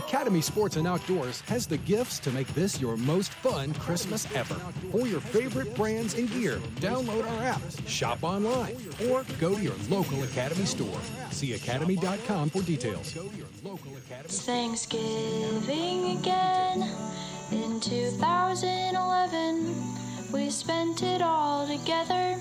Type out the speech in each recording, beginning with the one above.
Academy Sports and Outdoors has the gifts to make this your most fun Christmas ever. For your favorite brands and gear, download our app, shop online, or go to your local Academy store. See academy.com for details. It's Thanksgiving again in 2011. We spent it all together.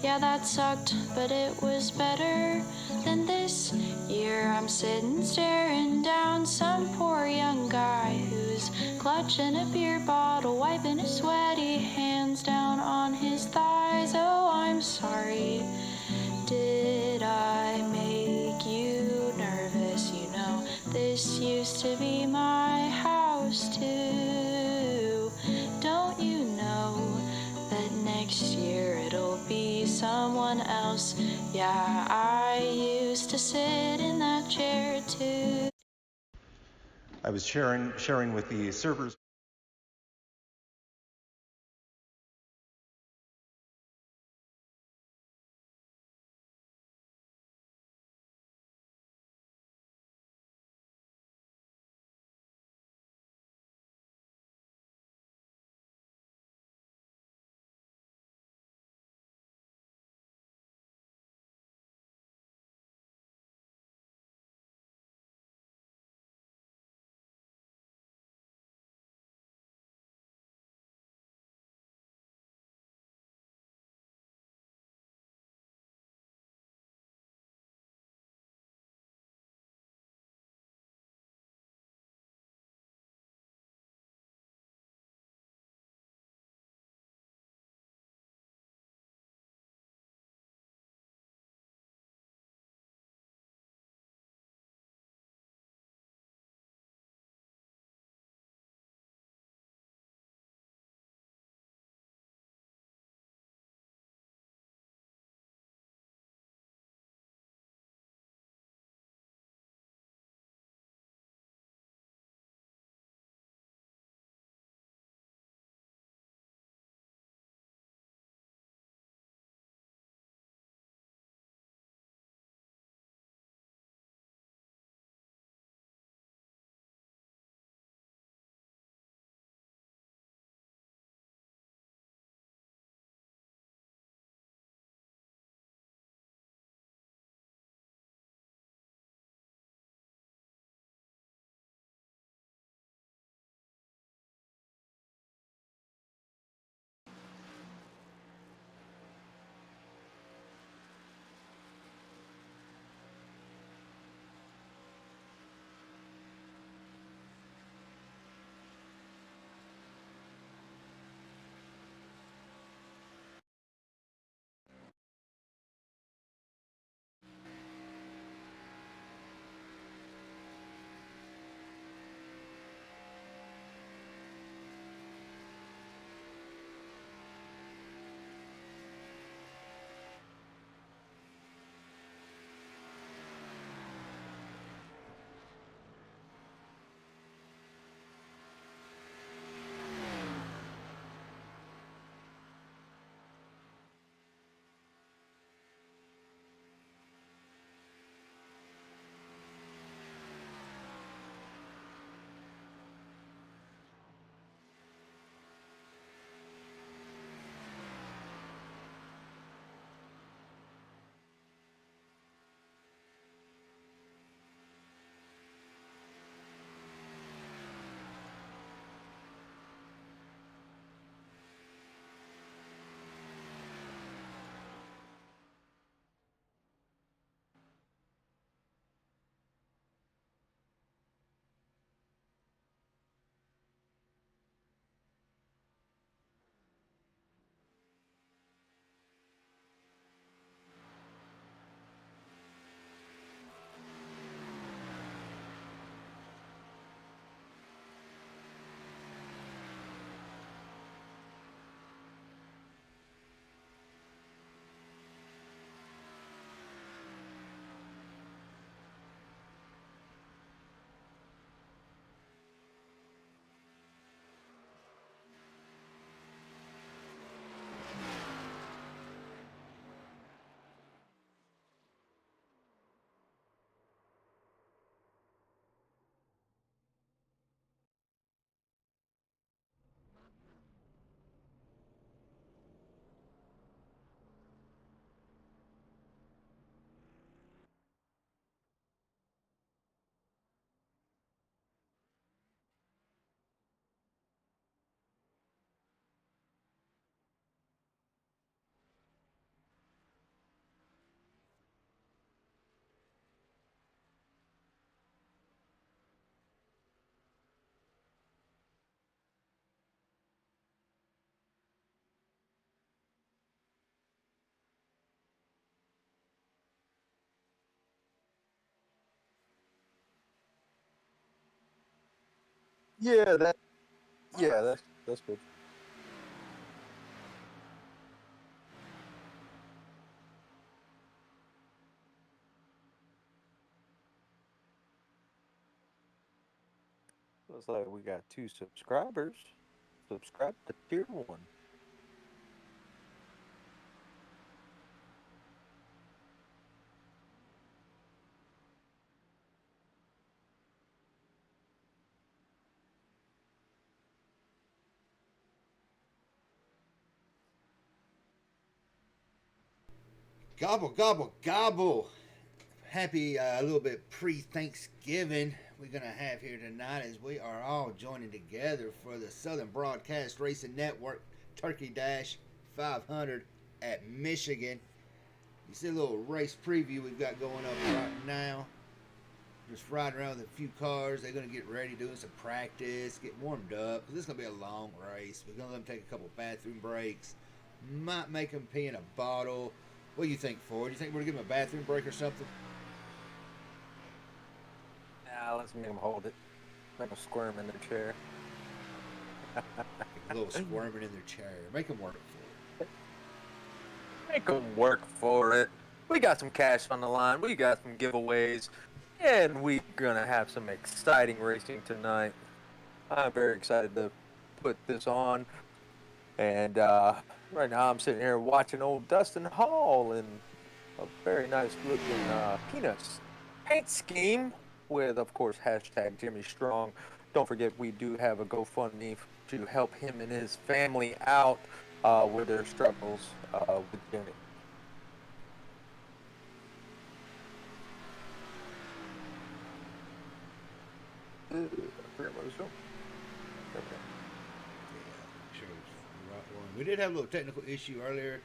Yeah, that sucked, but it was better than this year. I'm sitting staring down some poor young guy who's clutching a beer bottle, wiping his sweaty hands down on his thighs. Oh, I'm sorry. Did I make you nervous? You know, this used to be my house too. Don't you know that next year it'll be someone else? Yeah, I used to sit in that chair too. I was sharing with the servers. Yeah, that's good. Looks like we got 2 subscribers. Subscribe to Tier 1. Gobble, gobble, gobble. Happy a little bit pre-Thanksgiving we're going to have here tonight as we are all joining together for the Southern Broadcast Racing Network Turkey Dash 500 at Michigan. You see a little race preview we've got going up right now. Just riding around with a few cars. They're going to get ready, doing some practice, get warmed up. Because this is going to be a long race. We're going to let them take a couple bathroom breaks. Might make them pee in a bottle. What do you think, Ford? You think we're going to give them a bathroom break or something? Nah, let's make them hold it. Make them squirm in their chair. A little squirming in their chair. Make them work for it. Make them work for it. We got some cash on the line. We got some giveaways. And we're going to have some exciting racing tonight. I'm very excited to put this on. And right now I'm sitting here watching old Dustin Hall in a very nice looking Peanuts paint scheme with, of course, hashtag Jimmy Strong. Don't forget, we do have a GoFundMe to help him and his family out with their struggles with Jimmy. I forgot what was going. Okay. Yeah, sure. Right one. We did have a little technical issue earlier.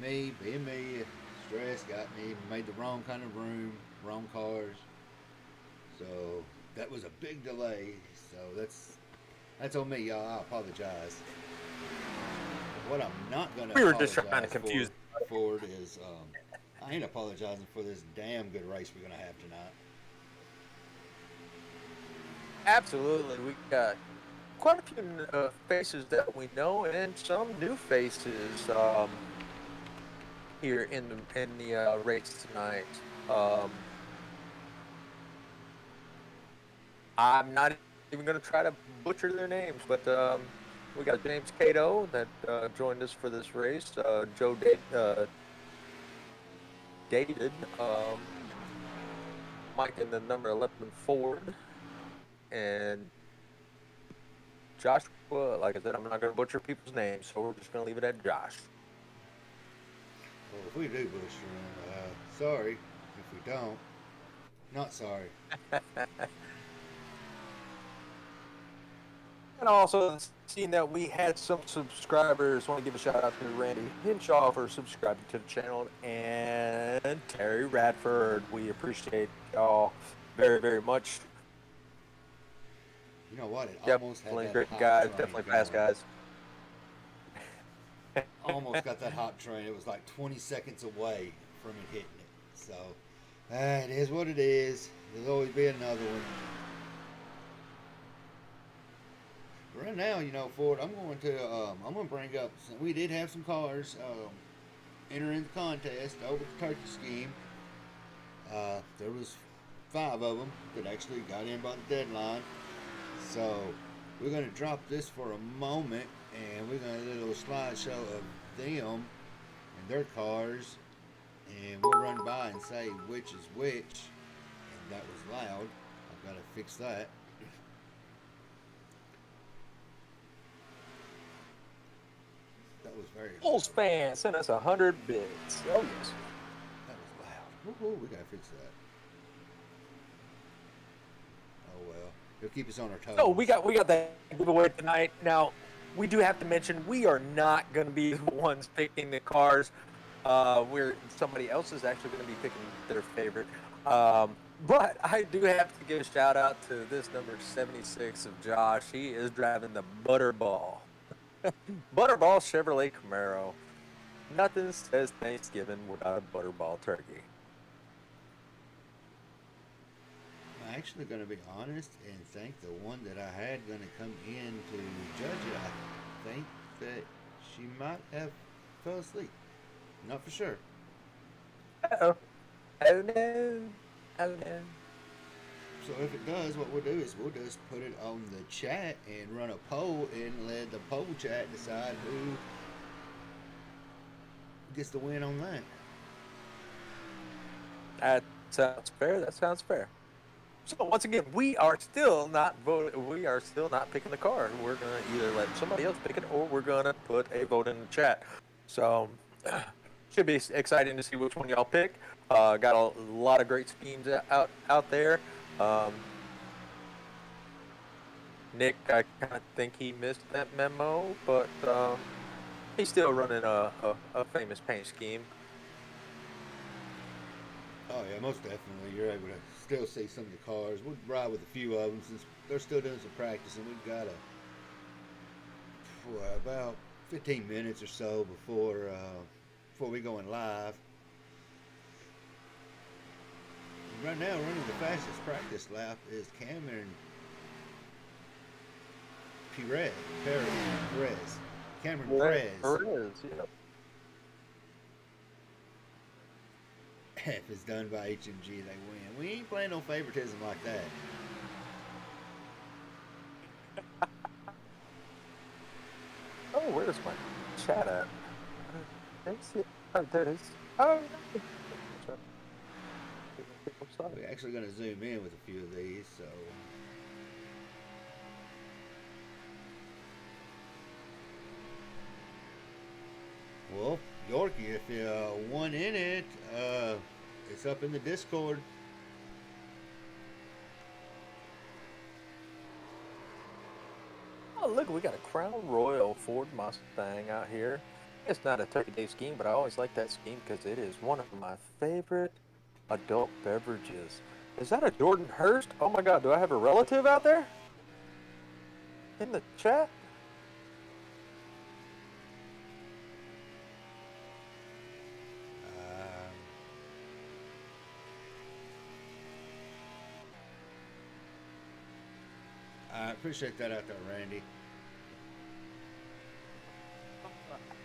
Being me, stress got me. Made the wrong kind of room, wrong cars. So that was a big delay. So that's on me, y'all. I apologize. What I'm not gonna We were just trying to confuse Ford is I ain't apologizing for this damn good race we're gonna have tonight. Absolutely. We got quite a few faces that we know and some new faces here in the race tonight. I'm not even going to try to butcher their names, but we got James Cato that joined us for this race. Joe David, Mike in the number 11 Ford, and Joshua. Like I said, I'm not going to butcher people's names, so we're just going to leave it at Josh. Well, if we do butcher them, sorry. If we don't, not sorry. And also, seeing that we had some subscribers, want to give a shout out to Randy Hinshaw for subscribing to the channel, and Terry Radford. We appreciate y'all very, very much. You know what? It almost Definitely had that great guys, definitely going. fast guys. Almost got that hot train. It was like 20 seconds away from it hitting it. So, it is what it is. There's always be another one. Right now, Ford, I'm going to bring up. We did have some cars enter in the contest over the turkey scheme. There was 5 of them that actually got in by the deadline. So we're going to drop this for a moment, and we're going to do a little slideshow of them and their cars, and we'll run by and say which is which. And that was loud. I've got to fix that. That was very Bulls loud. fan sent us 100 bits. Oh yes. That was loud. Woo-hoo, we gotta fix that. Oh well. He'll keep us on our toes. So we got that giveaway tonight. Now, we do have to mention we are not going to be the ones picking the cars. Somebody else is actually going to be picking their favorite. But I do have to give a shout out to this number 76 of Josh. He is driving the Butterball. Butterball Chevrolet Camaro. Nothing says Thanksgiving without a Butterball turkey. I'm actually going to be honest and think the one that I had going to come in to judge it, I think that she might have fell asleep. Not for sure. Uh-oh. Oh no. Oh no. So if it does, what we'll do is we'll just put it on the chat and run a poll and let the poll chat decide who gets the win on that. That sounds fair. That sounds fair. So once again, we are still not voting. We are still not picking the car. We're gonna either let somebody else pick it, or we're gonna put a vote in the chat. So should be exciting to see which one y'all pick. Got a lot of great schemes out there. Nick, I kind of think he missed that memo, but he's still running a famous paint scheme. Oh yeah, most definitely. You're able to still see some of the cars. We'll ride with a few of them since they're still doing some practicing. We've got about 15 minutes or so before we going live. Right now, running the fastest practice lap is Cameron Perez. Cameron Perez. Yep. If it's done by HMG, they win. We ain't playing no favoritism like that. Oh, where's my chat at? Let's see. Oh, there it is. Oh, no. We're actually going to zoom in with a few of these, so. Well, Yorkie, if you won in it, it's up in the Discord. Oh, look, we got a Crown Royal Ford Mustang out here. It's not a Turkey Day scheme, but I always like that scheme because it is one of my favorite adult beverages. Is that a Jordan Hurst? Oh my God, do I have a relative out there? In the chat? I appreciate that out there, Randy.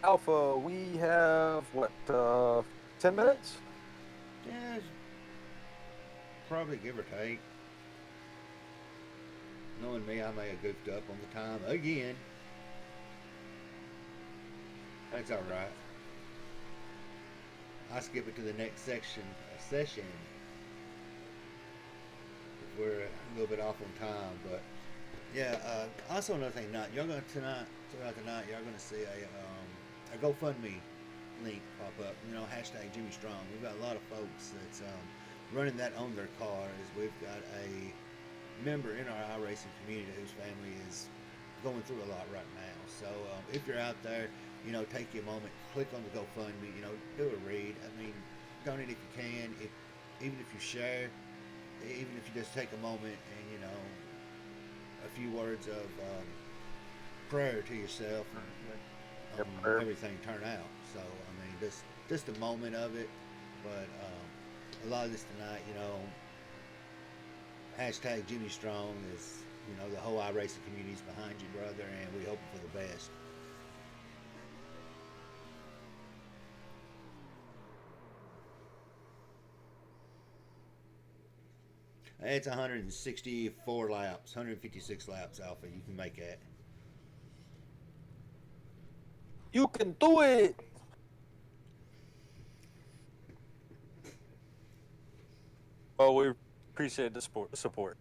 Alpha, we have, what, 10 minutes? Yeah, probably give or take. Knowing me, I may have goofed up on the time again. That's all right. I'll skip it to the next session. If we're a little bit off on time, but yeah. Also, another thing, throughout the night, y'all gonna see a GoFundMe link pop up. Hashtag Jimmy Strong. We've got a lot of folks that's running that on their cars. We've got a member in our iRacing community whose family is going through a lot right now. So if you're out there, take you a moment, click on the GoFundMe, do a read. I mean, donate if you can. Even if you share, even if you just take a moment and a few words of prayer to yourself and everything turn out. So I mean, just a moment of it. But a lot of this tonight, hashtag Jimmy Strong is, the whole iRacing community is behind you, brother, and we hope for the best. It's 164 laps, 156 laps, Alpha. You can make that. You can do it! Well, we appreciate the support.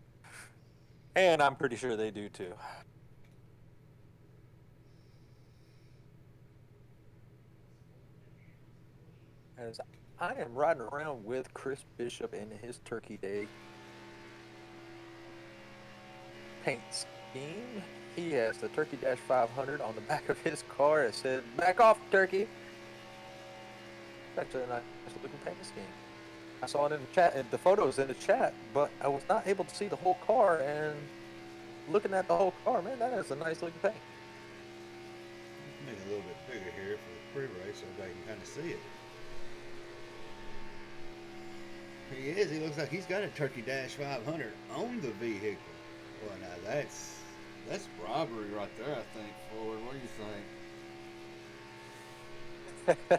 And I'm pretty sure they do too. As I am riding around with Chris Bishop in his Turkey Day paint scheme. He has the Turkey Dash 500 on the back of his car. It said, "Back off, Turkey." That's a nice looking paint scheme. I saw it in the chat, and the photos in the chat, but I was not able to see the whole car. And looking at the whole car, man, that is a nice looking paint. Make it a little bit bigger here for the pre-race so everybody can kind of see it. He is. He looks like he's got a Turkey Dash 500 on the vehicle. Well, now that's robbery right there, I think, Forward. What do you think? I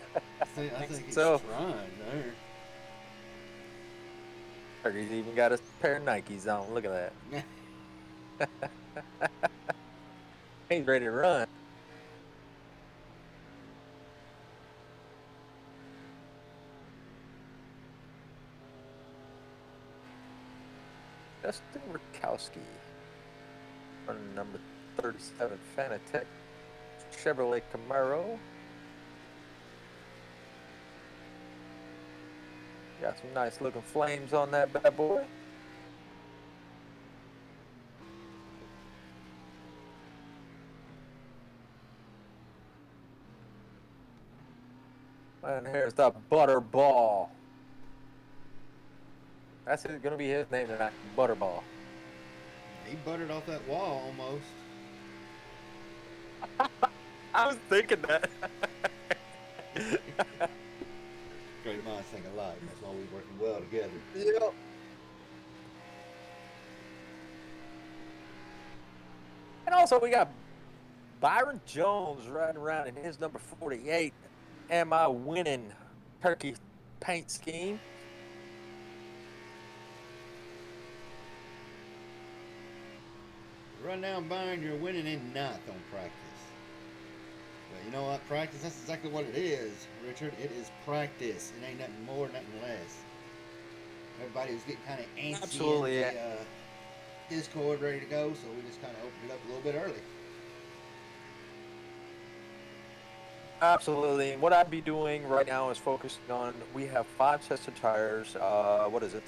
think he's so. trying there. Turkey's even got a pair of Nikes on. Look at that. He's ready to run. Justin Rukowski, running number 37 Fanatec Chevrolet Camaro. Got some nice looking flames on that bad boy. And here's the Butterball. That's going to be his name tonight, Butterball. He buttered off that wall almost. I was thinking that. Great minds think alike. That's why we're working well together. Yep. And also we got Byron Jones riding around in his number 48. Am I winning turkey paint scheme? Run down Byron, you're winning in ninth on practice. But you know what? Practice, that's exactly what it is, Richard. It is practice. It ain't nothing more, nothing less. Everybody was getting kind of antsy Absolutely, in the Discord ready to go, so we just kind of opened it up a little bit early. Absolutely. What I'd be doing right now is focusing on, we have 5 sets of tires,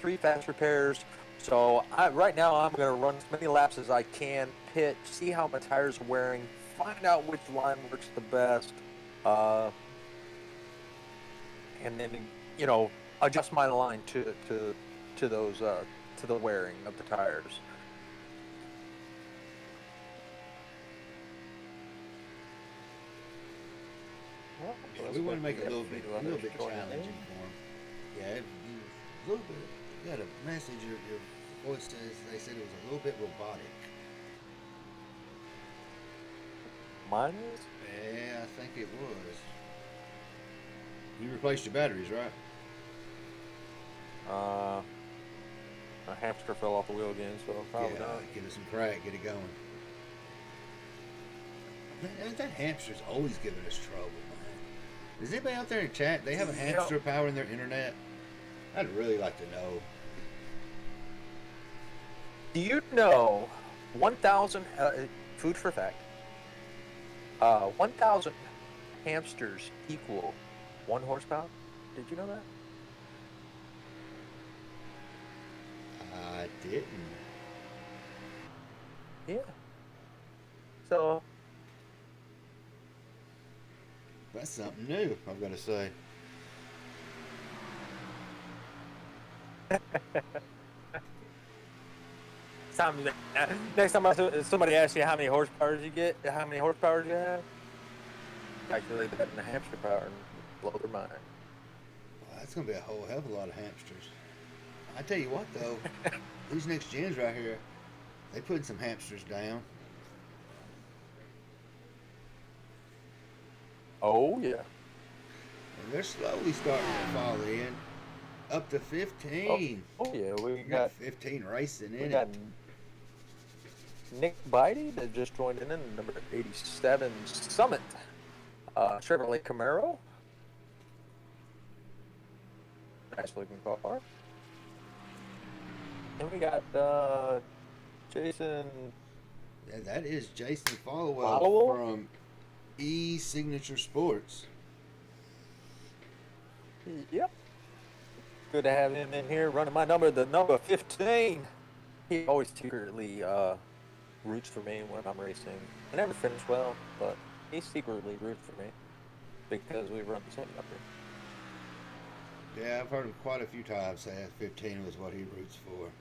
3 fast repairs. So right now I'm going to run as many laps as I can, pit, see how my tires are wearing, find out which line works the best, and then, adjust my line to those, to the wearing of the tires. Well, Yeah, we want to make it a little bit challenging for them. Yeah, a little bit. You got a message. Your voice says they said it was a little bit robotic. Mine is? Yeah, I think it was. You replaced your batteries, right? My hamster fell off the wheel again, so probably Yeah, not. give it some crack, get it going. Man, that hamster's always giving us trouble, man. Is anybody out there in chat? They have a hamster powering their internet? I'd really like to know. Do you know 1,000, food for fact, 1,000 hamsters equal 1 horsepower? Did you know that? I didn't. Yeah. So. That's something new, I'm going to say. Next time somebody asks you how many horsepower you get, how many horsepower you have, calculate that in the hamster power and blow their mind. Well, that's going to be a whole hell of a lot of hamsters. I tell you what, though, these next gens right here, they putting some hamsters down. Oh, yeah. And they're slowly starting to fall in. Up to 15. Oh yeah, we got 15 racing in we got Nick Beide that just joined in number 87 Summit Chevrolet Camaro. Nice looking car. And we got Jason. Yeah, that is Jason Followell from E-Signature Sports. Yep. Good to have him in here running my number, the number 15. He always secretly roots for me when I'm racing. I never finish well, but he secretly roots for me because we run the same number. Yeah, I've heard him quite a few times say that 15 was what he roots for.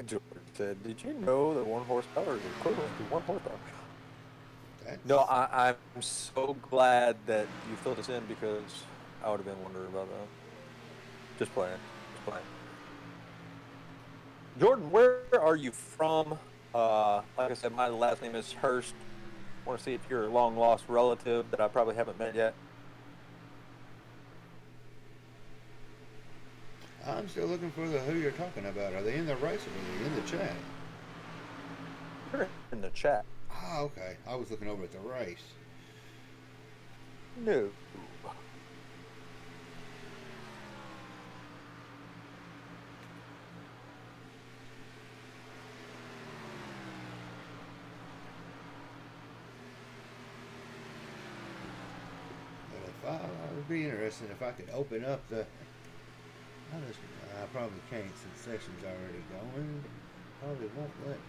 Jordan. said, "Did you know that 1 horsepower is equivalent to 1 horsepower?" That's, No, I'm so glad that you filled us in because I would have been wondering about that. Just playing. Just playing. Jordan, where are you from? Like I said, my last name is Hurst. I want to see if you're a long lost relative that I probably haven't met yet. I'm still looking for who you're talking about. Are they in the race or are they in the chat? You're in the chat. Ah, okay. I was looking over at the race. No. 5, it would be interesting if I could open up the. I probably can't since section's already going. Probably won't let me.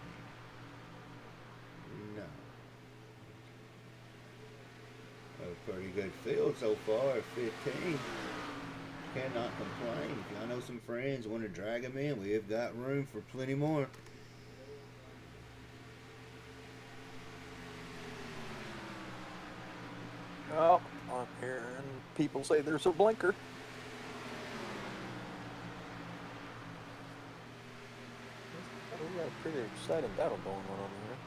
No. A pretty good field so far at 15. Cannot complain. If y'all know some friends want to drag them in, we have got room for plenty more. Oh, I'm hearing people say there's a blinker. We got a pretty exciting battle going on over here.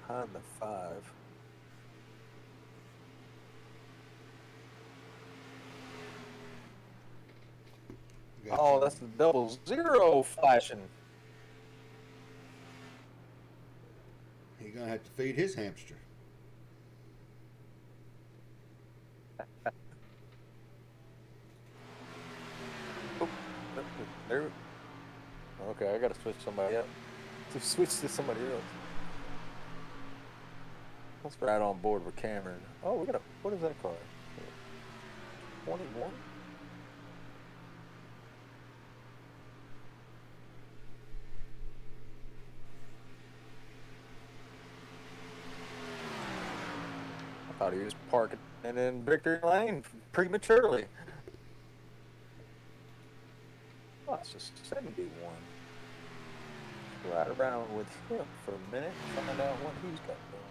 Behind the 5. Oh, that's the 00 flashing. He's gonna have to feed his hamster. Oh, there. Okay, I gotta switch somebody up. To switch to somebody else. Let's ride on board with Cameron. Oh, we got a. What is that car? 21. I thought he was parking in Victory Lane prematurely. Oh, it's just 71. Ride around with him for a minute and find out what he's got going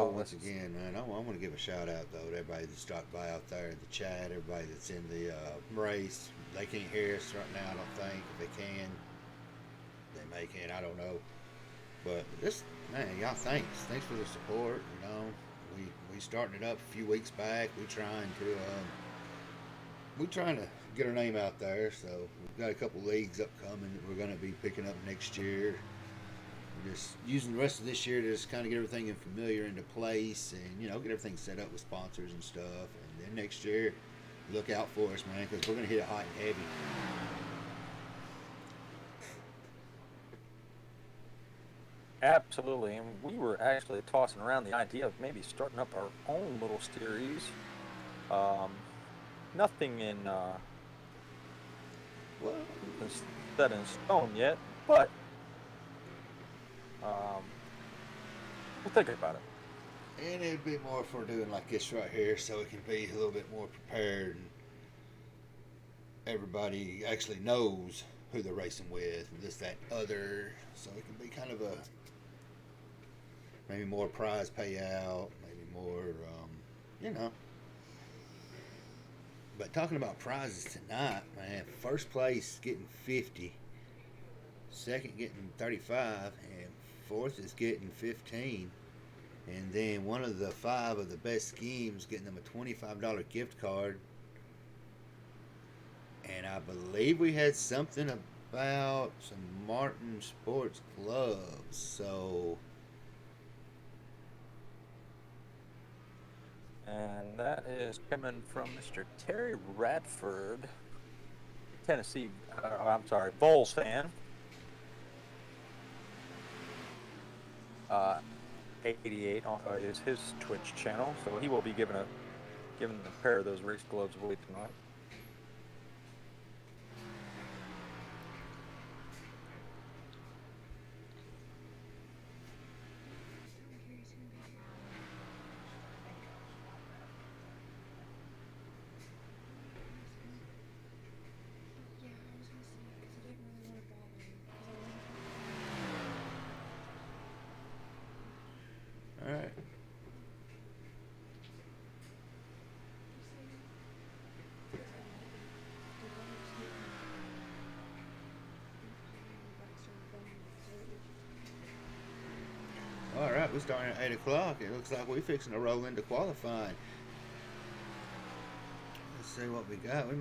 on. Once again, man, I want to give a shout out though to everybody that stopped by out there in the chat, everybody that's in the race. They can't hear us right now, I don't think. If they can, they may can, I don't know. But just, man, y'all thanks for the support. You know, we starting it up a few weeks back. We trying to get our name out there. So we've got a couple leagues upcoming that we're going to be picking up next year. We're just using the rest of this year to just kind of get everything familiar into place and, you know, get everything set up with sponsors and stuff. And then next year, look out for us, man, because we're going to hit it hot and heavy. Absolutely, and we were actually tossing around the idea of maybe starting up our own little series. Nothing set in stone yet, but we'll think about it. And it'd be more if we're doing like this right here, so it can be a little bit more prepared and everybody actually knows who they're racing with, and this, that, other. So it can be kind of a maybe more prize payout, maybe more, you know. But talking about prizes tonight, man, first place getting 50, second getting 35, and fourth is getting 15. And then one of the 5 of the best schemes getting them a $25 gift card. And I believe we had something about some Martin Sports gloves. So. And that is coming from Mr. Terry Radford, Tennessee, Vols fan. 88 is his Twitch channel, so he will be giving a pair of those race gloves away tonight. right. All right, we're starting at 8 o'clock. It looks like we're fixing to roll into qualifying. Let's see what we got. We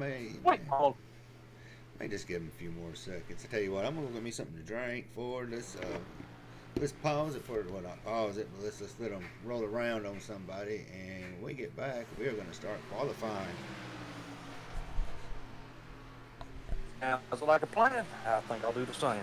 Wait, oh, may just give them a few more seconds. I tell you what, I'm gonna get me something to drink for. Let's pause it for what I pause it, but let's let them roll around on somebody, and when we get back, we're gonna start qualifying. sounds like a plan. I think I'll do the same.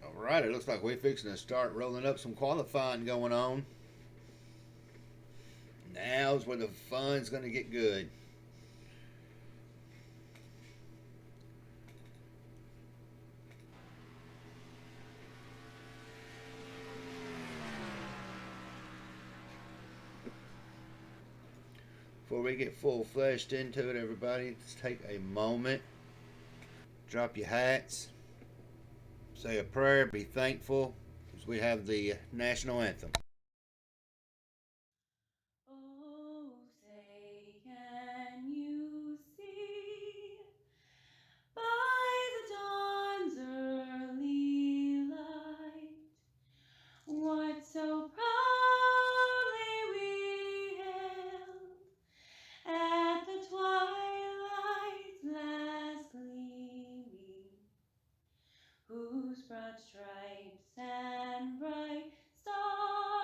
All right, it looks like we're fixing to start rolling up some qualifying going on. Now's where the fun's gonna get good. Before we get full fleshed into it, everybody, let's take a moment. Drop your hats. Say a prayer. Be thankful as we have the national anthem. Oh, say, can you see by the dawn's early light what so proudly we hailed at the twilight's last gleaming, whose broad stripes and bright stars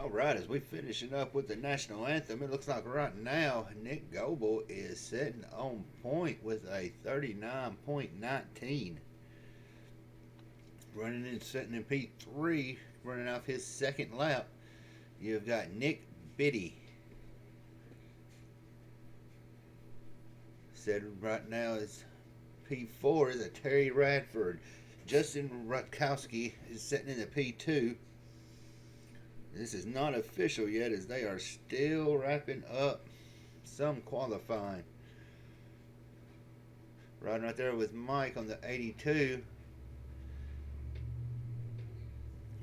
All right, as we finishing up with the national anthem, it looks like right now Nick Goebel is sitting on point with a 39.19. Running in, sitting in P3, running off his second lap. You've got Nick Biddy. Sitting right now is P4 is a Terry Radford. Justin Rutkowski is sitting in the P2. This is not official yet as they are still wrapping up some qualifying. Riding right there with Mike on the 82.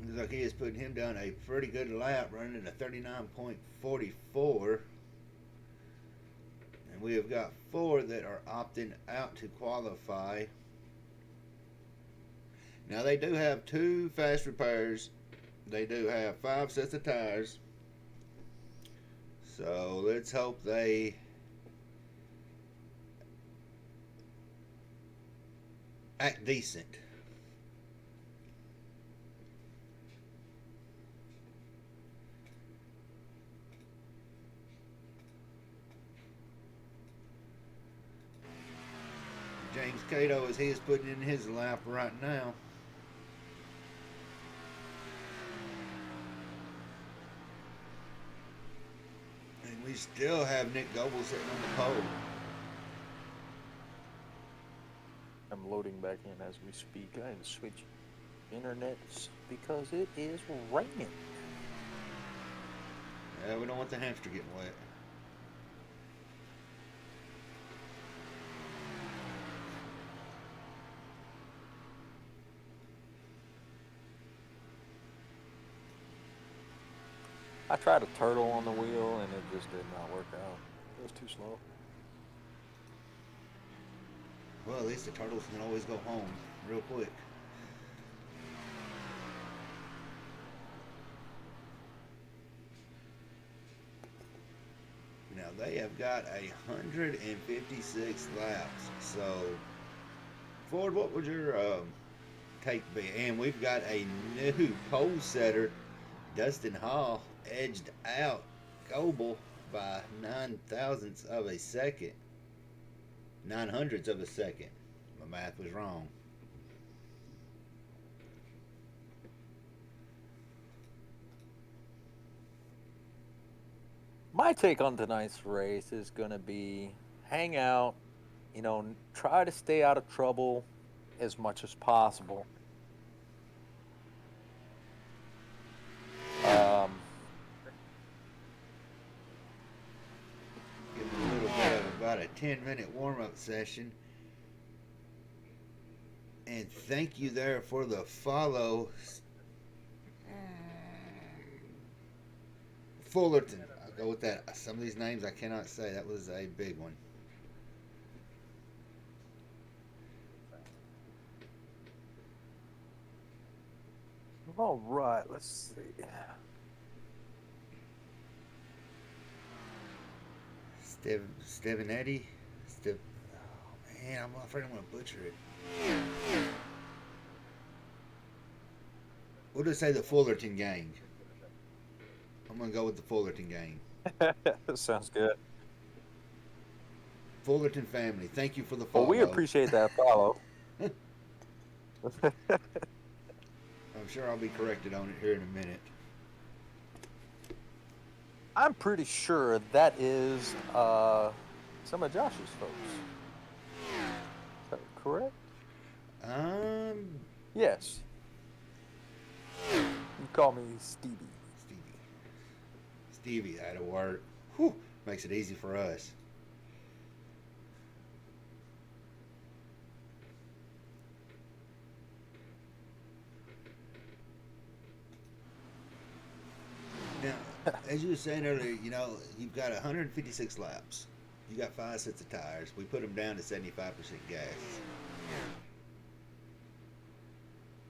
Looks like he is putting him down a pretty good lap, running at a 39.44. And we have got 4 that are opting out to qualify. Now they do have 2 fast repairs. They do have 5 sets of tires. So let's hope they act decent. James Cato as he is putting in his lap right now. And we still have Nick Goebel sitting on the pole. I'm loading back in as we speak. I had to switch internets because it is raining. Yeah, we don't want the hamster getting wet. I tried a turtle on the wheel and it just did not work out. It was too slow. Well, at least the turtles can always go home real quick. Now they have got 156 laps. So, Ford, what would your take be? And we've got a new pole setter, Dustin Hall, edged out Goebel by 9/1000ths of a second. 900ths of a second. My math was wrong. My take on tonight's race is going to be hang out, try to stay out of trouble as much as possible. Give a little bit of about a 10-minute warm-up session. And thank you there for the follow. Fullerton. I'll go with that. Some of these names I cannot say. That was a big one. All right, let's see. Stevanetti. Oh, man, I'm afraid I'm going to butcher it. We'll just say the Fullerton gang. I'm going to go with the Fullerton gang. Sounds good. Fullerton family, thank you for the follow. Well, we appreciate that follow. I'm sure I'll be corrected on it here in a minute. I'm pretty sure that is some of Josh's folks. Is that correct? Yes. You call me Stevie. Stevie, that'll work. Whew, makes it easy for us. Now, as you were saying earlier, you've got 156 laps. You got 5 sets of tires. We put them down to 75% gas.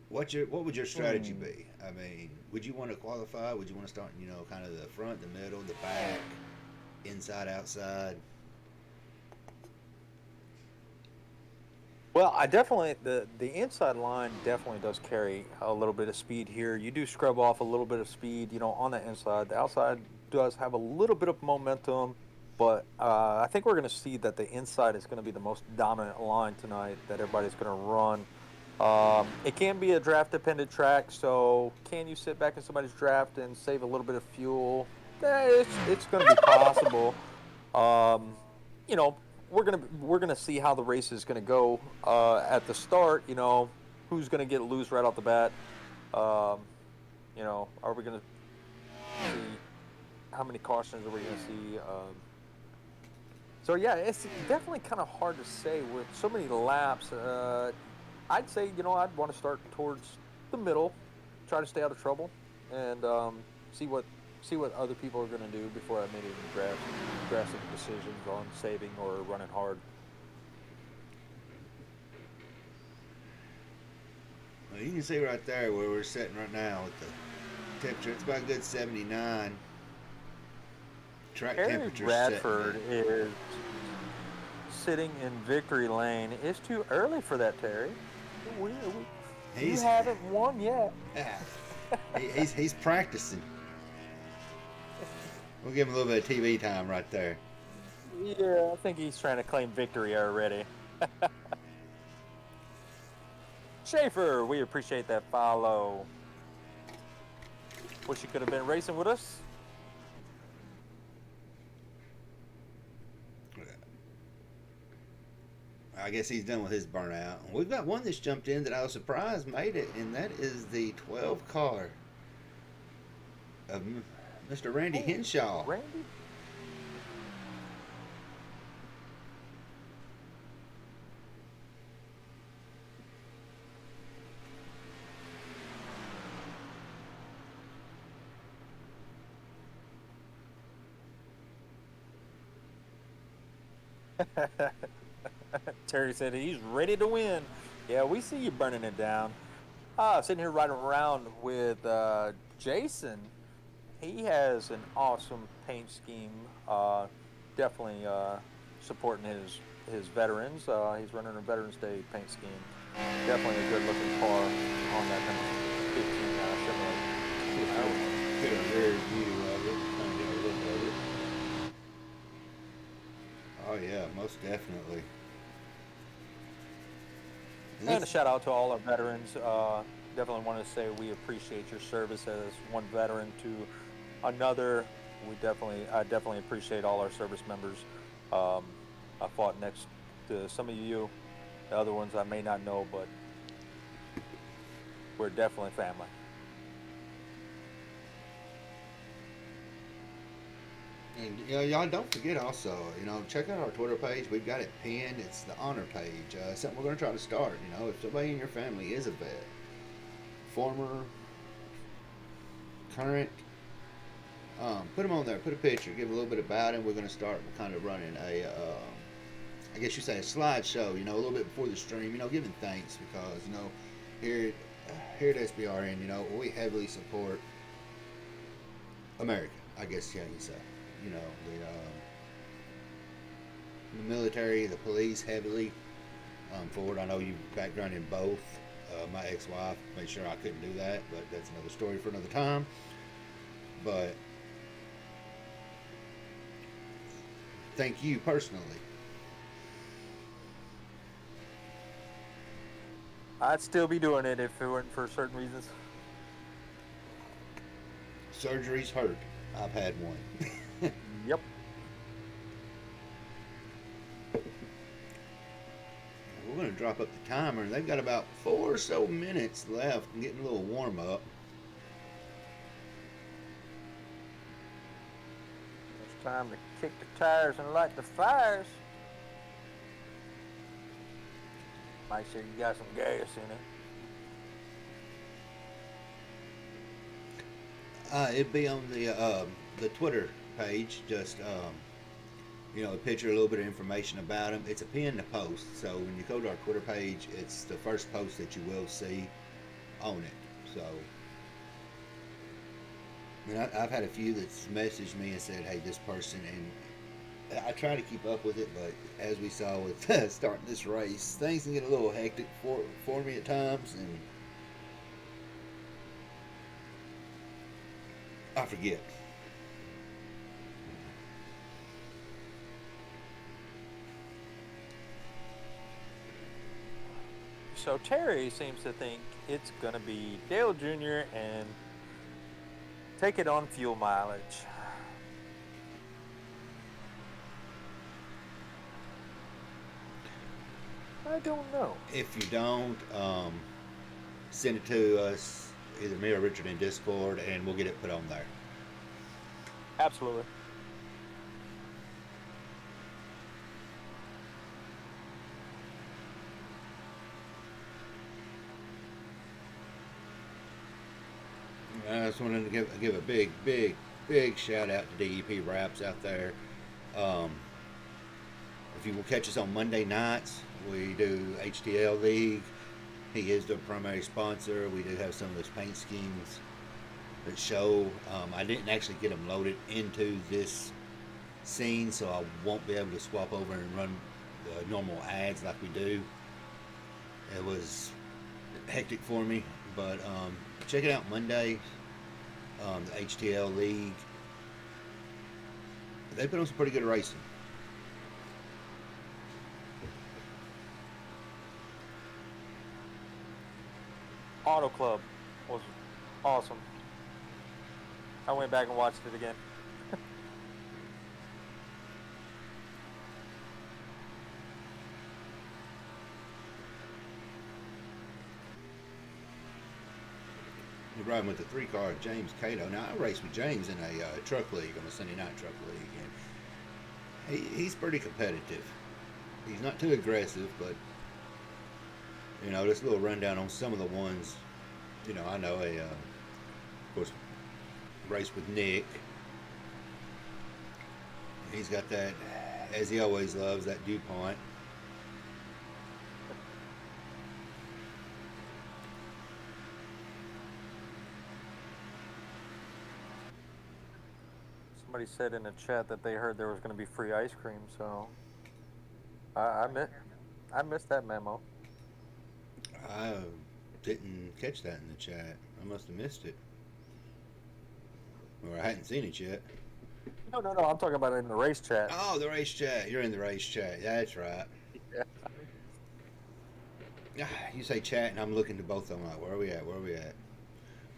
What would your strategy be? I mean, would you want to qualify? Would you want to start, kind of the front, the middle, the back, inside, outside? Well, I definitely the inside line definitely does carry a little bit of speed here. You do scrub off a little bit of speed, on the inside. The outside does have a little bit of momentum, but I think we're going to see that the inside is going to be the most dominant line tonight that everybody's going to run. It can be a draft dependent track, so can you sit back in somebody's draft and save a little bit of fuel? It's going to be possible. Um, you know, we're gonna see how the race is gonna go at the start. Who's gonna get loose right off the bat? Um, are we gonna see how many cautions are we gonna see? So yeah, it's definitely kind of hard to say with so many laps. I'd say I'd want to start towards the middle, try to stay out of trouble, and see what other people are going to do before I made any drastic decisions on saving or running hard. Well, you can see right there where we're sitting right now with the temperature. It's about a good 79. Track Terry temperature Bradford setting is sitting in victory lane. It's too early for that, Terry. You He's haven't won yet. he's practicing. We'll give him a little bit of TV time right there. Yeah, I think he's trying to claim victory already. Schaefer, we appreciate that follow. Wish you could have been racing with us. I guess he's done with his burnout. We've got one that's jumped in that I was surprised made it, and that is the 12 car of Mr. Randy Henshaw. Randy? Terry said he's ready to win. Yeah, we see you burning it down. Sitting here riding around with Jason. He has an awesome paint scheme. Definitely supporting his veterans. He's running a Veterans Day paint scheme. Definitely a good looking car on that number 15 Chevrolet. I would get a rear view of it, kind of get a look of it. Oh yeah, most definitely. And a shout out to all our veterans. Definitely want to say we appreciate your service as one veteran to another. I definitely appreciate all our service members. I fought next to some of you. The other ones I may not know, but we're definitely family. And y'all don't forget also, check out our Twitter page. We've got it pinned. It's the honor page. Something we're going to try to start. If somebody in your family is a vet, former, current, put them on there. Put a picture. Give a little bit about him. We're going to start kind of running I guess you say a slideshow. A little bit before the stream. Giving thanks because here at SBRN, we heavily support America. I guess you say. The military, the police heavily forward. I know you background in both. My ex-wife made sure I couldn't do that, but that's another story for another time. But thank you personally. I'd still be doing it if it weren't for certain reasons. Surgeries hurt. I've had one. Yep. We're going to drop up the timer. They've got about 4 or so minutes left and getting a little warm up. It's time to kick the tires and light the fires. Make sure you got some gas in it. It'd be on the Twitter page. Just a picture, a little bit of information about them. It's a pinned post, so when you go to our Twitter page, it's the first post that you will see on it. So, I've had a few that's messaged me and said, "Hey, this person," and I try to keep up with it, but as we saw with starting this race, things can get a little hectic for me at times, and I forget. So Terry seems to think it's going to be Dale Jr. and take it on fuel mileage. I don't know. If you don't, send it to us, either me or Richard in Discord, and we'll get it put on there. Absolutely. I just wanted to give a big shout out to DEP Wraps out there. If you will catch us on Monday nights, we do HTL League. He is the primary sponsor. We do have some of those paint schemes that show. I didn't actually get them loaded into this scene, so I won't be able to swap over and run the normal ads like we do. It was hectic for me, but check it out Monday. The HTL League. They put on some pretty good racing. Auto Club was awesome. I went back and watched it again. You're riding with the 3-car James Cato. Now, I raced with James in a truck league, on a Sunday night truck league, and he's pretty competitive. He's not too aggressive, but, you know, just a little rundown on some of the ones. You know, I know of course, raced with Nick. He's got that, as he always loves, that DuPont. Somebody said in the chat that they heard there was going to be free ice cream, so I missed that memo. I didn't catch that in the chat. I must have missed it. Or I hadn't seen it yet. No, I'm talking about in the race chat. Oh, the race chat. You're in the race chat. That's right. Yeah. You say chat, and I'm looking to both of them like, where are we at? Well,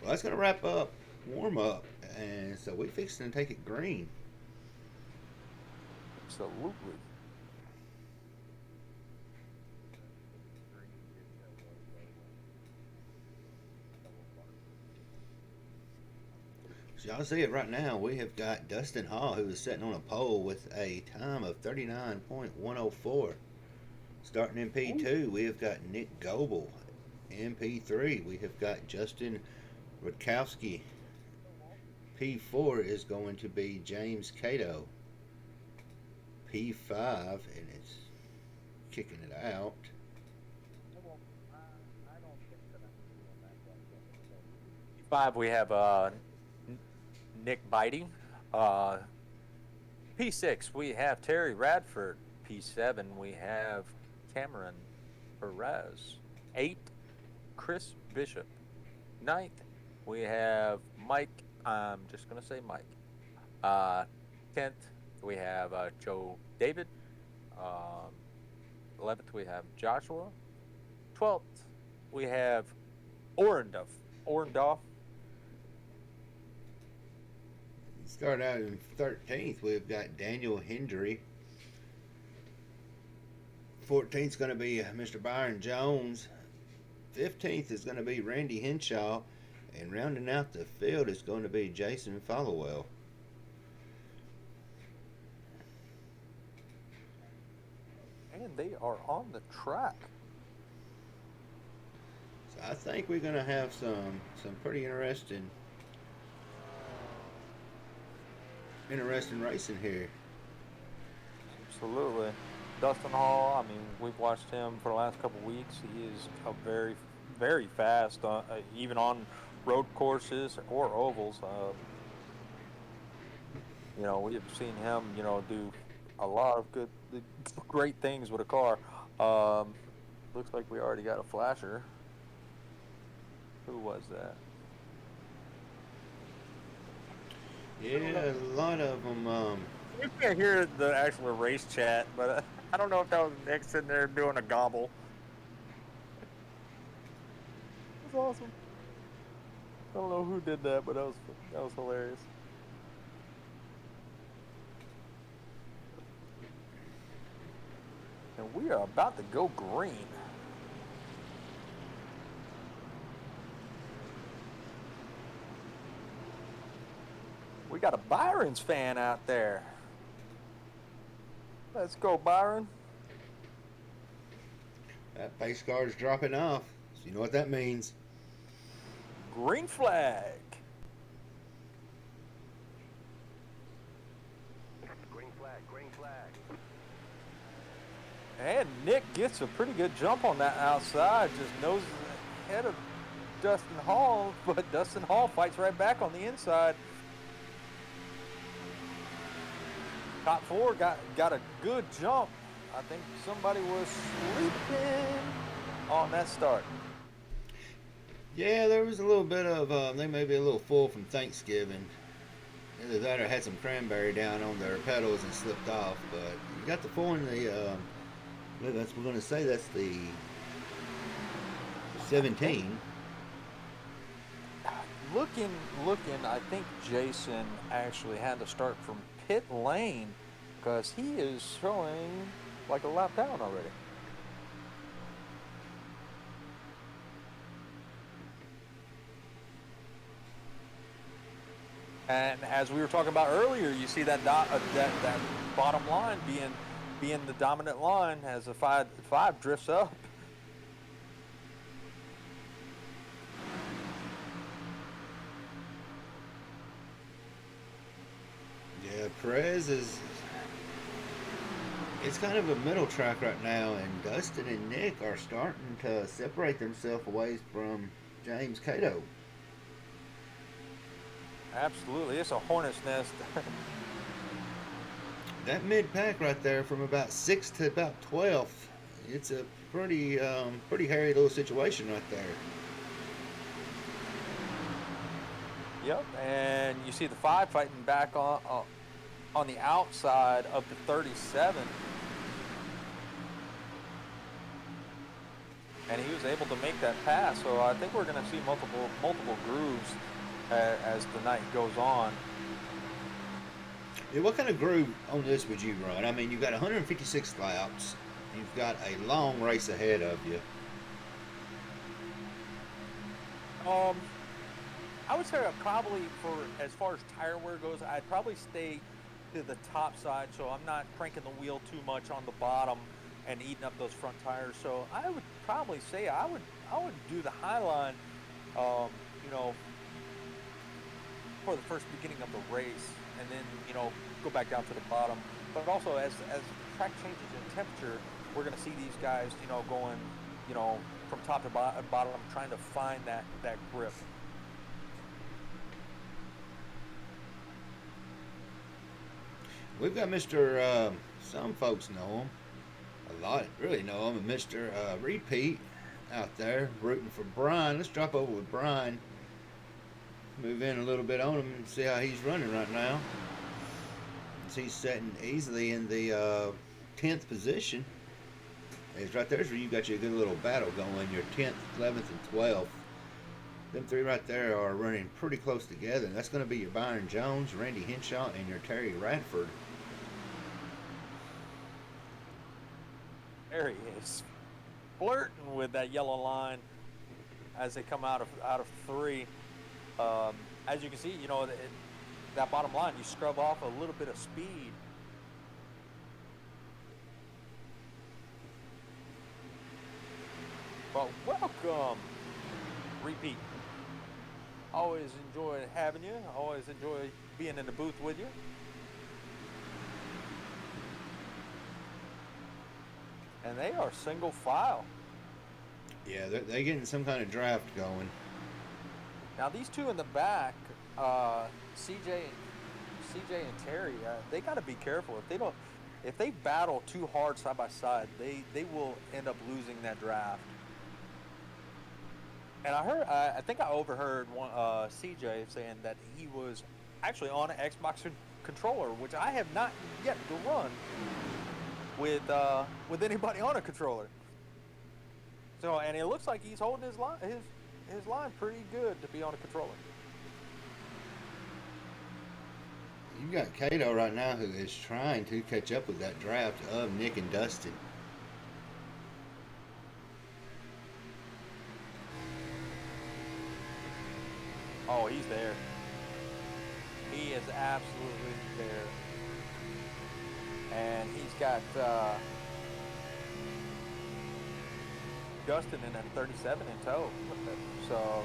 that's going to wrap up warm up. And so we fixing to take it green. Absolutely. So y'all see it right now. We have got Dustin Hall, who is sitting on a pole with a time of 39.104. Starting in P2, we have got Nick Goebel. In P3, we have got Justin Rutkowski. P4 is going to be James Cato. P5, and it's kicking it out. P5 we have Nick Beatty. P6 we have Terry Radford. P7 we have Cameron Perez. 8 Chris Bishop. 9th we have Mike. I'm just going to say Mike. 10th, we have Joe David. 11th, we have Joshua. 12th, we have Orendorf. Start out in 13th, we've got Daniel Hendry. 14th is going to be Mr. Byron Jones. 15th is going to be Randy Henshaw. And rounding out the field is going to be Jason Followell. And they are on the track. So I think we're going to have some pretty interesting racing here. Absolutely. Dustin Hall, I mean, we've watched him for the last couple of weeks. He is a very, very fast, even on road courses or ovals. You know, we have seen him, you know, do a lot of great things with a car. Looks like we already got a flasher. Who was that? Yeah, a lot of them. You can't hear the actual race chat, but I don't know if that was Nick sitting there doing a gobble. That's awesome. I don't know who did that, but that was hilarious. And we are about to go green. We got a Byron's fan out there. Let's go, Byron. That pace car is dropping off. So you know what that means. Green flag. Green flag, green flag. And Nick gets a pretty good jump on that outside. Just noses ahead of Dustin Hall, but Dustin Hall fights right back on the inside. Top four got a good jump. I think somebody was sleeping on that start. Yeah, there was a little bit of, they may be a little full from Thanksgiving. Either that or had some cranberry down on their pedals and slipped off. But you got the full in the, we're going to say that's the 17. Looking, I think Jason actually had to start from pit lane because he is showing like a lap down already. And as we were talking about earlier, you see that that bottom line being the dominant line as the five drifts up. Yeah, Perez it's kind of a middle track right now, and Dustin and Nick are starting to separate themselves away from James Cato. Absolutely, it's a hornet's nest. That mid-pack right there from about 6th to about 12th, it's a pretty hairy little situation right there. Yep, and you see the 5 fighting back on the outside of the 37. And he was able to make that pass, so I think we're going to see multiple grooves as the night goes on. Yeah, what kind of groove on this would you run? I mean, you've got 156 laps. You've got a long race ahead of you. I would say I'd probably, for as far as tire wear goes, I'd probably stay to the top side, so I'm not cranking the wheel too much on the bottom and eating up those front tires. So I would probably say I would do the high line, for the first beginning of the race, and then go back down to the bottom. But also as the track changes in temperature, we're going to see these guys going from top to bottom, trying to find that grip. We've got Mr. Some folks know him. A lot really know him. And Mr. Repeat out there rooting for Brian. Let's drop over with Brian. Move in a little bit on him and see how he's running right now. He's sitting easily in the 10th position. It's right there's where you got your good little battle going. Your 10th, 11th, and 12th. Them three right there are running pretty close together. And that's going to be your Byron Jones, Randy Henshaw, and your Terry Radford. There he is, flirting with that yellow line as they come out of 3. As you can see, that bottom line, you scrub off a little bit of speed. But welcome, Repeat. Always enjoy having you. Always enjoy being in the booth with you. And they are single file. Yeah, they're getting some kind of draft going. Now these two in the back, CJ and Terry, they got to be careful. If they don't, if they battle too hard side by side, they will end up losing that draft. And I think I overheard CJ saying that he was actually on an Xbox controller, which I have not yet to run with anybody on a controller. So, and it looks like he's holding his line pretty good to be on a controller. You've got Kato right now who is trying to catch up with that draft of Nick and Dustin. Oh, he's there. He is absolutely there. And he's got Dustin in at 37 in tow. So,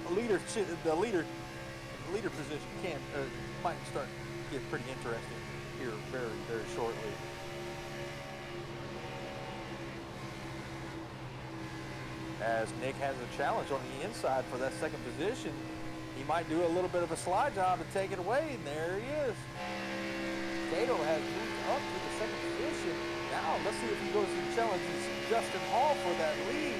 the leader position might start to get pretty interesting here very, very shortly. As Nick has a challenge on the inside for that second position, he might do a little bit of a slide job and take it away, and there he is. Kato has moved up to the second position. Now, let's see if he goes and challenges Justin Hall for that lead.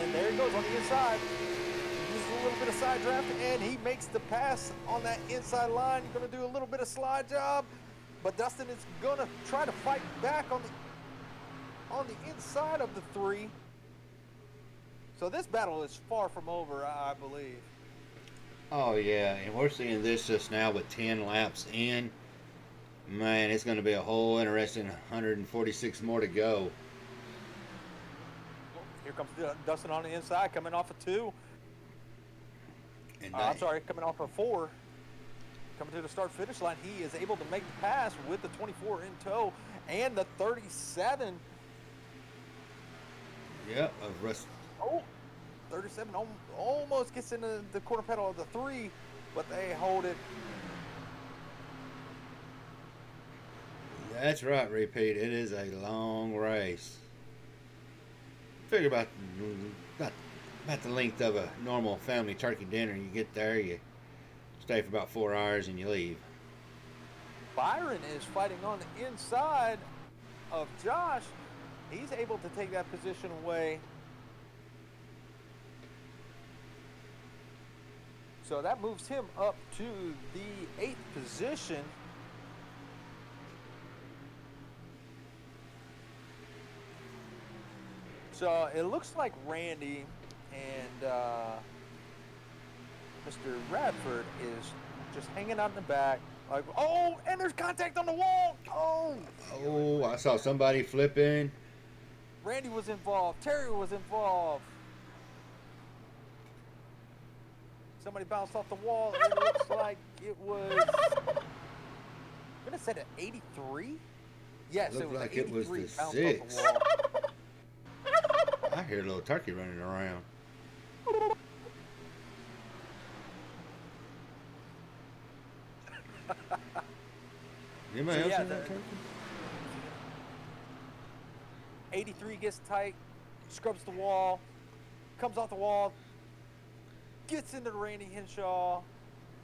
And there he goes on the inside. He uses a little bit of side drafting, and he makes the pass on that inside line. He's going to do a little bit of slide job, but Dustin is going to try to fight back on the inside of the three. So this battle is far from over, I believe. Oh, yeah, and we're seeing this just now with 10 laps in. Man, it's going to be a whole interesting 146 more to go. Here comes Dustin on the inside, coming off a 2. And coming off a 4. Coming to the start-finish line, he is able to make the pass with the 24 in tow and the 37. Yep, of Russ. Oh, 37 almost gets into the quarter pedal of the 3, but they hold it. That's right, Repeat. It is a long race. Figure about the length of a normal family turkey dinner. You get there, you stay for about 4 hours, and you leave. Byron is fighting on the inside of Josh. He's able to take that position away. So that moves him up to the 8th position. So it looks like Randy and Mr. Radford is just hanging out in the back. Like, oh, and there's contact on the wall. Oh, I saw somebody flipping. Randy was involved. Terry was involved. Somebody bounced off the wall. It looks like it was. I'm gonna say an 83. Yes, it was like 83. It was the Bounced 6. off the wall. I hear a little turkey running around. Anybody else in that turkey? 83 gets tight, scrubs the wall, comes off the wall, gets into Randy Henshaw.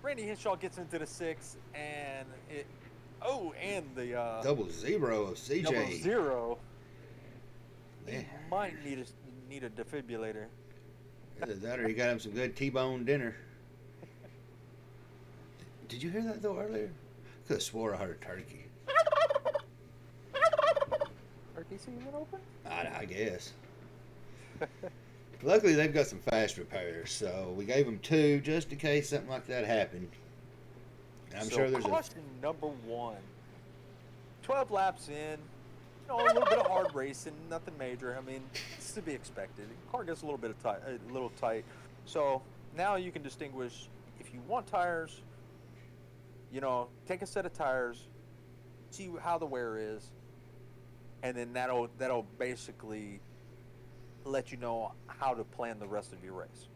Randy Henshaw gets into the 6, and and the double zero of CJ. Double zero. Man. He might need a defibrillator. Either that or he got him some good T-bone dinner. Did you hear that though earlier? I could have swore I heard a turkey. Turkey season open? I guess. Luckily, they've got some fast repairs, so we gave them 2 just in case something like that happened. And I'm sure there's caution number 1. 12 laps in. A little bit of hard racing, nothing major. I mean, it's to be expected. The car gets a little tight. So now you can distinguish if you want tires. Take a set of tires, see how the wear is, and then that'll basically let you know how to plan the rest of your race.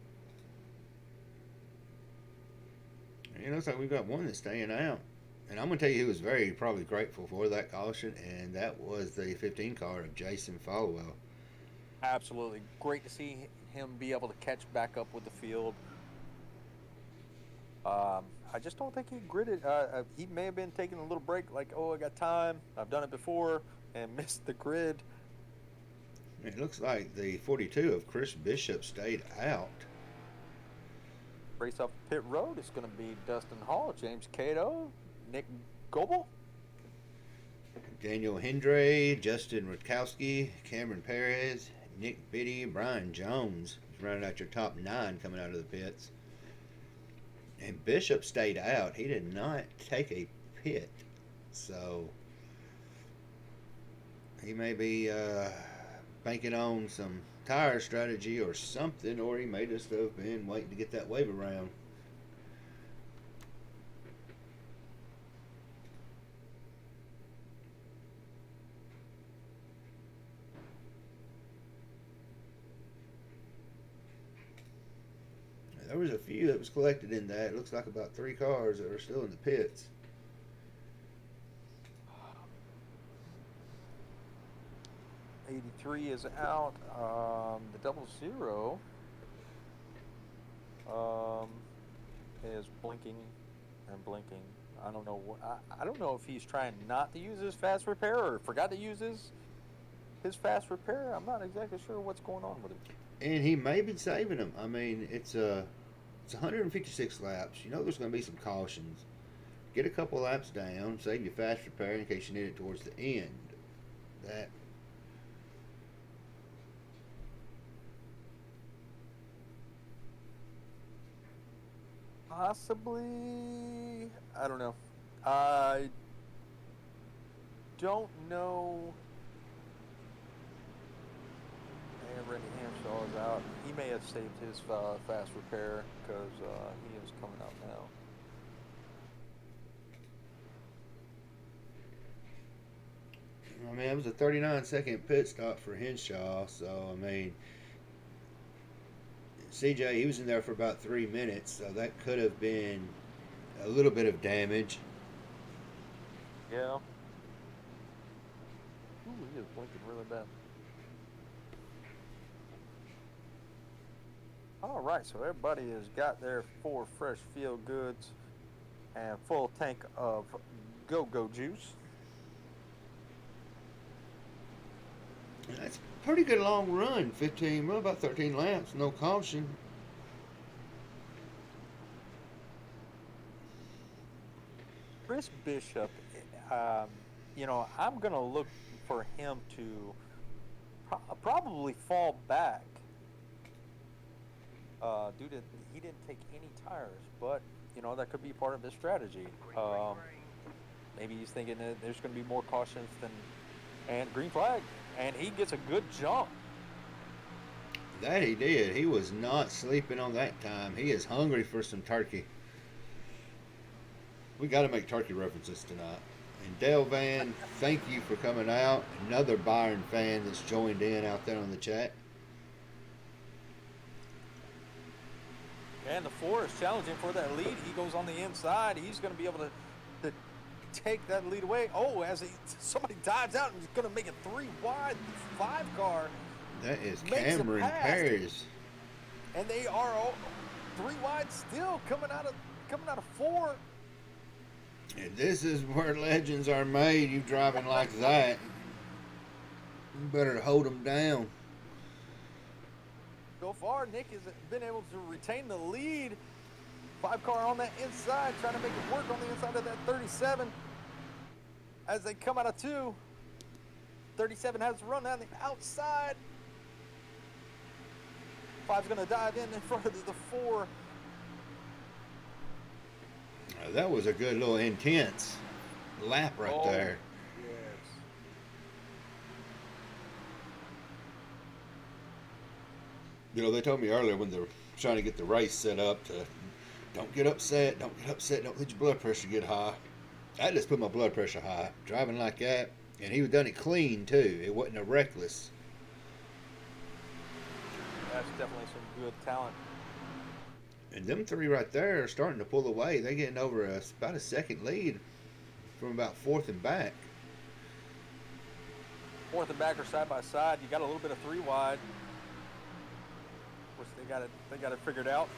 It looks like we've got one that's staying out. And I'm going to tell you who was probably grateful for that caution, and that was the 15 car of Jason Falwell. Absolutely. Great to see him be able to catch back up with the field. I just don't think he gridded. He may have been taking a little break, like, oh, I got time. I've done it before, and missed the grid. It looks like the 42 of Chris Bishop stayed out. Race off pit road. It's going to be Dustin Hall, James Cato, Nick Goebel. Daniel Hendry, Justin Rutkowski, Cameron Perez, Nick Biddy, Brian Jones is running out your top 9 coming out of the pits. And Bishop stayed out. He did not take a pit. So he may be banking on some tire strategy or something, or he may just have been waiting to get that wave around. There was a few that was collected in that. It looks like about 3 cars that are still in the pits. '83 is out. The 00 is blinking and blinking. I don't know. I don't know if he's trying not to use his fast repair or forgot to use his fast repair. I'm not exactly sure what's going on with him. And he may be saving them. I mean, it's 156 laps. You know there's going to be some cautions. Get a couple laps down, save your fast repair in case you need it towards the end. That Possibly, I don't know. I don't know. And Randy Hamshaw is out. He may have saved his fast repair because he is coming out now. I mean, it was a 39-second pit stop for Henshaw, so I mean, CJ, he was in there for about 3 minutes, so that could have been a little bit of damage. Yeah. Ooh, he is blinking really bad. All right, so everybody has got their 4 fresh feel goods and full tank of go-go juice. That's a pretty good long run, about 13 laps, no caution. Chris Bishop, I'm going to look for him to probably fall back due to he didn't take any tires, but, that could be part of his strategy. Maybe he's thinking that there's going to be more cautions and green flag, and he gets a good jump. That he did. He was not sleeping on that time. He is hungry for some turkey. We got to make turkey references tonight. And Dale Van, thank you for coming out. Another Byron fan that's joined in out there on the chat. And the 4 is challenging for that lead. He goes on the inside. He's going to be able to take that lead away. Oh, somebody dives out and he's going to make it 3 wide, 5 car. That is Cameron Paris. And they are all 3 wide still coming out of 4. And this is where legends are made. You driving like that, you better hold them down. So far, Nick has been able to retain the lead. 5 car on that inside, trying to make it work on the inside of that 37. As they come out of 2, 37 has to run down the outside. 5's going to dive in front of the 4. That was a good little intense lap right there. Yes. They told me earlier when they're trying to get the race set up to don't get upset, don't let your blood pressure get high. I just put my blood pressure high, driving like that, and he done it clean too. It wasn't a reckless. That's definitely some good talent. And them 3 right there are starting to pull away. They're getting over about a second lead from about 4th and back. 4th and back are side by side. You got a little bit of 3 wide. which they got it figured out.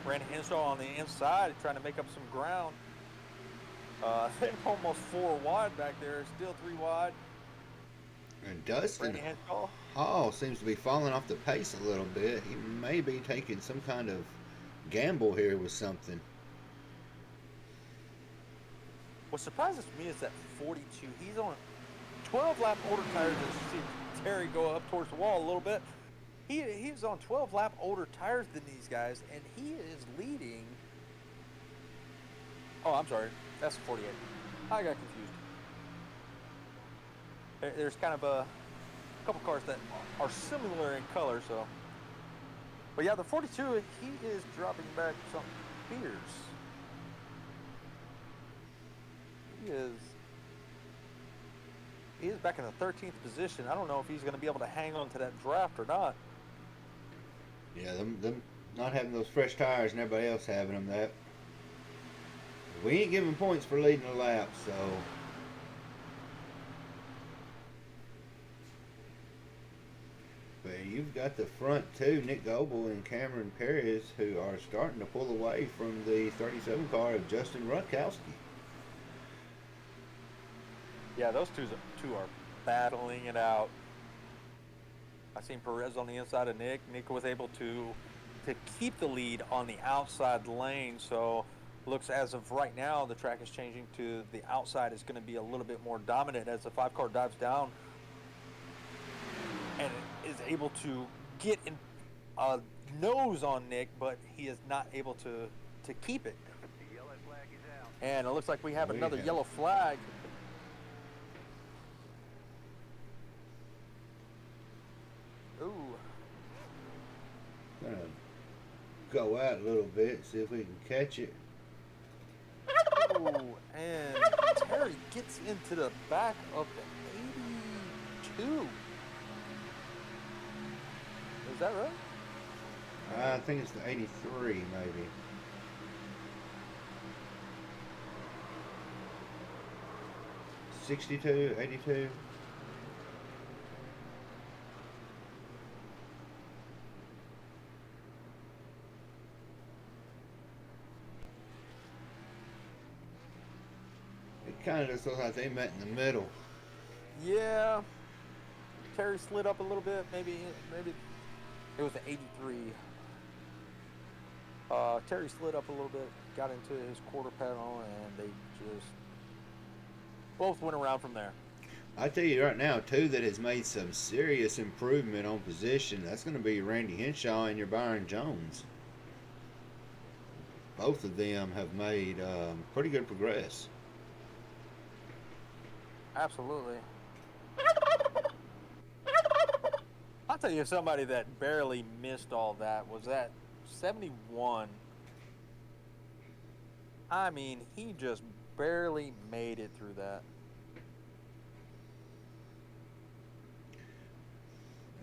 Randy Henshaw on the inside trying to make up some ground. They're almost 4 wide back there, still 3 wide. And Dustin Randy Henshaw. Hall seems to be falling off the pace a little bit. He may be taking some kind of gamble here with something. What surprises me is that 42. He's on 12 lap older tires. As you see Terry go up towards the wall a little bit. He's on 12 lap older tires than these guys, and he is leading. Oh, I'm sorry. That's 48. I got confused. There's kind of a couple cars that are similar in color, so. But yeah, the 42, he is dropping back something fierce. He is back in the 13th position. I don't know if he's going to be able to hang on to that draft or not. Yeah, them not having those fresh tires and everybody else having them, that we ain't giving points for leading a lap, so. But you've got the front two, Nick Goebel and Cameron Perez, who are starting to pull away from the 37 car of Justin Rutkowski. Yeah, those two are battling it out. I seen Perez on the inside of Nick. Nick was able to keep the lead on the outside lane. So looks as of right now, the track is changing to the outside is going to be a little bit more dominant as the 5 car dives down and is able to get in a nose on Nick, but he is not able to keep it. The yellow flag is out. And it looks like we have another yellow flag. Ooh. Gonna go out a little bit, see if we can catch it. Ooh, and Terry gets into the back of the 82. Is that right? I think it's the 83, maybe. '62, '82. It kind of just looks like they met in the middle. Yeah. Terry slid up a little bit. Maybe it was the 83. Terry slid up a little bit, got into his quarter panel, and they just both went around from there. I tell you right now, too, that has made some serious improvement on position. That's going to be Randy Henshaw and your Byron Jones. Both of them have made pretty good progress. Absolutely. I'll tell you somebody that barely missed all that was that 71. I mean, he just barely made it through that.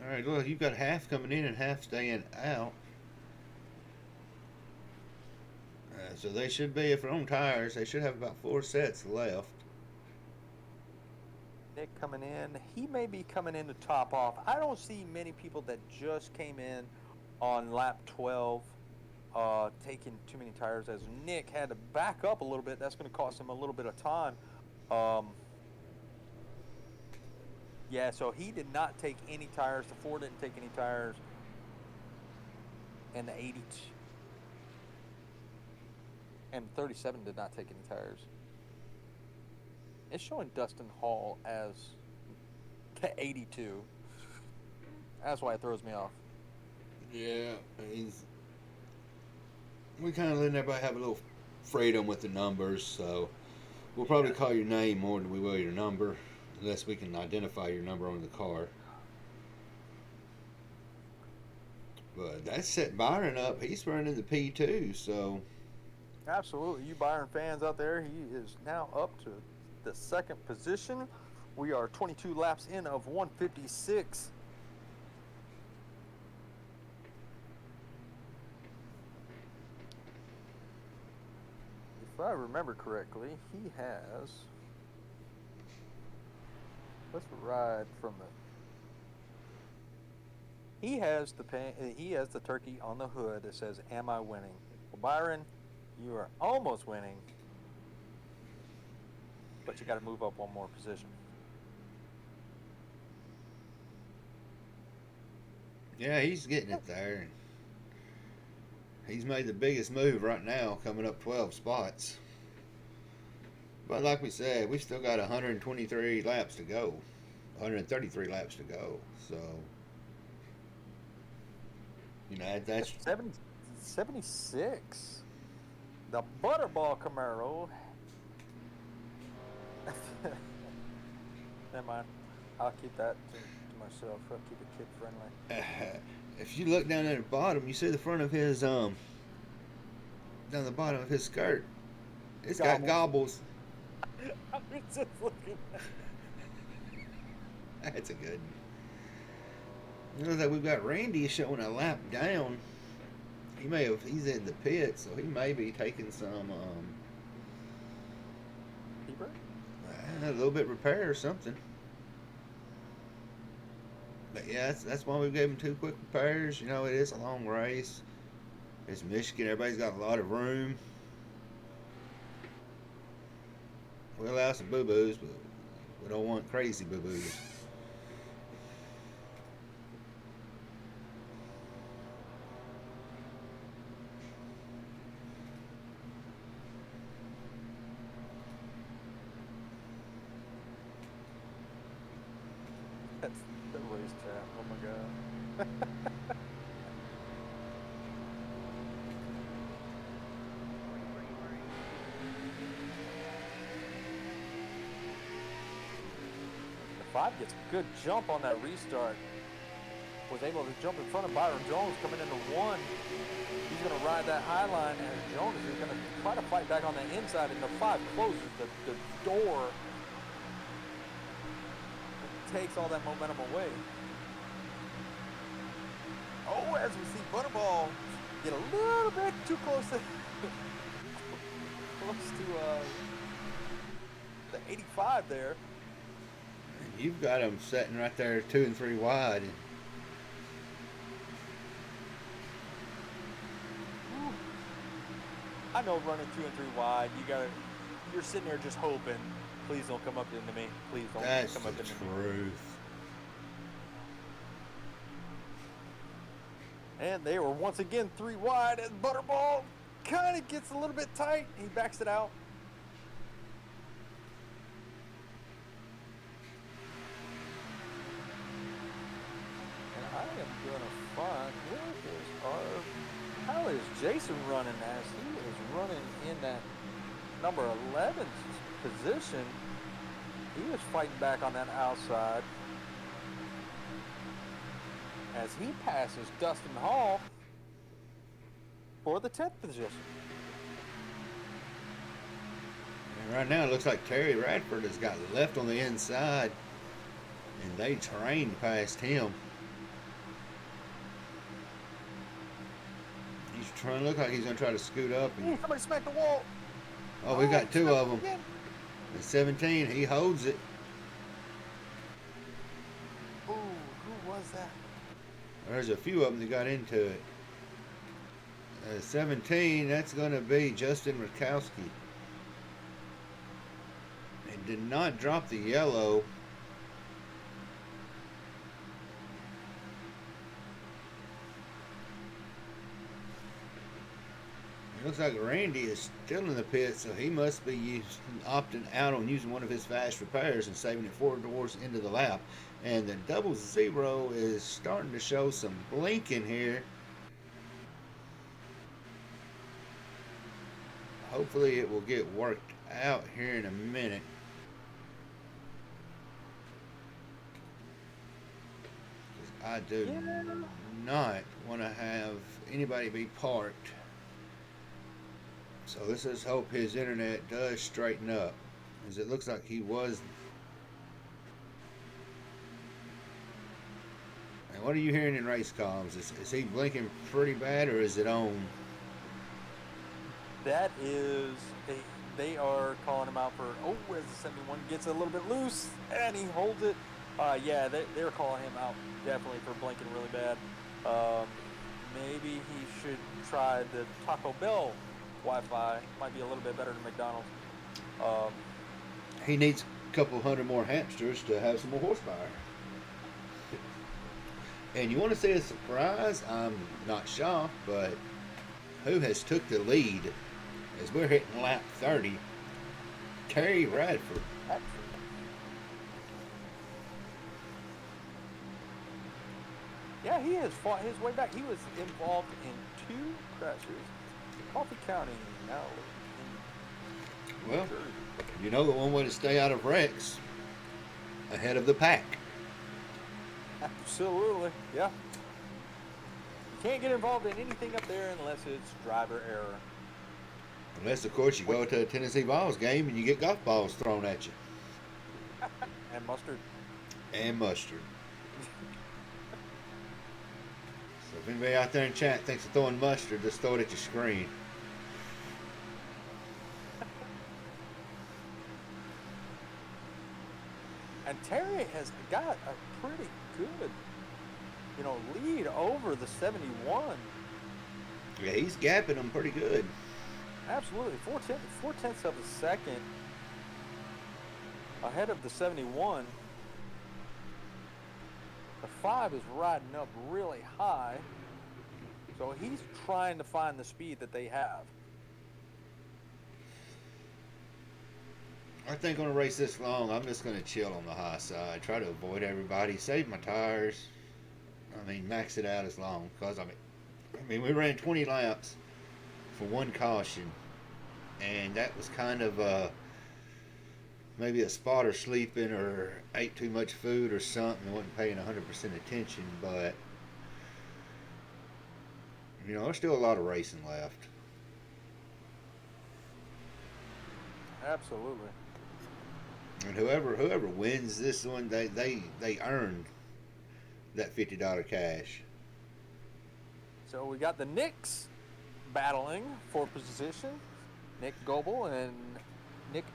All right, look, you've got half coming in and half staying out. So they should be, if they're on tires, they should have about 4 sets left. Nick coming in. He may be coming in to top off. I don't see many people that just came in on lap 12 taking too many tires, as Nick had to back up a little bit. That's going to cost him a little bit of time. Yeah, so he did not take any tires. The 4 didn't take any tires. And the 82. And 37 did not take any tires. It's showing Dustin Hall as the 82. That's why it throws me off. Yeah, we kind of letting everybody have a little freedom with the numbers, so we'll probably call your name more than we will your number, unless we can identify your number on the car. But that set Byron up. He's running the P2, so. Absolutely. You Byron fans out there, he is now up to the 2nd position. We are 22 laps in of 156. If I remember correctly, he has, let's ride from He has the turkey on the hood that says, "Am I winning?" Well, Byron, you are almost winning, but you got to move up one more position. Yeah, he's getting it there. He's made the biggest move right now, coming up 12 spots. But like we said, we still got 123 laps to go, 133 laps to go. So, you know, that's 76. The Butterball Camaro. Never mind. I'll keep that to myself. I'll keep it kid friendly. If you look down at the bottom, you see the front of his down the bottom of his skirt. It's got gobbles. I was just looking at That's a good one. It looks like we've got Randy showing a lap down. He's in the pit, so he may be taking some Keeper? a little bit repair or something. But yeah, that's why we gave him 2 quick repairs. You know, it is a long race. It's Michigan. Everybody's got a lot of room. We allow some boo-boos, but we don't want crazy boo-boos. That's the racetrack. Oh my god. The 5 gets a good jump on that restart. Was able to jump in front of Byron Jones coming into 1. He's going to ride that high line, and Jones is going to try to fight back on the inside, and the 5 closes the door. Takes all that momentum away. Oh, as we see Butterball get a little bit too close to the 85 there. You've got him sitting right there 2 and 3 wide. I know running 2 and 3 wide, you're sitting there just hoping, please don't come up into me. Please don't come up into me. That's the truth. And they were once again 3 wide as Butterball kind of gets a little bit tight. He backs it out. And I am going to find, how is Jason running as he is running in that number 11 position. He was fighting back on that outside as he passes Dustin Hall for the 10th position. And right now it looks like Terry Radford has got left on the inside, and they trained past him. He's trying to look like he's going to try to scoot up. And, Somebody smacked the wall. oh, we got 2 of them. At 17, he holds it. Ooh, who was that? There's a few of them that got into it. 17, that's going to be Justin Rakowski. It did not drop the yellow. It looks like Randy is still in the pit, so he must be opting out on using one of his fast repairs and saving it 4 doors into the lap. And the 00 is starting to show some blinking here. Hopefully it will get worked out here in a minute. I do not want to have anybody be parked. So let's just hope his internet does straighten up, as it looks like he was. And what are you hearing in race comms? Is he blinking pretty bad, or is it on? That is, they are calling him out for, as the 71 gets a little bit loose, and he holds it Yeah, they were calling him out definitely for blinking really bad. Um, Maybe he should try the Taco Bell Wi-Fi. Might be a little bit better than McDonald's. Um, He needs a couple hundred more hamsters to have some more horsepower. And you want to say a surprise? I'm not shocked, but who has took the lead as we're hitting lap 30? Terry Radford. yeah, he has fought his way back. He was involved in 2 crashes. Coffee County now in Well, New Jersey. you know the one way to stay out of wrecks, ahead of the pack. Absolutely, yeah. You can't get involved in anything up there unless it's driver error. Unless, of course, you go to a Tennessee Vols game and you get golf balls thrown at you. And mustard. And mustard. So if anybody out there in chat thinks of throwing mustard, just throw it at your screen. And Terry has got a pretty good, lead over the 71. Yeah, he's gapping them pretty good. Absolutely, 4/10 of a second ahead of the 71. The 5 is riding up really high, so he's trying to find the speed that they have. I think on a race this long, I'm just going to chill on the high side, try to avoid everybody, save my tires. I mean, max it out as long, because I mean, we ran 20 laps for 1 caution, and that was kind of maybe a spotter sleeping or ate too much food or something and wasn't paying 100% attention. But there's still a lot of racing left. Absolutely. And whoever wins this one, they earned that $50 cash. So we got the Knicks battling for position. Nick Goebel and Nick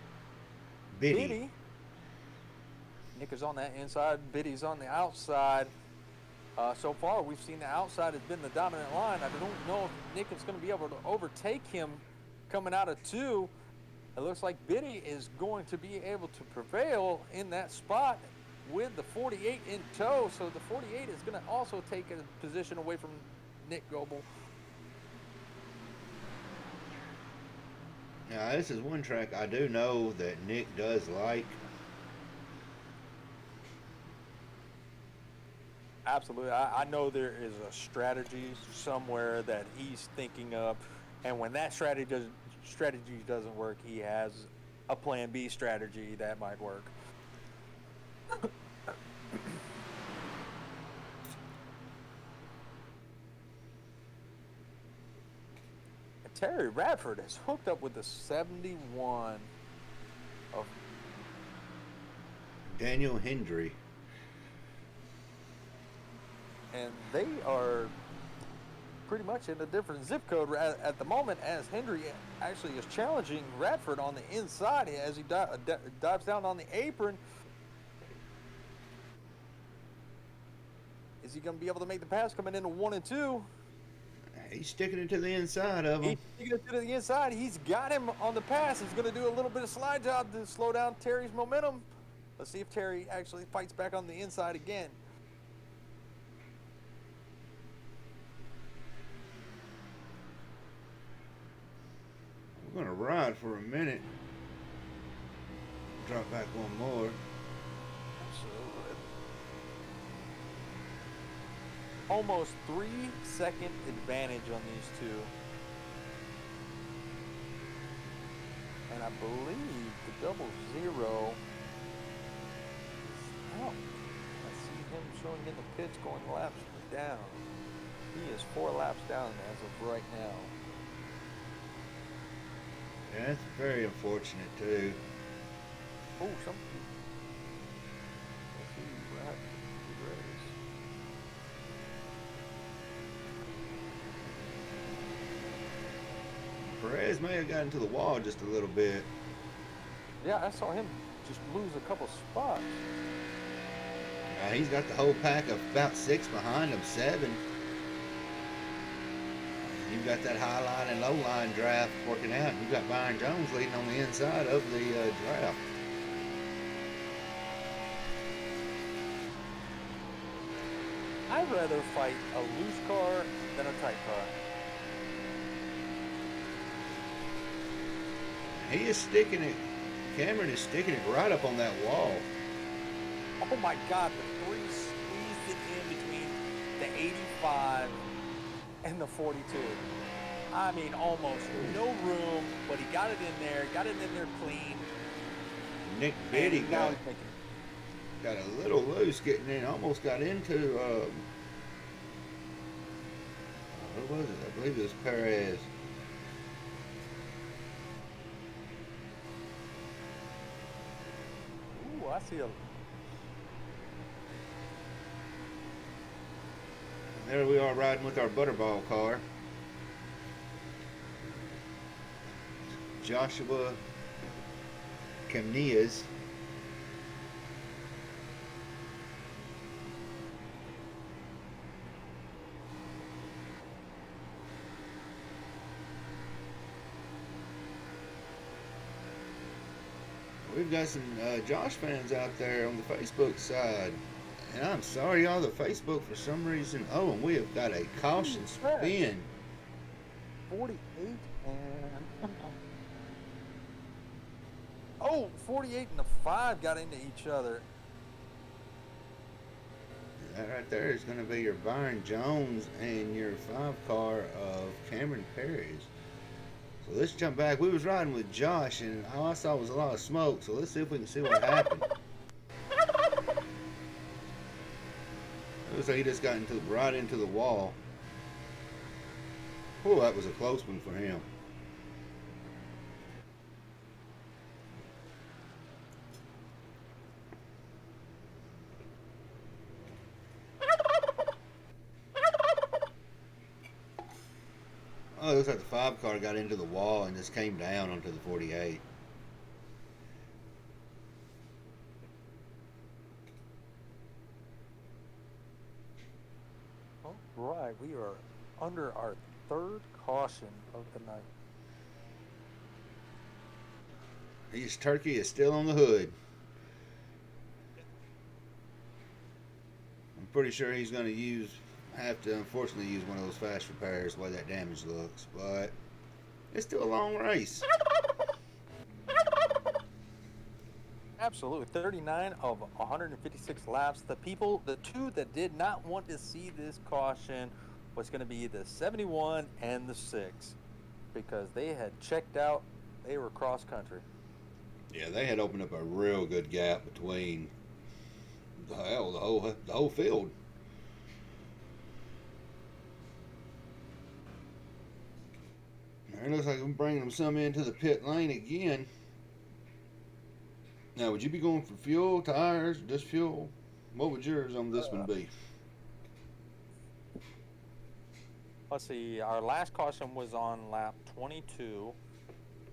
Biddy. Nick is on that inside, Biddy's on the outside. So far, we've seen the outside has been the dominant line. I don't know if Nick is going to be able to overtake him coming out of 2. It looks like Biddy is going to be able to prevail in that spot with the 48 in tow. So the 48 is going to also take a position away from Nick Goebel. Now, this is one track I do know that Nick does like. Absolutely. I know there is a strategy somewhere that he's thinking of, and when that strategy doesn't work, he has a plan B strategy that might work. Terry Radford has hooked up with the 71 of Daniel Hendry. And they are pretty much in a different zip code at the moment, as Hendry actually is challenging Radford on the inside as he dives down on the apron. Is he going to be able to make the pass coming into 1 and 2? He's sticking it to the inside of him. He's sticking it to the inside. He's got him on the pass. He's going to do a little bit of slide job to slow down Terry's momentum. Let's see if Terry actually fights back on the inside again. We're going to ride for a minute. Drop back one more. Almost 3-second advantage on these two. And I believe the 00 is out. I see him showing in the pits going laps down. He is 4 laps down as of right now. Yeah, that's very unfortunate too. Oh, something. Let's see what happened to the race. Perez may have gotten to the wall just a little bit. Yeah, I saw him just lose a couple spots. He's got the whole pack of about 6 behind him, 7. You've got that high line and low line draft working out. You've got Byron Jones leading on the inside of the draft. I'd rather fight a loose car than a tight car. He is sticking it. Cameron is sticking it right up on that wall. Oh my God, the 3 squeezed it in between the 85 and the 42. I mean, almost no room, but he got it in there, clean. Nick Biddy And now got a little loose getting in. Almost got into, who was it? I believe it was Perez. Ooh, I see a... There we are riding with our Butterball car. Joshua Camnias. We've got some Josh fans out there on the Facebook side. And I'm sorry, y'all, the Facebook for some reason. Oh, and we have got a caution spin. 48 and... Oh, 48 and the 5 got into each other. That right there is going to be your Byron Jones and your 5 car of Cameron Perez. So let's jump back. We was riding with Josh, and all I saw was a lot of smoke. So let's see if we can see what happened. It looks like he just got right into the wall. Oh, that was a close one for him. Oh, it looks like the 5 car got into the wall and just came down onto the 48. All right, we are under our 3rd caution of the night. His turkey is still on the hood. I'm pretty sure he's going to have to unfortunately use one of those fast repairs the way that damage looks, but it's still a long race. Absolutely. 39 of 156 laps. The 2 that did not want to see this caution was going to be the 71 and the 6 because they had checked out. They were cross country. Yeah, they had opened up a real good gap between the whole field. It looks like I'm bringing them some into the pit lane again. Now, would you be going for fuel, tires, just fuel? What would yours on this one be? Let's see. Our last caution was on lap 22.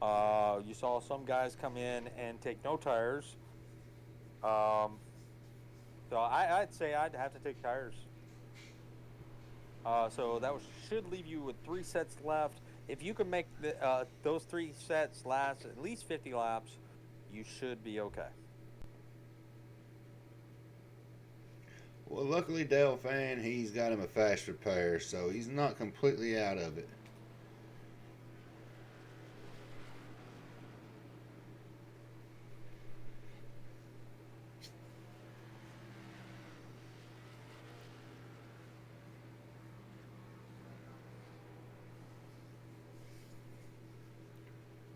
You saw some guys come in and take no tires. So I'd say I'd have to take tires. So that should leave you with 3 sets left. If you can make those 3 sets last at least 50 laps, you should be okay. Well, luckily Dale Fan, he's got him a fast repair, so he's not completely out of it.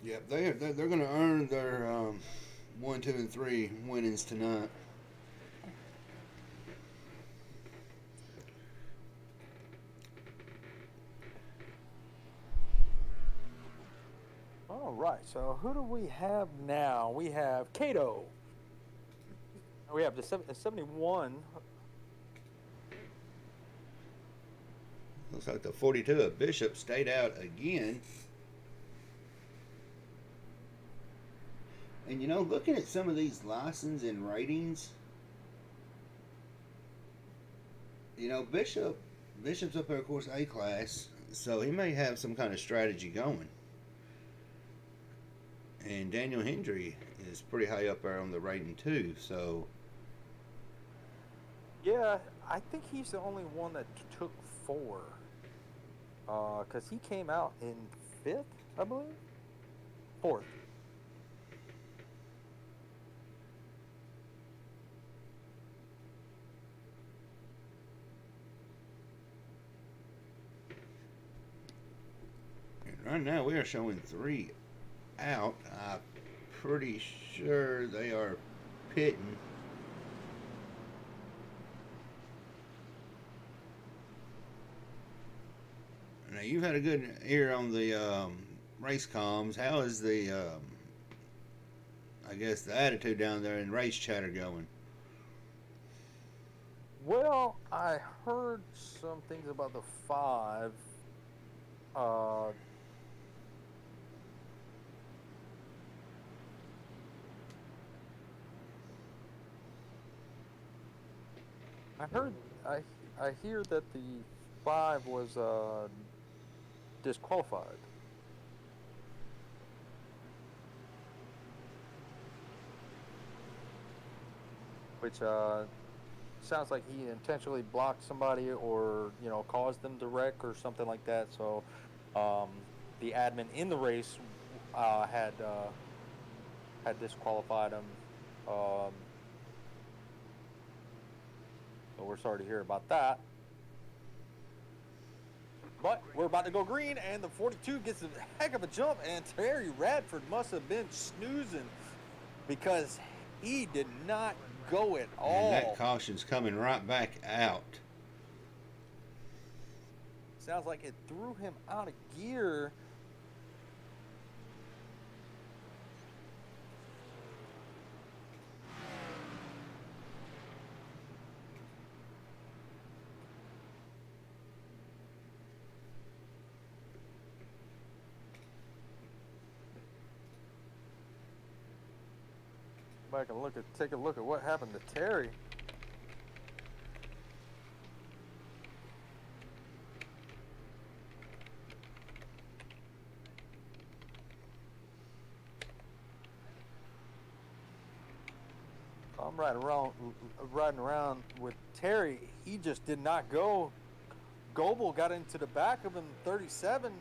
Yep, they're going to earn their 1, 2, and 3 winnings tonight. All right, so who do we have now? We have Cato. We have the 71. Looks like the 42 of Bishop stayed out again. And you know, looking at some of these license and ratings, You know, Bishop's up there, of course, A class, so he may have some kind of strategy going. And Daniel Hendry is pretty high up there on the rating too. So Yeah, I think he's the only one that took 4. Because he came out in 5th, I believe? 4th. and right now we are showing 3 out. I'm pretty sure they are pitting. Now you've had a good ear on the race comms. How is the I guess the attitude down there in race chatter going? Well, I heard some things about the 5. Uh, I heard I I hear that the 5 was disqualified, which sounds like he intentionally blocked somebody or caused them to wreck or something like that. So um, the admin in the race had disqualified him. Um, so we're sorry to hear about that. But we're about to go green, and the 42 gets a heck of a jump, and Terry Radford must have been snoozing because he did not go at And that all. caution's coming right back out. Sounds like it threw him out of gear. Back and take a look at what happened to Terry. I'm riding around with Terry. He just did not go. Goebel got into the back of him, 37.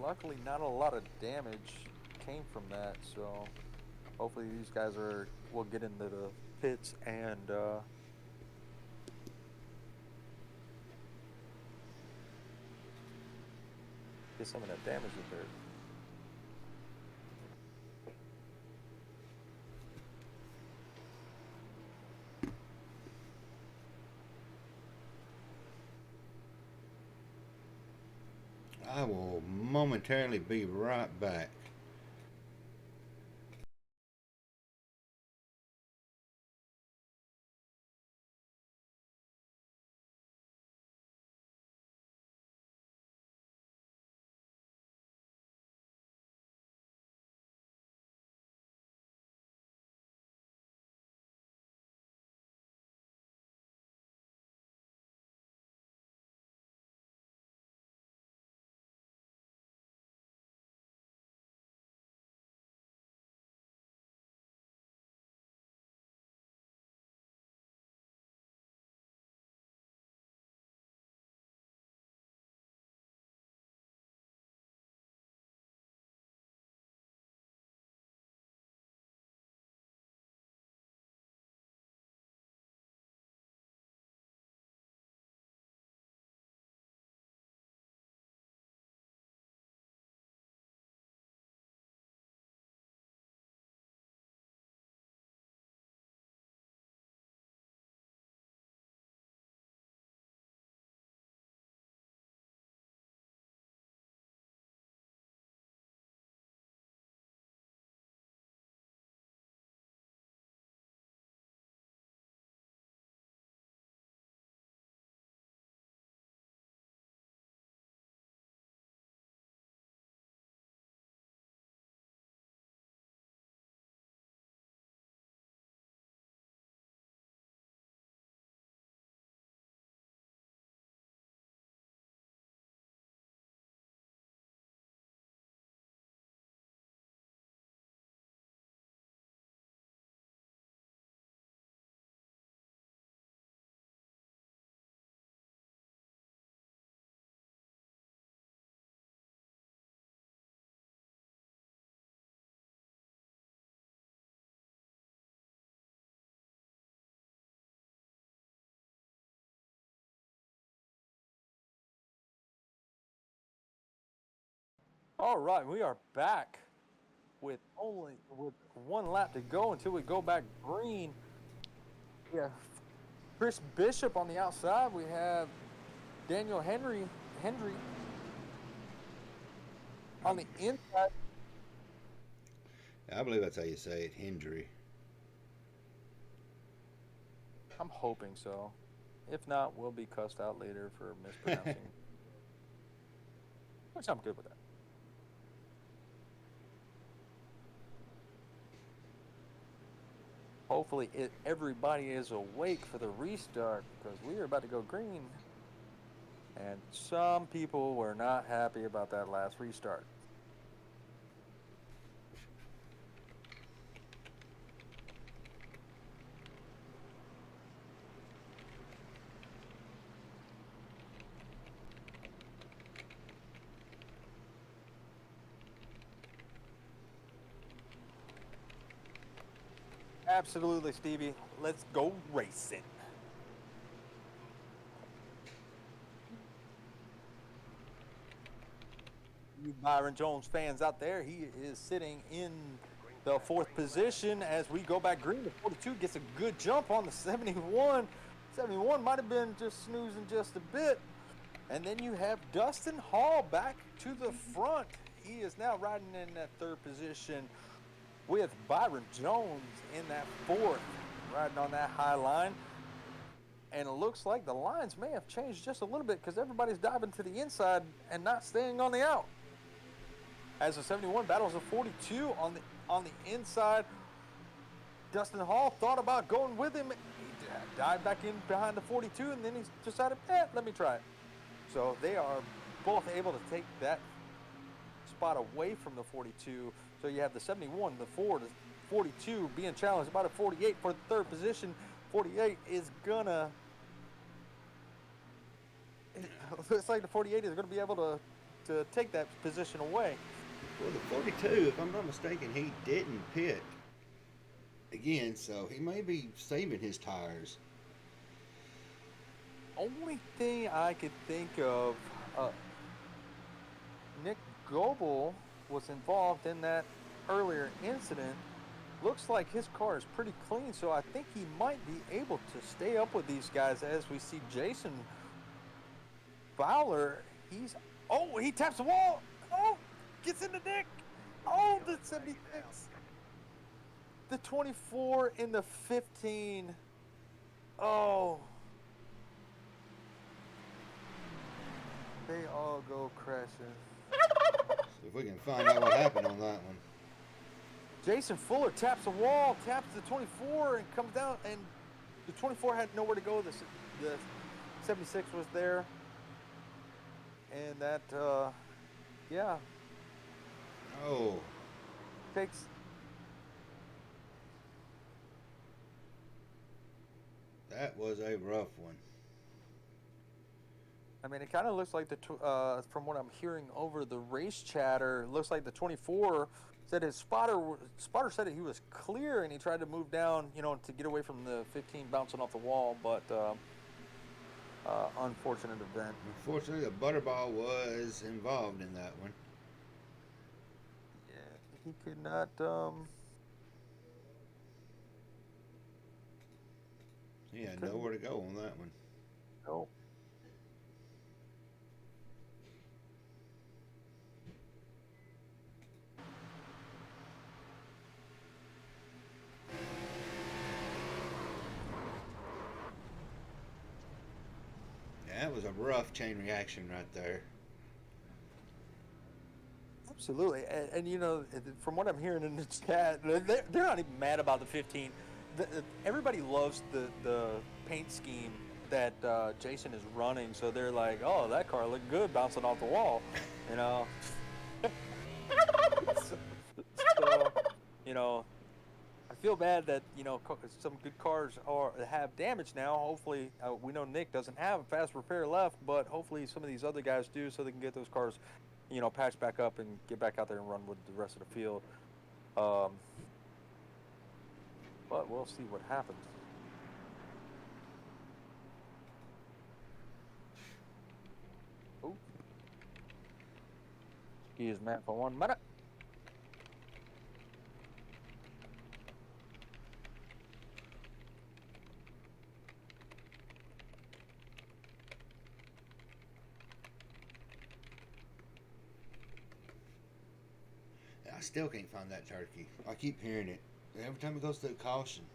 Luckily, not a lot of damage came from that, so hopefully these guys will get into the pits and get some of that damage repaired. I will momentarily be right back. All right, we are back with one lap to go until we go back green. We have Chris Bishop on the outside. We have Daniel Henry on the inside. I believe that's how you say it, Hendry. I'm hoping so. If not, we'll be cussed out later for mispronouncing. Which I'm good with that. Hopefully everybody is awake for the restart because we are about to go green. And some people were not happy about that last restart. Absolutely, Stevie. Let's go racing. You Byron Jones fans out there, he is sitting in the fourth position as we go back green. The 42 gets a good jump on the 71. 71 might have been just snoozing just a bit. And then you have Dustin Hall back to the front. He is now riding in that third position with Byron Jones in that fourth, riding on that high line. And it looks like the lines may have changed just a little bit because everybody's diving to the inside and not staying on the out. As the 71 battles a 42 on the inside, Dustin Hall thought about going with him. He dived back in behind the 42, and then he decided, let me try it. So they are both able to take that spot away from the 42. So you have the 71, the 4, the 42 being challenged about a 48 for the third position. 48 is gonna. It's like the 48 is gonna be able to take that position away. Well, the 42, if I'm not mistaken, he didn't pit again, so he may be saving his tires. Only thing I could think of, Nick Goebel was involved in that earlier incident. Looks like his car is pretty clean, so I think he might be able to stay up with these guys as we see Jason Fowler. He taps the wall. Oh, gets in the Nick. Oh, the 76. The 24 in the 15. Oh. They all go crashing. See if we can find out what happened on that one. Jason Fuller taps the wall, taps the 24, and comes down. And the 24 had nowhere to go. The 76 was there. And that, yeah. Oh. Takes. That was a rough one. I mean, it kind of looks like from what I'm hearing over the race chatter, it looks like the 24 said his spotter said that he was clear and he tried to move down, to get away from the 15 bouncing off the wall, but unfortunate event. Unfortunately, the butterball was involved in that one. Yeah, he could not. He had nowhere to go on that one. Nope. That was a rough chain reaction right there. Absolutely, and from what I'm hearing in the chat, they're not even mad about the 15. Everybody loves the paint scheme that Jason is running, so they're like, "Oh, that car looked good bouncing off the wall," so, I feel bad that some good cars have damage now. Hopefully, we know Nick doesn't have a fast repair left, but hopefully some of these other guys do, so they can get those cars, patched back up and get back out there and run with the rest of the field. But we'll see what happens. Excuse me for 1 minute. I still can't find that turkey. I keep hearing it. Every time it goes through caution.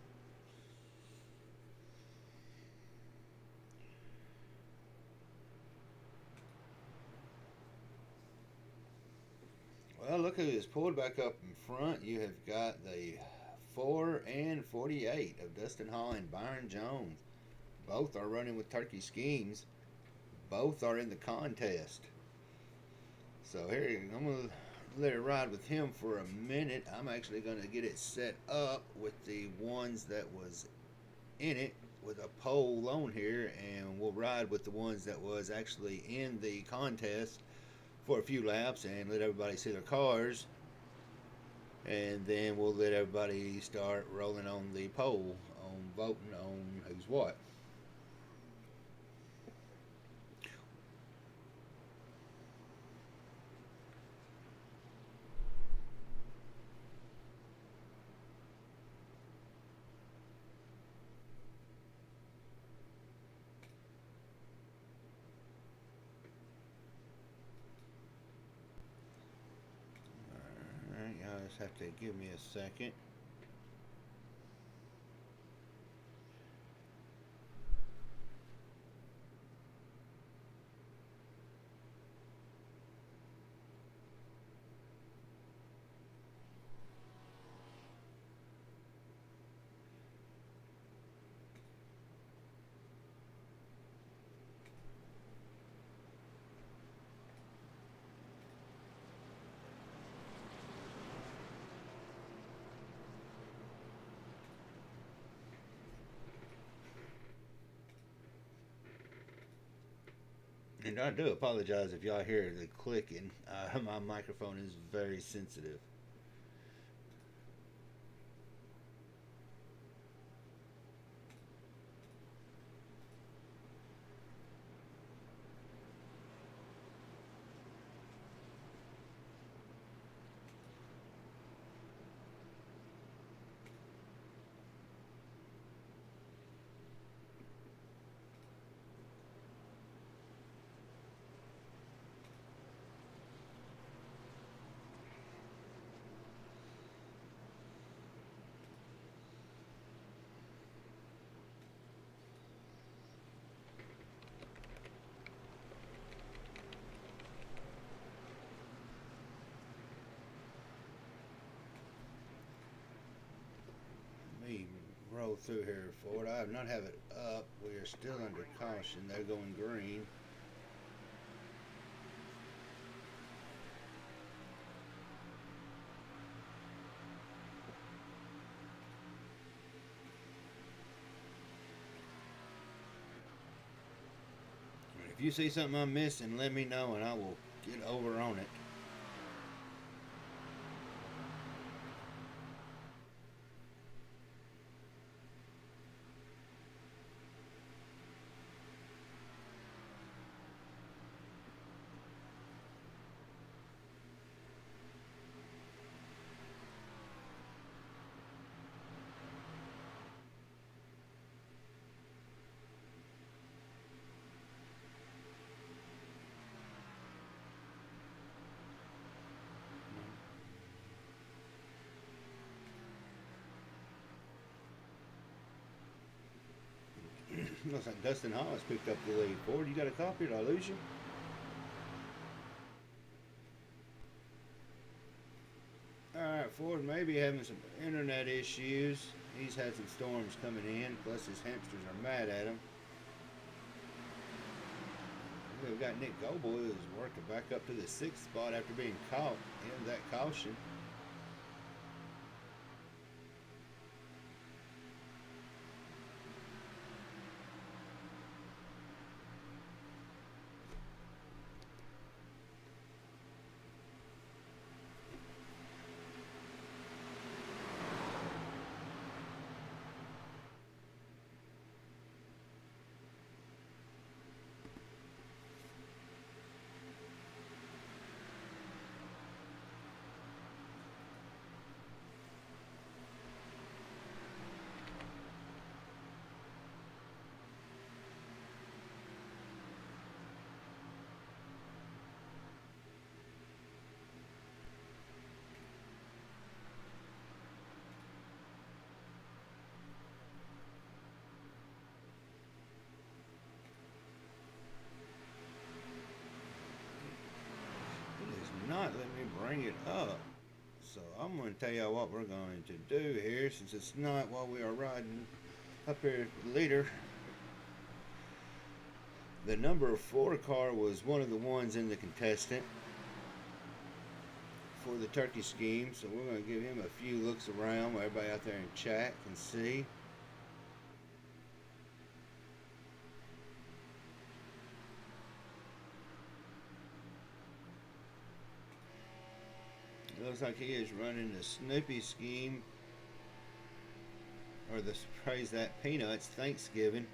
Well, look who is pulled back up in front. You have got the 4 and 48 of Dustin Hall and Byron Jones. Both are running with turkey schemes. Both are in the contest. So here, I'm going to let it ride with him for a minute. I'm actually going to get it set up with the ones that was in it with a pole on here, and we'll ride with the ones that was actually in the contest for a few laps and let everybody see their cars, and then we'll let everybody start rolling on the poll on voting on who's what. Alright, y'all just have to give me a second. And I do apologize if y'all hear the clicking. My microphone is very sensitive. Me roll through here forward. I have not have it up. We are still under caution. They're going green. If you see something I'm missing, let me know and I will get over on it. Looks like Dustin Hall has picked up the lead. Ford, you got a copy? Did I lose you? Alright, Ford may be having some internet issues. He's had some storms coming in, plus his hamsters are mad at him. We've got Nick Goble, who is working back up to the 6th spot after being caught in that caution. bring it up. So I'm going to tell y'all what we're going to do here, since it's not while we are riding up here with the leader. The number 4 car was one of the ones in the contestant for the turkey scheme, so we're going to give him a few looks around where everybody out there in chat can see. It looks like he is running the Snoopy scheme, or the praise that Peanuts Thanksgiving.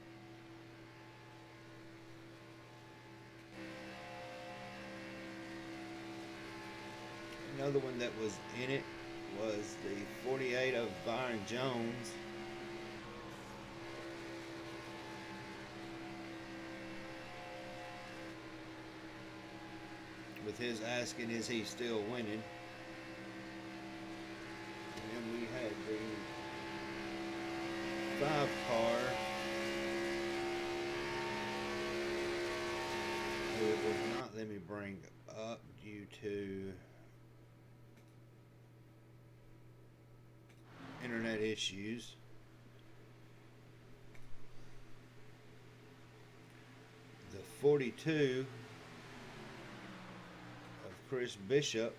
Another one that was in it was the 48 of Byron Jones. With his asking, is he still winning? And then we had the 5 car. Who it would not let me bring up due to internet issues. The 42 of Chris Bishop.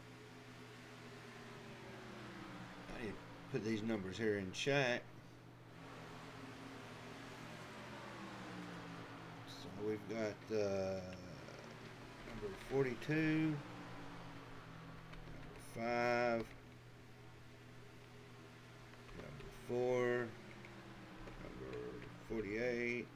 I need to put these numbers here in chat. So we've got number 42, number 5, number 4, number 48.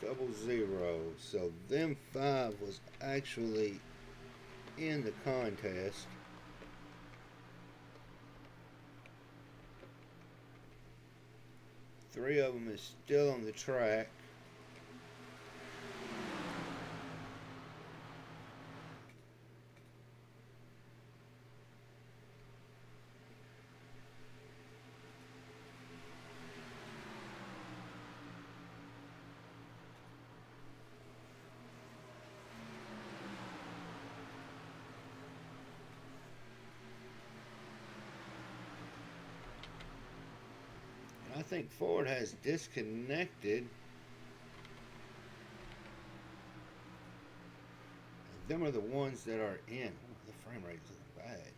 Double 0. So them 5 was actually in the contest. Three of them is still on the track. I think Ford has disconnected. Them are the ones that are in. Oh, the frame rate is looking bad.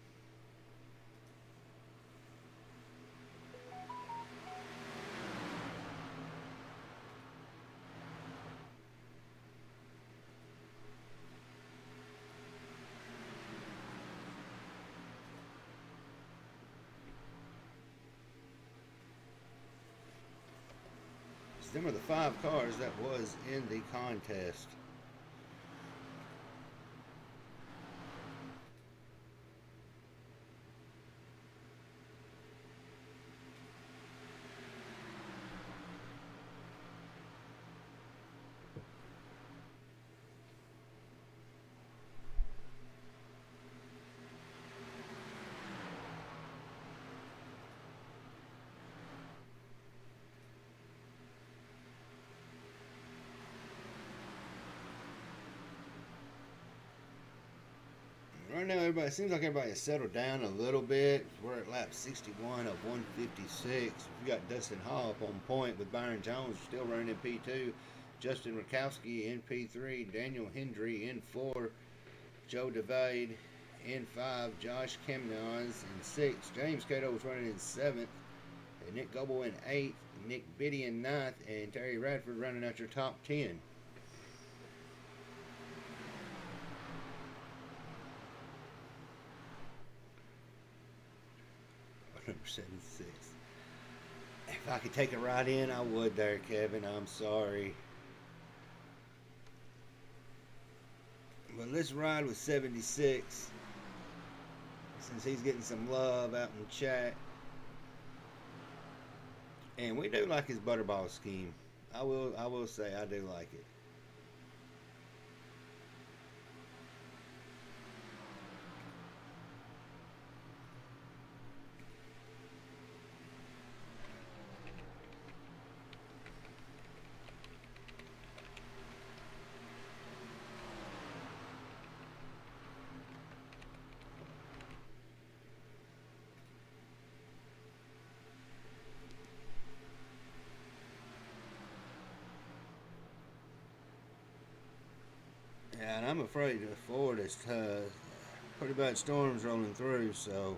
Them are the 5 cars that was in the contest. Right now, everybody seems like everybody has settled down a little bit. We're at lap 61 of 156. We got Dustin Hopp on point with Byron Jones still running in P2. Justin Rakowski in P3. Daniel Hendry in 4. Joe DeVade in 5. Josh Kemnaz in 6. James Cato was running in 7th. And Nick Goebel in 8th. Nick Biddy in 9th. And Terry Radford running out your top 10. 76. If I could take it right in, I would there, Kevin. I'm sorry. But let's ride with 76. Since he's getting some love out in the chat. And we do like his butterball scheme. I will say I do like it. Yeah, and I'm afraid that Florida's pretty bad storms rolling through, so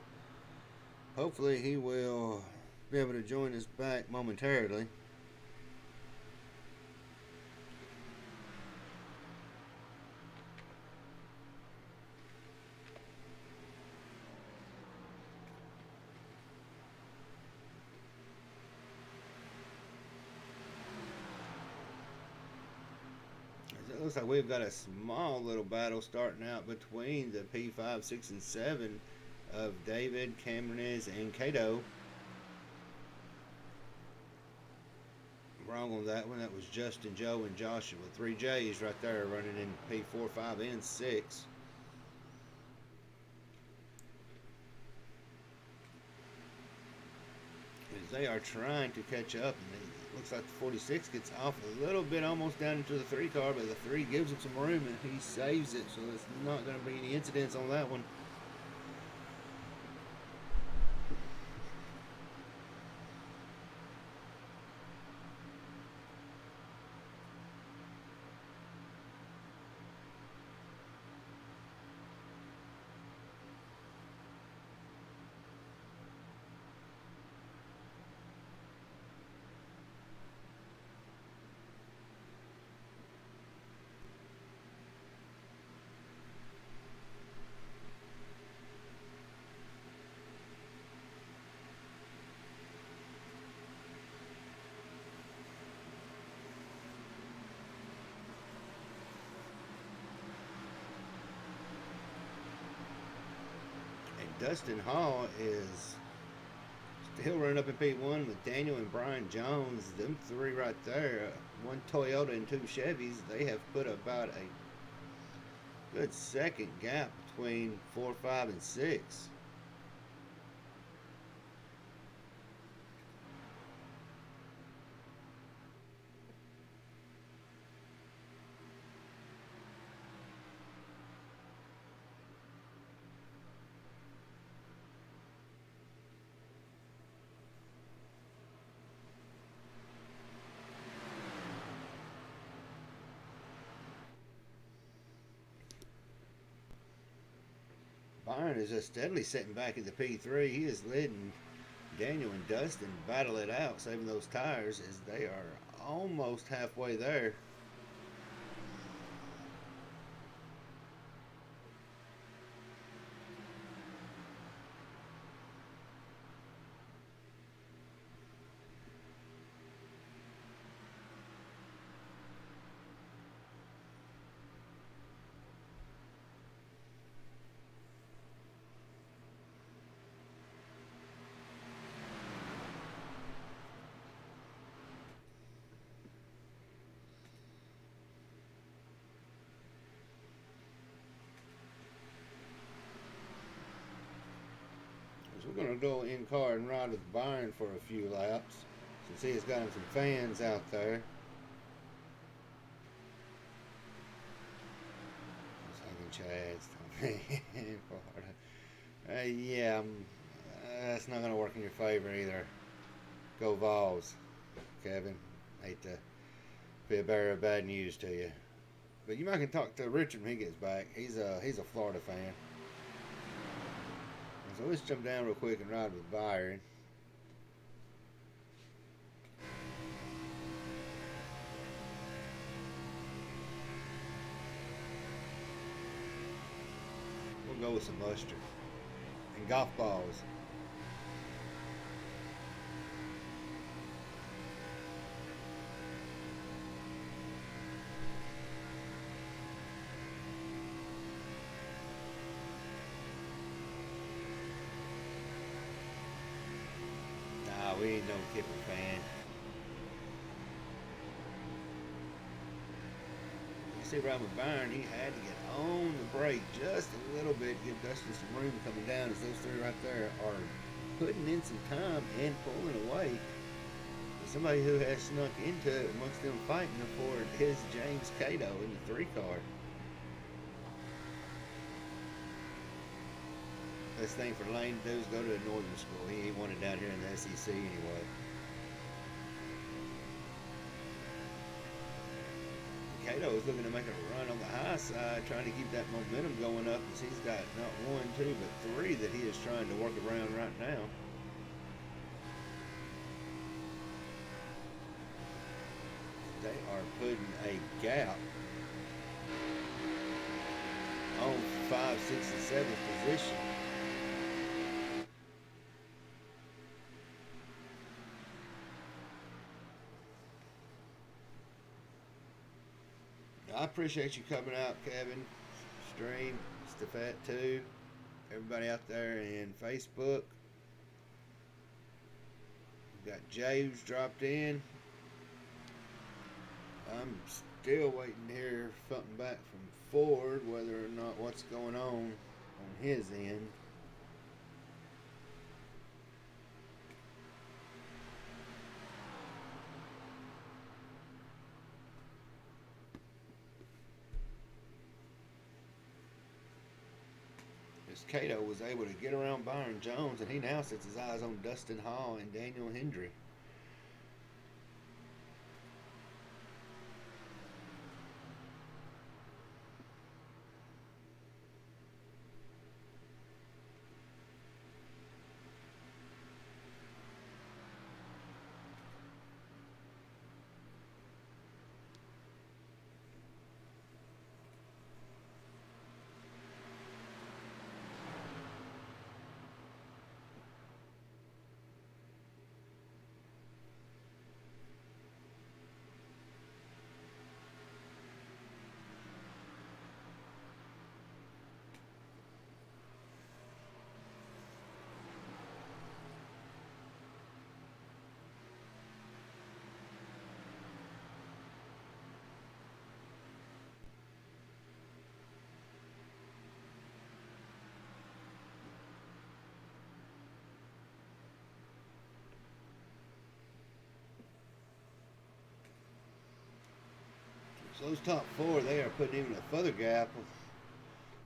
hopefully he will be able to join us back momentarily. It looks like we've got a small little battle starting out between the P5, 6, and 7 of David, Cameronese, and Cato. Wrong on that one. That was Justin, Joe, and Joshua. 3 J's right there running in P4, 5, and 6. As they are trying to catch up, and it looks like the 46 gets off a little bit, almost down into the 3 car, but the 3 gives him some room and he saves it, so there's not going to be any incidents on that one. Dustin Hall is still running up in P1 with Daniel and Brian Jones. Them 3 right there, 1 Toyota and 2 Chevys. They have put about a good second gap between 4, 5, and 6. Byron is just steadily sitting back in the P3. He is leading Daniel and Dustin battle it out, saving those tires as they are almost halfway there. We're going to go in car and ride with Byron for a few laps since he has got him some fans out there. Chad's yeah, that's not going to work in your favor either. Go Vols, Kevin. Hate to be a bearer of bad news to you, but you might can talk to Richard when he gets back. He's a Florida fan. So let's jump down real quick and ride with Byron. We'll go with some mustard and golf balls. he ain't no Kipper fan. You see, Robert Byrne, he had to get on the brake just a little bit, give Dustin some room coming down, as those three right there are putting in some time and pulling away. Somebody who has snuck into it amongst them fighting for his James Cato in the 3-car. Best thing for Lane to do is go to a northern school. He ain't wanted down here in the SEC anyway. Cato is looking to make a run on the high side, trying to keep that momentum going up, as he's got not 1, 2, but 3 that he is trying to work around right now. They are putting a gap on 5, 6, and 7th position. I appreciate you coming out, Kevin, Stream, Stefat too, everybody out there in Facebook. We've got Jay who's dropped in. I'm still waiting to hear something back from Ford, whether or not what's going on his end. Cato was able to get around Byron Jones, and he now sets his eyes on Dustin Hall and Daniel Hendry. So those top 4, they are putting even a further gap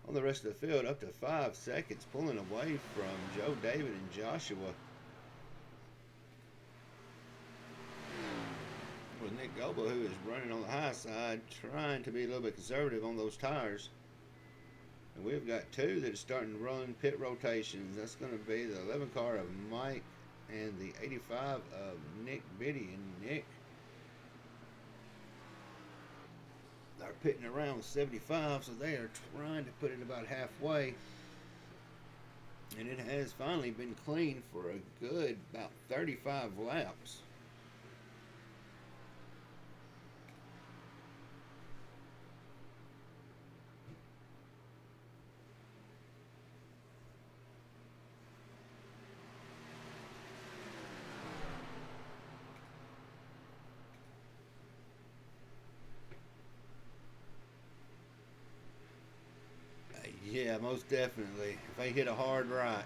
on the rest of the field, up to 5 seconds, pulling away from Joe David and Joshua. With Nick Goble, who is running on the high side, trying to be a little bit conservative on those tires. And we've got 2 that are starting to run pit rotations. That's going to be the 11 car of Mike and the 85 of Nick Biddy. And Nick, they're pitting around 75, so they are trying to put it about halfway. And it has finally been clean for a good about 35 laps. Yeah, most definitely. If they hit a hard right.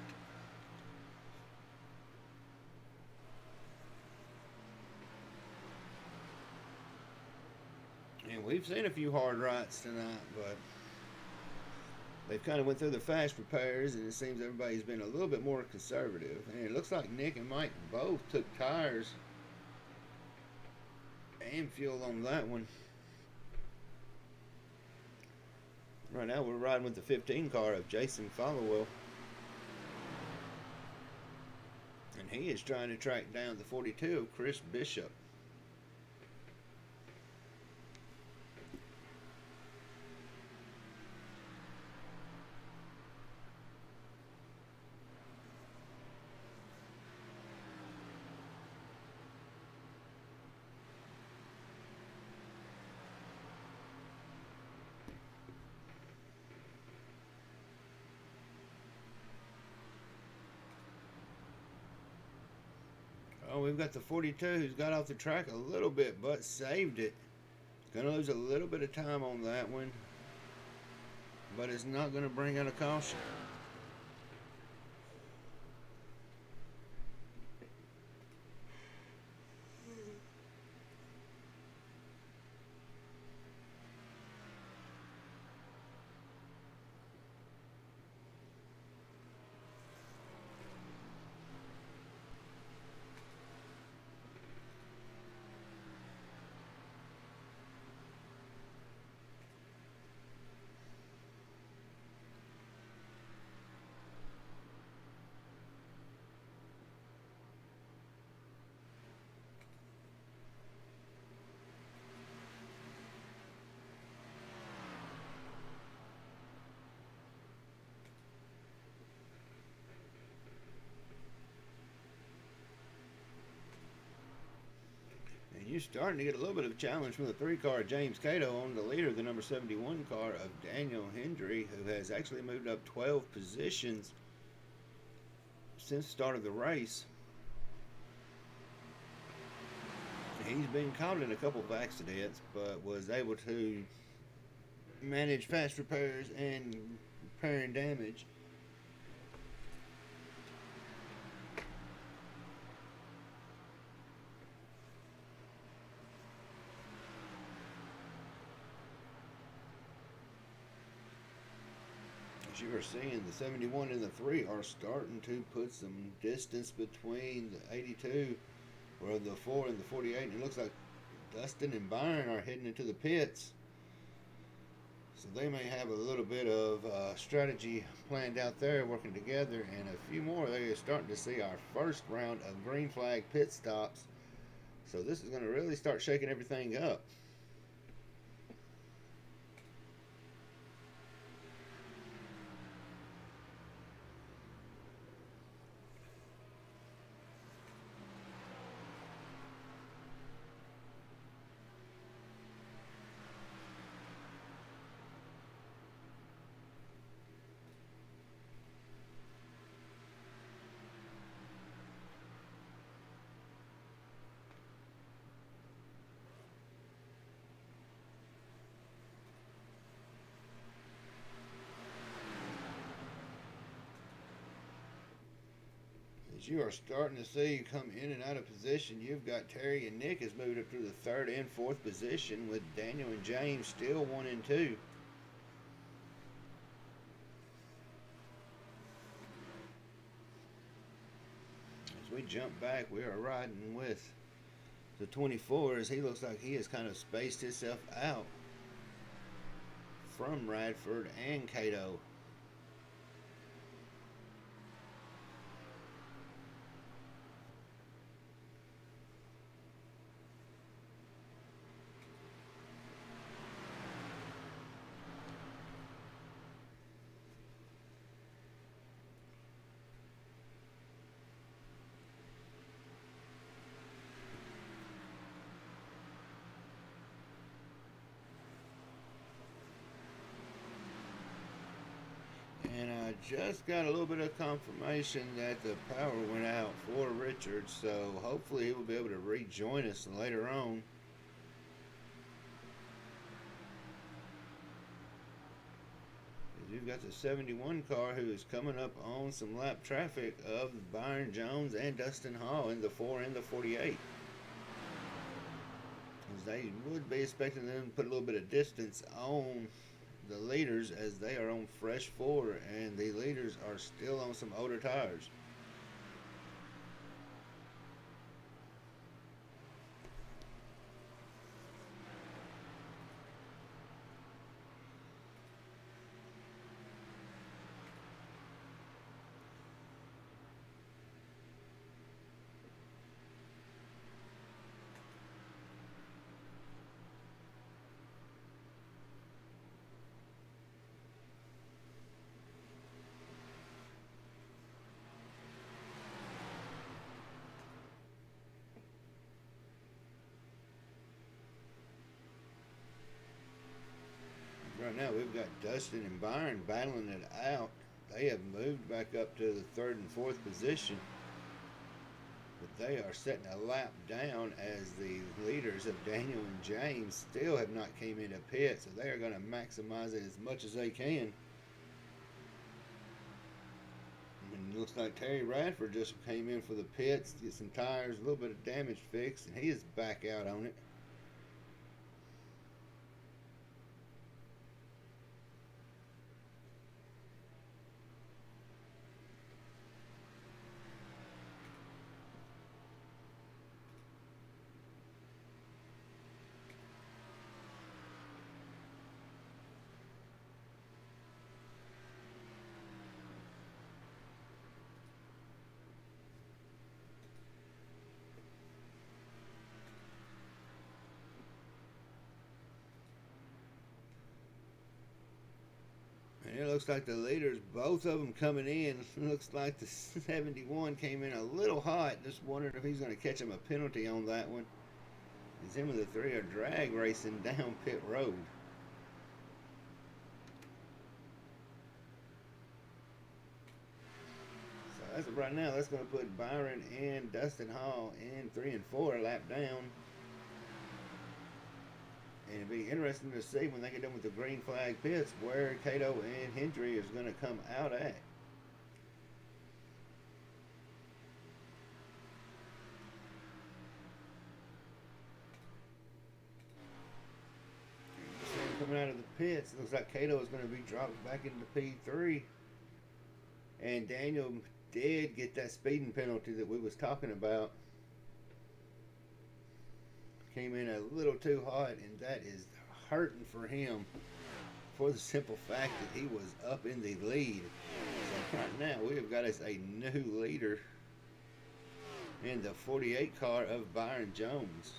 And we've seen a few hard rights tonight, but they've kind of went through the fast repairs, and it seems everybody's been a little bit more conservative. And it looks like Nick and Mike both took tires and fuel on that one. Right now we're riding with the 15 car of Jason Followell. And he is trying to track down the 42 of Chris Bishop. we've got the 42 who's got off the track a little bit, but saved it. Gonna lose a little bit of time on that one, but it's not gonna bring out a caution. And you're starting to get a little bit of a challenge from the 3-car James Cato on the leader, the number 71 car of Daniel Hendry, who has actually moved up 12 positions since the start of the race. He's been caught in a couple of accidents, but was able to manage fast repairs and repairing damage. As you are seeing, the 71 and the 3 are starting to put some distance between the 82 or the 4 and the 48. And it looks like Dustin and Byron are heading into the pits. So they may have a little bit of strategy planned out there, working together. And a few more, they are starting to see our first round of green flag pit stops. So this is going to really start shaking everything up. As you are starting to see come in and out of position, you've got Terry and Nick has moved up to the 3rd and 4th position, with Daniel and James still 1 and 2. As we jump back, we are riding with the 24, as he looks like he has kind of spaced himself out from Radford and Cato. And I just got a little bit of confirmation that the power went out for Richard, so hopefully he will be able to rejoin us later on. You've got the 71 car who is coming up on some lap traffic of Byron Jones and Dustin Hall in the 4 and the 48. As they would be expecting them to put a little bit of distance on the leaders, as they are on fresh 4 and the leaders are still on some older tires. Right now we've got Dustin and Byron battling it out. They have moved back up to the 3rd and 4th position. But they are setting a lap down as the leaders of Daniel and James still have not came into pit, so they are going to maximize it as much as they can. And it looks like Terry Radford just came in for the pits, get some tires, a little bit of damage fixed, and he is back out on it. And it looks like the leaders, both of them coming in. It looks like the 71 came in a little hot. Just wondering if he's going to catch him a penalty on that one. As him and the three are drag racing down pit road. So as of right now, that's going to put Byron and Dustin Hall in 3 and 4 lap down. And it'll be interesting to see when they get done with the green flag pits where Cato and Hendry is going to come out at. Coming out of the pits, looks like Cato is going to be dropped back into P3. And Daniel did get that speeding penalty that we was talking about. Came in a little too hot, and that is hurting for him for the simple fact that he was up in the lead. So right now we have got us a new leader in the 48 car of Byron Jones.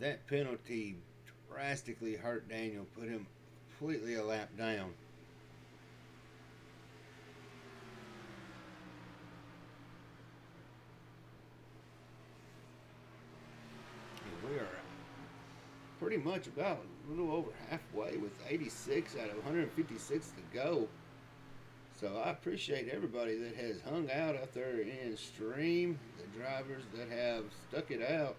That penalty drastically hurt Daniel, put him completely a lap down. And we are pretty much about a little over halfway with 86 out of 156 to go. So I appreciate everybody that has hung out there in stream, the drivers that have stuck it out.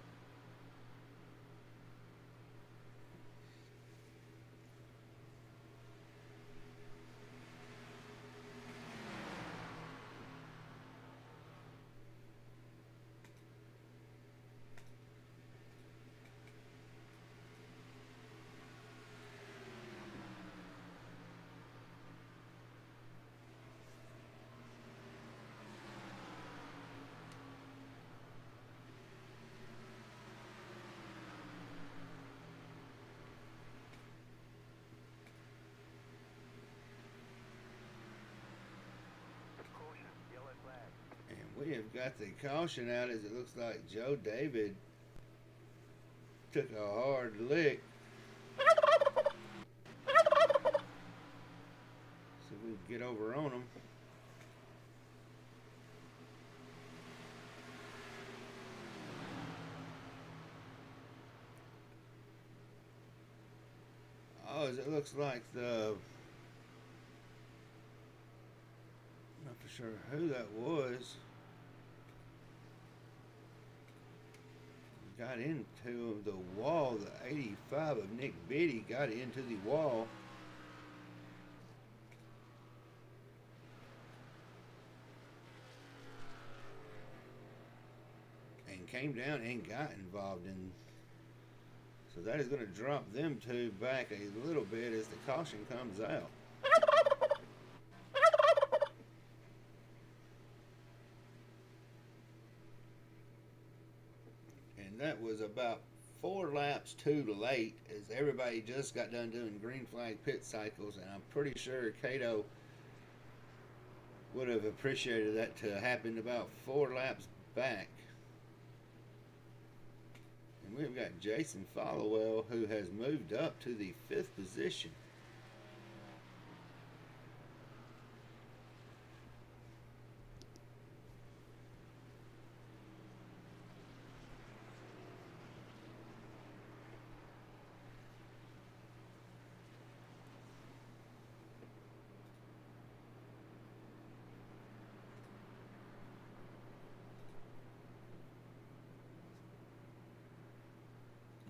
We have got the caution out as it looks like Joe David took a hard lick. So we can get over on him. Oh, it looks like the... Not for sure who that was. Got into the wall. The 85 of Nick Biddy got into the wall. And came down and got involved in. So that is going to drop them two back a little bit as the caution comes out. That was about 4 laps too late as everybody just got done doing green flag pit cycles, and I'm pretty sure Cato would have appreciated that to happen about 4 laps back. And we've got Jason Followell, who has moved up to the 5th position.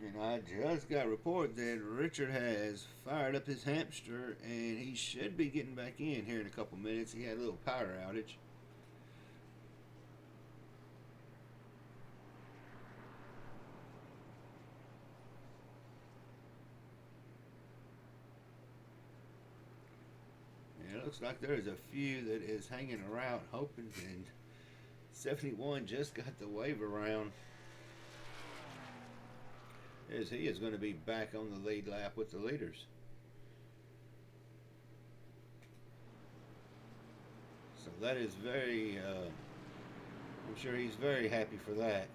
And I just got a report that Richard has fired up his hamster and he should be getting back in here in a couple minutes. He had a little power outage. And it looks like there's a few that is hanging around hoping, and 71 just got the wave around. As he is going to be back on the lead lap with the leaders. So that is very, I'm sure he's very happy for that.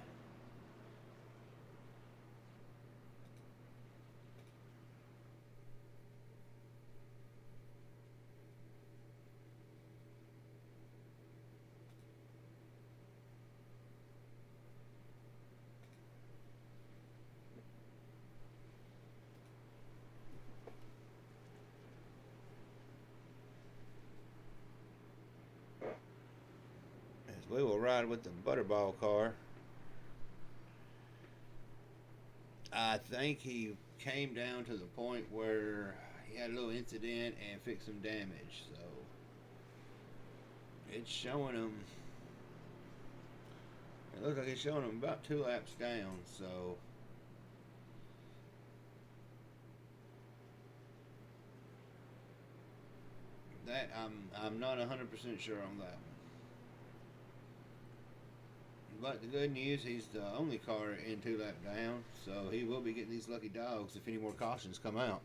We will ride with the Butterball car. I think he came down to the point where he had a little incident and fixed some damage. So it's showing him. It looks like it's showing him about 2 laps down. So that I'm not 100% sure on that one. But the good news, he's the only car in 2 lap down, so he will be getting these lucky dogs if any more cautions come out.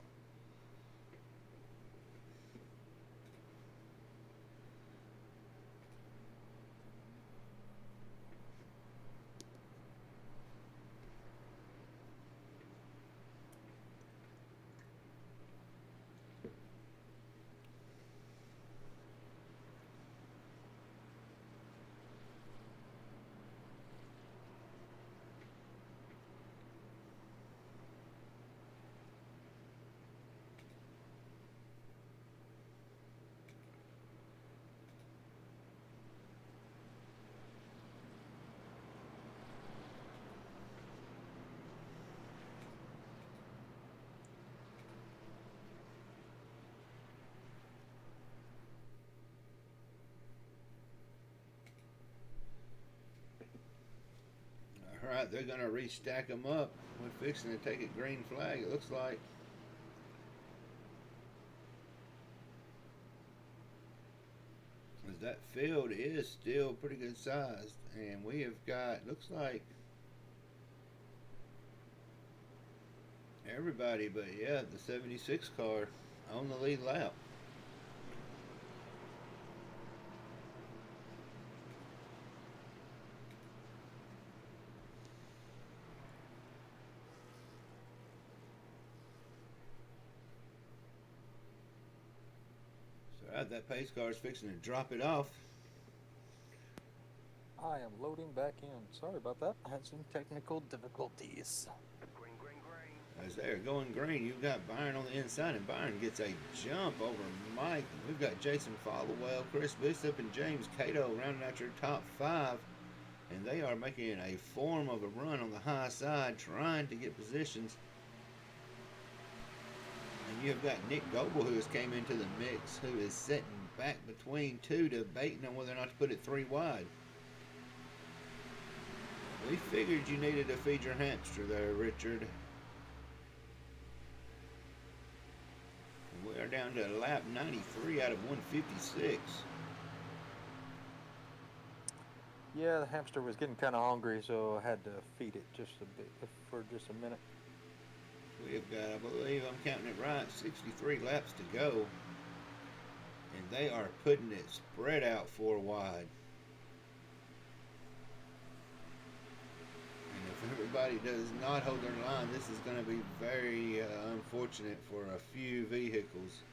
Alright, they're going to restack them up. We're fixing to take a green flag, it looks like. As that field is still pretty good sized. And we have got, looks like, everybody but, yeah, the 76 car on the lead lap. That pace car is fixing to drop it off. I am loading back in. Sorry about that. I had some technical difficulties. Green, green, green. As they're going green, you've got Byron on the inside, and Byron gets a jump over Mike. And we've got Jason Followell, Chris Bishop, and James Cato rounding out your top 5. And they are making a form of a run on the high side, trying to get positions. And you've got Nick Goebel, who has came into the mix, who is sitting back between 2, debating on whether or not to put it 3 wide. We figured you needed to feed your hamster there, Richard. We are down to lap 93 out of 156. Yeah, the hamster was getting kind of hungry, so I had to feed it just a bit for just a minute. We've got, I believe I'm counting it right, 63 laps to go. And they are putting it spread out 4 wide. And if everybody does not hold their line, this is going to be very unfortunate for a few vehicles.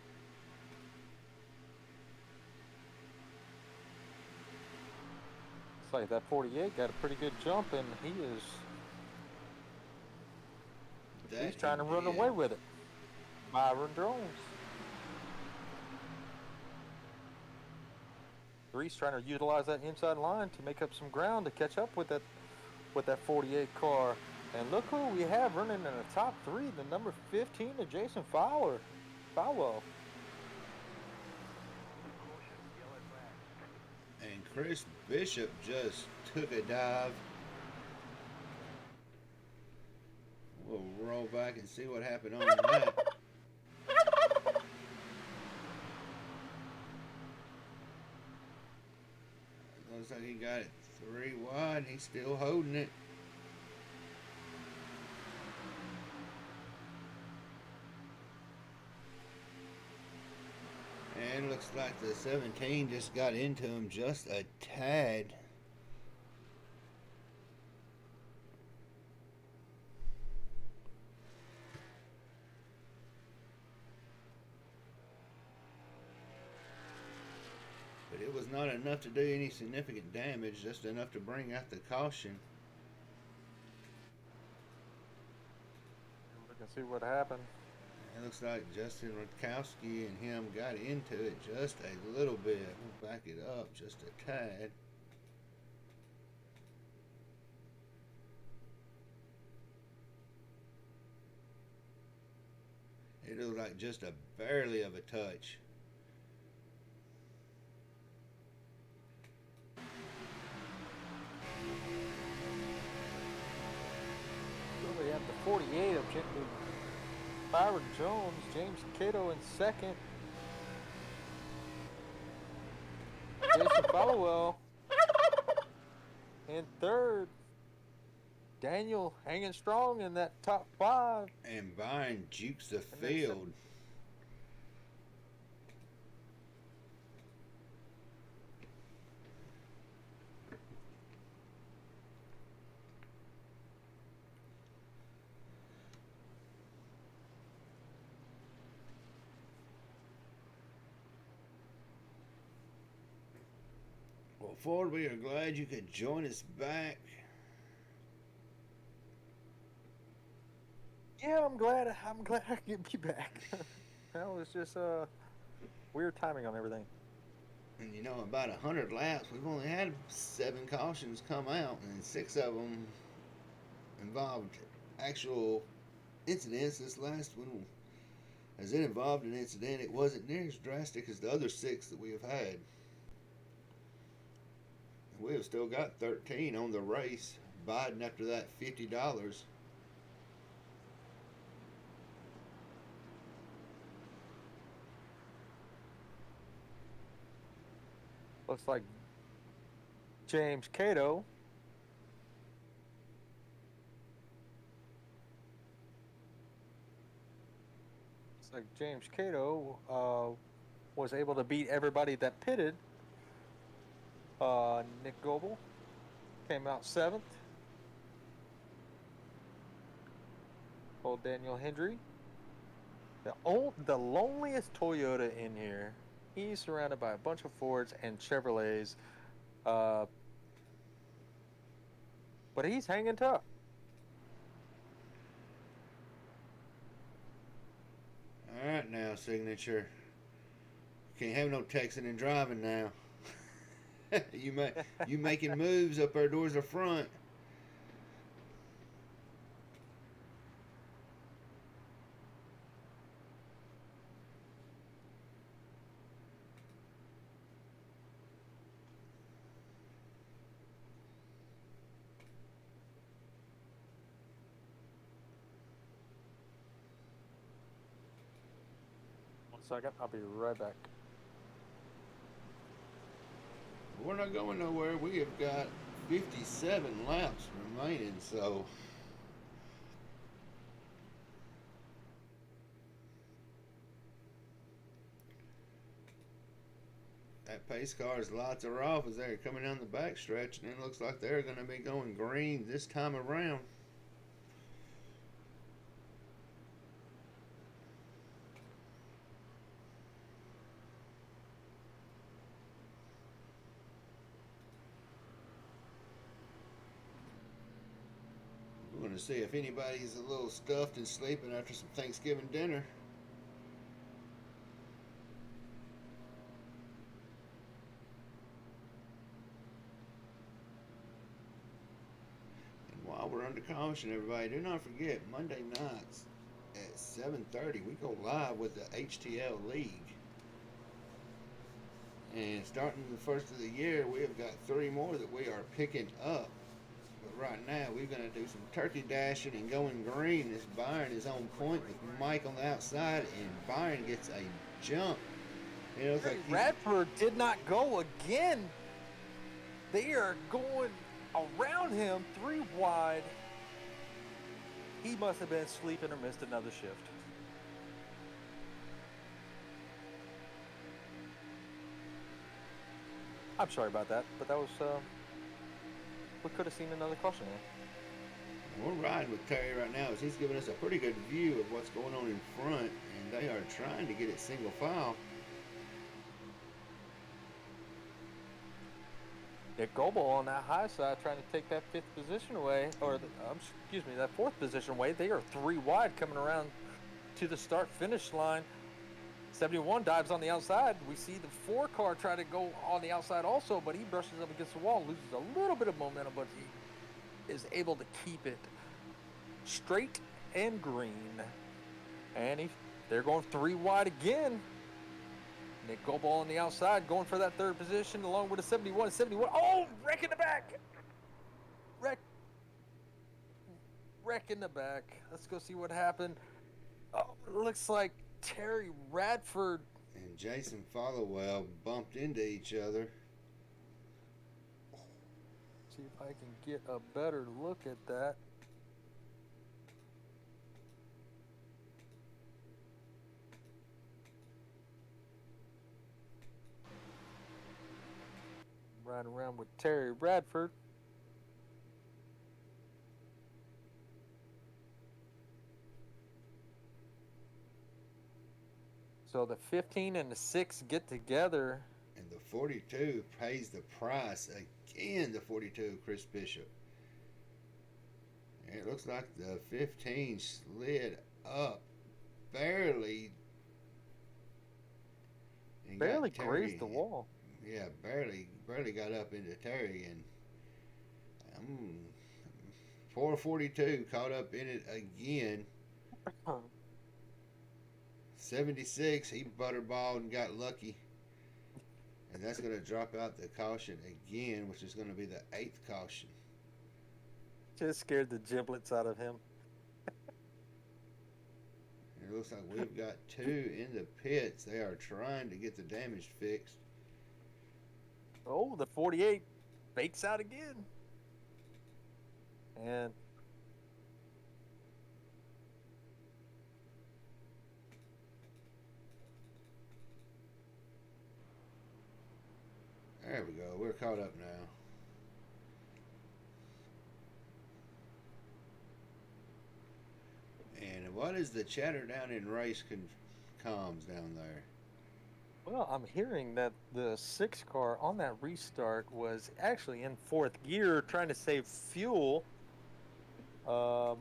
It's like that 48 got a pretty good jump, and he's trying to run away with it. Byron Drones. Reese trying to utilize that inside line to make up some ground to catch up with that 48 car. And look who we have running in the top 3, the number 15, the Jason Fowler. Fowler. And Chris Bishop just took a dive. We'll roll back and see what happened on that. Looks like he got it 3 wide. He's still holding it. And looks like the 17 just got into him just a tad. But it was not enough to do any significant damage, just enough to bring out the caution. We can see what happened. It looks like Justin Rutkowski and him got into it just a little bit. We'll back it up just a tad. It looked like just a barely of a touch. So we have the 48 of Byron Jones, James Cato in second. Jason Fallowell in third. Daniel hanging strong in that top 5. And Byron jukes the field. Well, Ford, we are glad you could join us back. Yeah, I'm glad I could be back. That was just weird timing on everything. And you know, about 100 laps, we've only had 7 cautions come out, and 6 of them involved actual incidents. This last one, as it involved an incident, it wasn't near as drastic as the other 6 that we have had. We have still got 13 on the race, biting after that $50. Looks like James Cato. Looks like James Cato was able to beat everybody that pitted. Nick Goebel came out 7th. Old Daniel Hendry. The loneliest Toyota in here. He's surrounded by a bunch of Fords and Chevrolets. But he's hanging tough. All right now, Signature. Can't have no texting and driving now. you making moves up there towards the front. Second, I'll be right back. We're not going nowhere. We have got 57 laps remaining, so that pace car's lights are off as they're coming down the back stretch, and it looks like they're going to be going green this time around. We're going to see if anybody's a little stuffed and sleeping after some Thanksgiving dinner. And while we're under of caution, everybody. Do not forget, Monday nights at 7:30, we go live with the HTL League. And starting the first of the year, we have got 3 more that we are picking up. But right now, we're going to do some turkey dashing and going green as Byron is on point with Mike on the outside, and Byron gets a jump. It looks like Radford did not go again. They are going around him 3 wide. He must have been sleeping or missed another shift. I'm sorry about that, but that was, we could have seen another caution there. We're riding with Terry right now as he's giving us a pretty good view of what's going on in front, and they are trying to get it single file. Nick Goebel on that high side trying to take that 5th position away, or that 4th position away. They are 3 wide coming around to the start-finish line. 71 dives on the outside. We see the 4 car try to go on the outside also, but he brushes up against the wall, loses a little bit of momentum, but he is able to keep it straight and green. And they're going 3 wide again. Nick Goebel on the outside going for that 3rd position along with a 71. 71. Oh, wreck in the back. Wreck in the back. Let's go see what happened. Oh, it looks like Terry Radford and Jason Followell bumped into each other. See if I can get a better look at that. Riding around with Terry Radford. So the 15 and the 6 get together. And the 42 pays the price again, the 42, Chris Bishop. And it looks like the 15 slid up barely. Barely grazed the wall. Yeah, barely got up into Terry, and 442 caught up in it again. 76, he butterballed and got lucky. And that's going to drop out the caution again, which is going to be the 8th caution. Just scared the giblets out of him. And it looks like we've got 2 in the pits. They are trying to get the damage fixed. Oh, the 48 fakes out again. And there we go. We're caught up now. And what is the chatter down in race comms down there? well, I'm hearing that the 6 car on that restart was actually in 4th gear trying to save fuel. So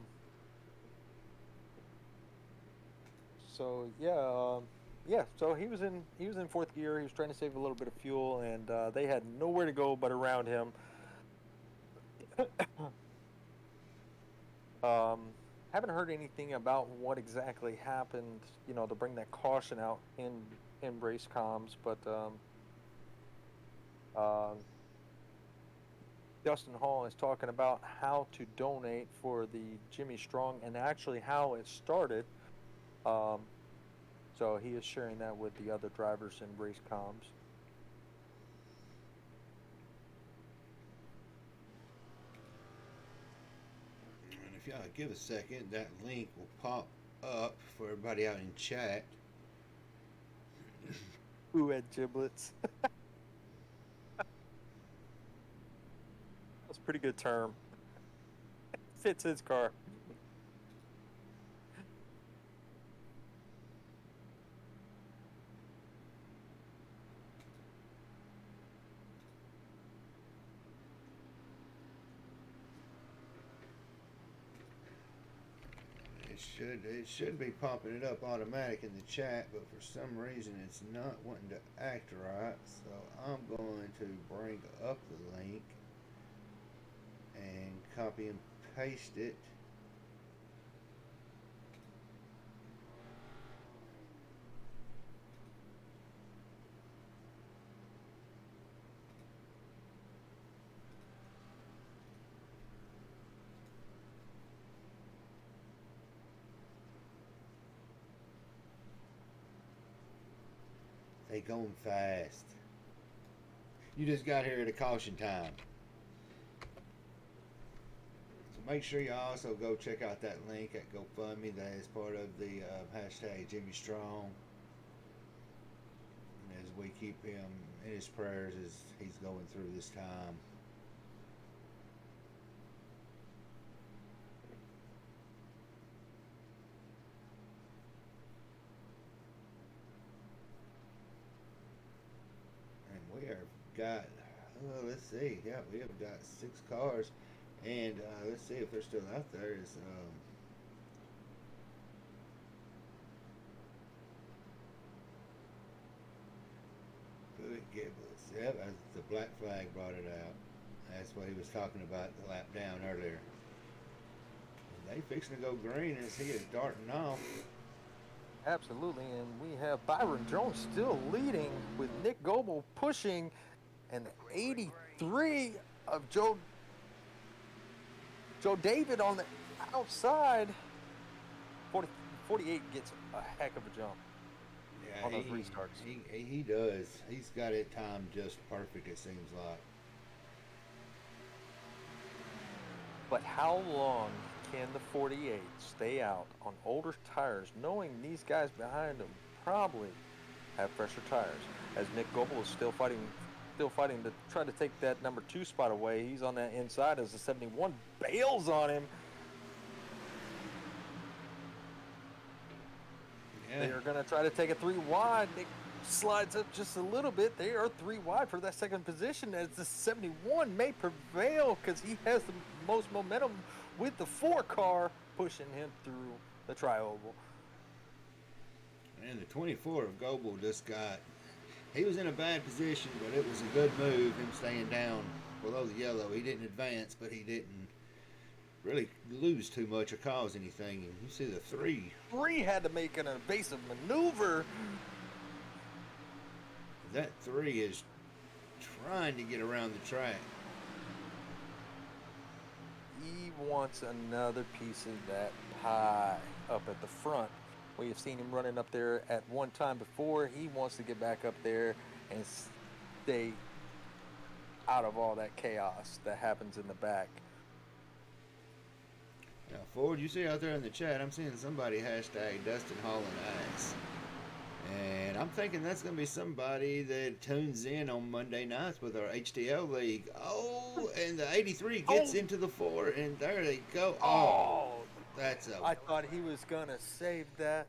so he was in 4th gear. He was trying to save a little bit of fuel, and they had nowhere to go but around him. Haven't heard anything about what exactly happened, to bring that caution out in race comms, but Justin Hall is talking about how to donate for the Jimmy Strong and actually how it started. So he is sharing that with the other drivers in race comms. And if y'all give a second, that link will pop up for everybody out in chat. Who had giblets? That's a pretty good term. Fits his car. It should be popping it up automatic in the chat, but for some reason it's not wanting to act right. So I'm going to bring up the link and copy and paste it. They going fast. You just got here at a caution time. So make sure you also go check out that link at GoFundMe that is part of the hashtag Jimmy Strong. And as we keep him in his prayers as he's going through this time. We have got, let's see, yeah, we have got 6 cars, and let's see if they're still out there. Is Good Giblets, yep, the black flag brought it out. That's what he was talking about the lap down earlier. They fixing to go green as he is darting off. Absolutely, and we have Byron Jones still leading with Nick Goebel pushing, and 83 of Joe David on the outside. 48 gets a heck of a jump on those restarts. He does. He's got it timed just perfect, it seems like. But how long can the 48 stay out on older tires, knowing these guys behind them probably have fresher tires? As Nick Goebel is still fighting to try to take that number 2 spot away. He's on that inside as the 71 bails on him. Yeah. They are going to try to take a 3 wide. Nick slides up just a little bit. They are 3 wide for that second position as the 71 may prevail because he has the most momentum with the 4 car pushing him through the tri-oval. And the 24 of Goebel just got, he was in a bad position, but it was a good move, him staying down below the yellow. He didn't advance, but he didn't really lose too much or cause anything. And you see the 3. 3 had to make an evasive maneuver. That 3 is trying to get around the track. He wants another piece of that pie up at the front. We have seen him running up there at one time before. He wants to get back up there and stay out of all that chaos that happens in the back. Now, Ford, you see out there in the chat, I'm seeing somebody hashtag Dustin hauling ass. And I'm thinking that's going to be somebody that tunes in on Monday nights with our HDL League. Oh, and the 83 gets into the 4, and there they go. Oh, that's a... I thought he was going to save that.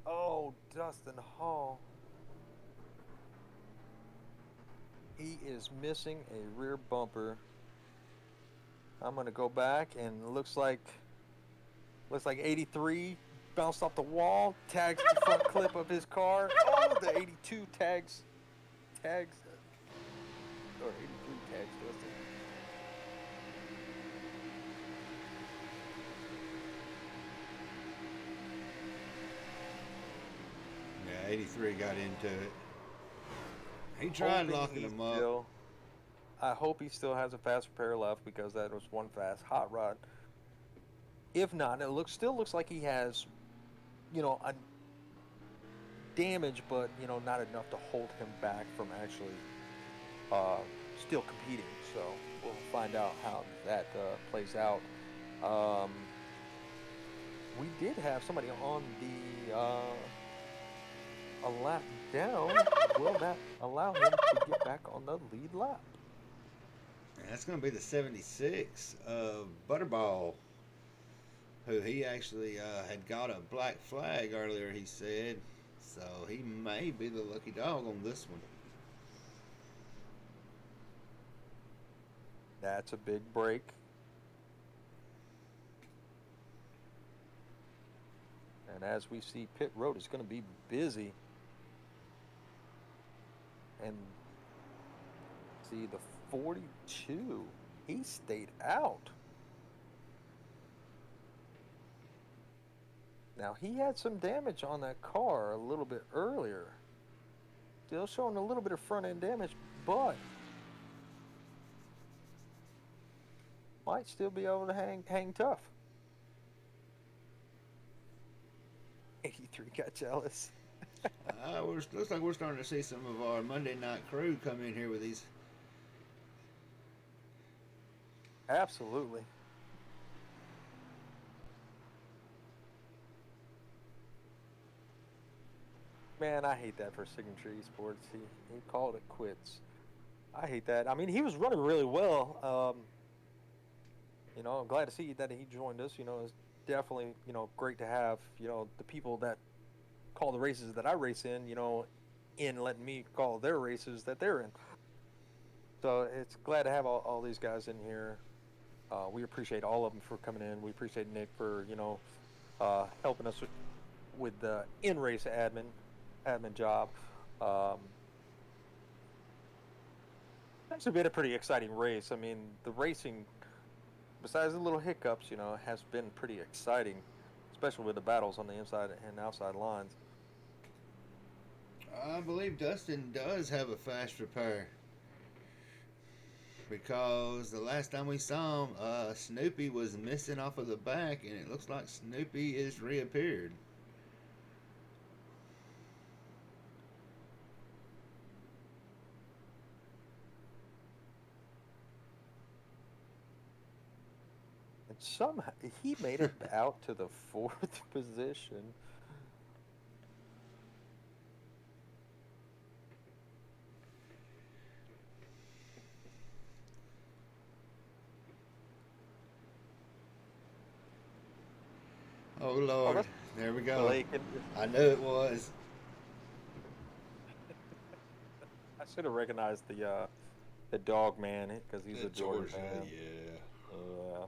Oh, Dustin Hall. He is missing a rear bumper. I'm going to go back, and it looks like 83 bounced off the wall, tags the front clip of his car. Oh, the 82 tags, or 83 tags Dustin. Yeah, 83 got into it. He tried locking him up. I hope he still has a fast repair left because that was one fast hot rod. If not, it still looks like he has, a damage, but not enough to hold him back from actually still competing. So we'll find out how that plays out. We did have somebody on the a lap down. Will that allow him to get back on the lead lap? And that's going to be the 76 of Butterball, who he actually had got a black flag earlier, he said. So he may be the lucky dog on this one. That's a big break. And as we see, pit road is going to be busy. And see the 42, he stayed out. Now, he had some damage on that car a little bit earlier. Still showing a little bit of front end damage, but might still be able to hang tough. 83 got jealous. Looks like we're starting to see some of our Monday night crew come in here with these. Absolutely. Man, I hate that for Signature Esports. He called it quits. I hate that. I mean, he was running really well. I'm glad to see that he joined us. It's definitely, great to have, the people that call the races that I race in, in letting me call their races that they're in. So it's glad to have all these guys in here. We appreciate all of them for coming in. We appreciate Nick for, helping us with the in-race admin job. Actually been a pretty exciting race. I mean, the racing, besides the little hiccups, has been pretty exciting, especially with the battles on the inside and outside lines. I believe Dustin does have a fast repair. Because the last time we saw him, Snoopy was missing off of the back, and it looks like Snoopy is reappeared. And somehow he made it out to the 4th position. Oh Lord, there we go. Blake I knew it was. I should have recognized the dog man because he's a Georgia fan. Yeah.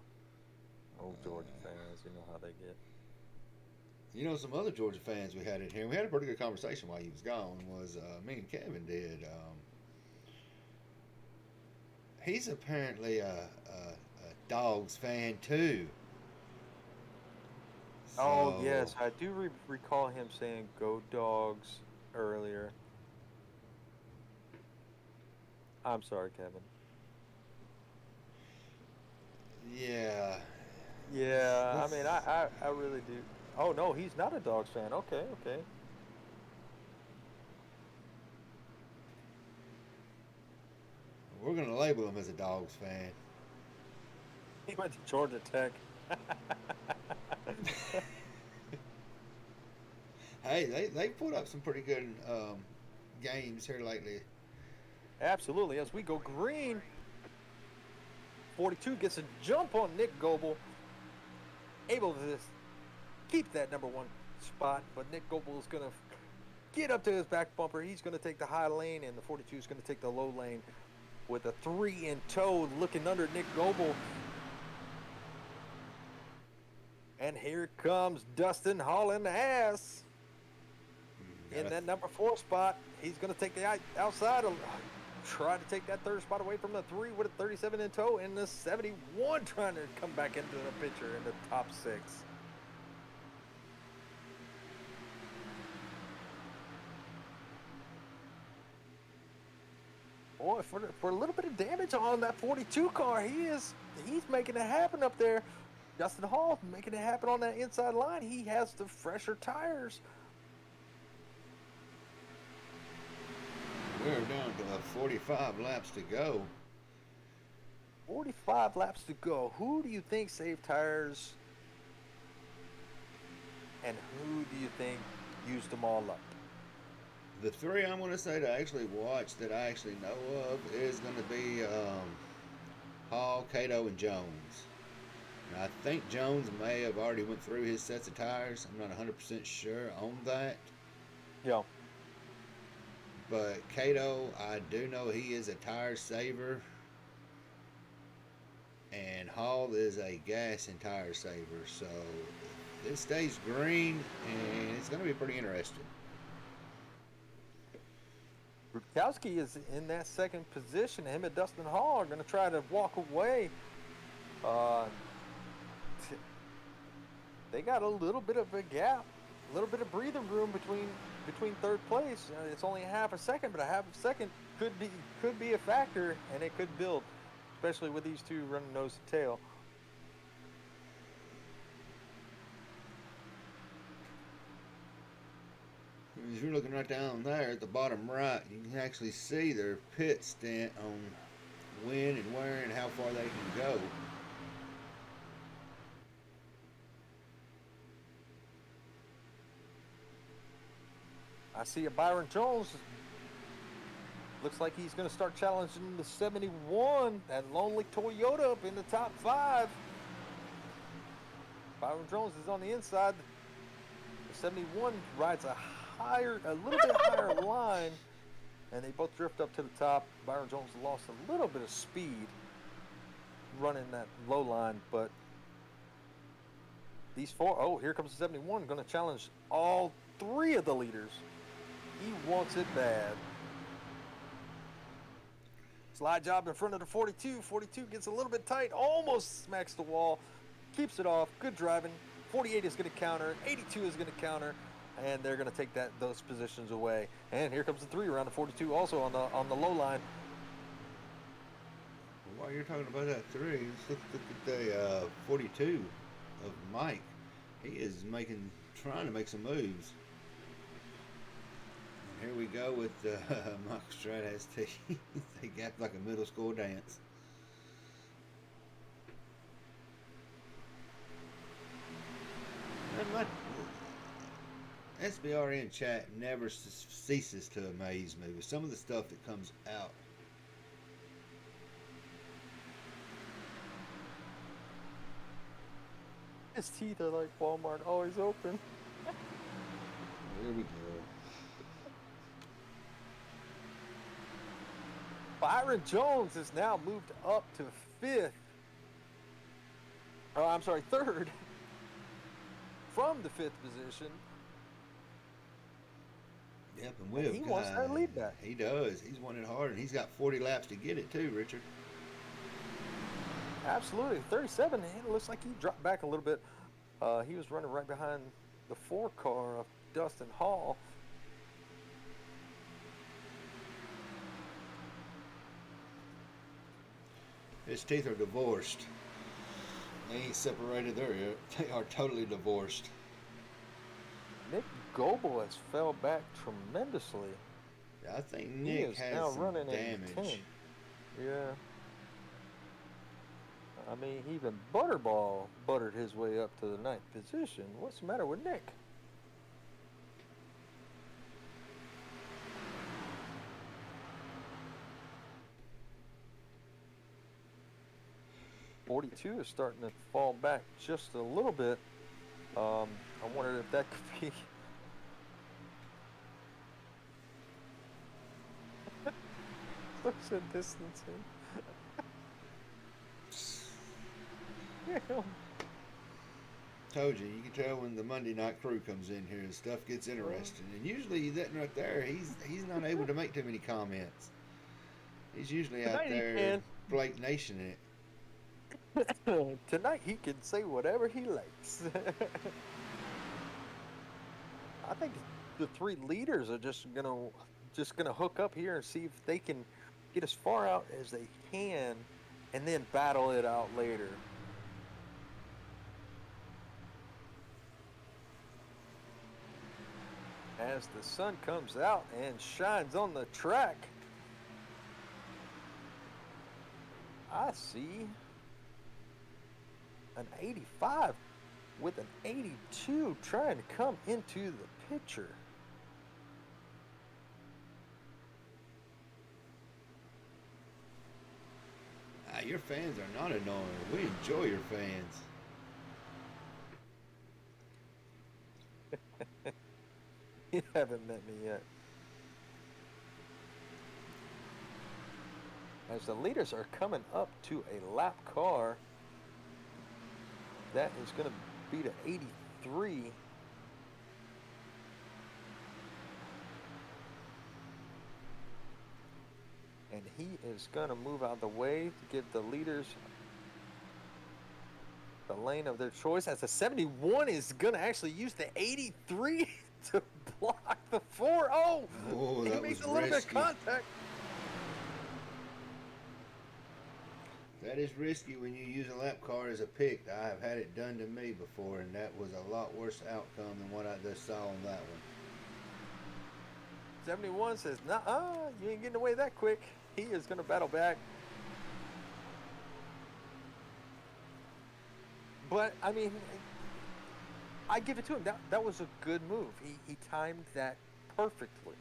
Old Georgia fans, you know how they get. Some other Georgia fans we had in here. We had a pretty good conversation while he was gone. Was me and Kevin did. He's apparently a Dogs fan too. Oh, yes, I do recall him saying "Go Dogs" earlier. I'm sorry, Kevin. Yeah. Yeah, I mean, I really do. Oh, no, he's not a Dogs fan. Okay. We're going to label him as a Dogs fan. He went to Georgia Tech. Hey, they put up some pretty good games here lately. Absolutely. As we go green, 42 gets a jump on Nick Goebel. Able to keep that number 1 spot, but Nick Goebel is going to get up to his back bumper. He's going to take the high lane, and the 42 is going to take the low lane with a 3 in tow, looking under Nick Goebel. And here comes Dustin hauling ass in that number 4 spot. He's going to take the outside, try to take that 3rd spot away from the 3 with a 37 in tow, and the 71 trying to come back into the picture in the top 6. Boy, for a little bit of damage on that 42 car, he's making it happen up there. Justin Hall making it happen on that inside line. He has the fresher tires. We're down to 45 laps to go. 45 laps to go. Who do you think saved tires? And who do you think used them all up? The 3 I'm going to say to actually watch that I actually know of is going to be Hall, Cato, and Jones. And I think Jones may have already went through his sets of tires. I'm not 100% sure on that. Yeah. But Cato, I do know he is a tire saver. And Hall is a gas and tire saver. So this stays green, and it's going to be pretty interesting. Rutkowski is in that 2nd position. Him and Dustin Hall are going to try to walk away. they got a little bit of a gap, a little bit of breathing room between third place. It's only a half a second, but a half a second could be a factor, and it could build, especially with these two running nose to tail. As you're looking right down there at the bottom right, you can actually see their pit stint on when and where and how far they can go. I see a Byron Jones. Looks like he's going to start challenging the 71, that lonely Toyota up in the top 5. Byron Jones is on the inside. The 71 rides a little bit higher line, and they both drift up to the top. Byron Jones lost a little bit of speed running that low line, but these four, oh, here comes the 71, going to challenge all 3 of the leaders. He wants it bad. Slide job in front of the 42. 42 gets a little bit tight, almost smacks the wall, keeps it off. Good driving. 48 is going to counter. 82 is going to counter, and they're going to take those positions away. And here comes the 3 around the 42, also on the low line. While you're talking about that 3, let's look at the 42 of Mike. He is trying to make some moves. Here we go with Michael Strat ST. They got like a middle school dance. And my SBRN chat never ceases to amaze me with some of the stuff that comes out. His teeth are like Walmart, always open. Here we go. Byron Jones has now moved up to 5th. Oh, I'm sorry, 3rd. From the 5th position. Yep, and he wants that lead back. He does. He's won it hard, and he's got 40 laps to get it too, Richard. Absolutely. 37, it looks like he dropped back a little bit. He was running right behind the 4 car of Dustin Hall. His teeth are divorced. They ain't separated there yet. They are totally divorced. Nick Goebel has fell back tremendously. I think Nick has now some running damage. Yeah. I mean, even Butterball buttered his way up to the 9th position. What's the matter with Nick? .42 is starting to fall back just a little bit. I wondered if that could be social distancing. Told you can tell when the Monday night crew comes in here and stuff gets interesting. And usually that right there, he's not able to make too many comments. He's usually out there Blake Nation it. Tonight he can say whatever he likes. I think the 3 leaders are just gonna hook up here and see if they can get as far out as they can, and then battle it out later. As the sun comes out and shines on the track, I see an 85 with an 82 trying to come into the picture. Your fans are not annoying. We enjoy your fans. You haven't met me yet. As the leaders are coming up to a lap car, that is going to be to 83. And he is going to move out of the way to give the leaders the lane of their choice, as the 71 is going to actually use the 83 to block the 4. Oh, he that makes was a little bit of risky. contact. That is risky when you use a lap car as a pick. I have had it done to me before, and that was a lot worse outcome than what I just saw on that one. 71 says, "Nah, you ain't getting away that quick." He is going to battle back. But, I mean, I give it to him. That was a good move. He timed that perfectly.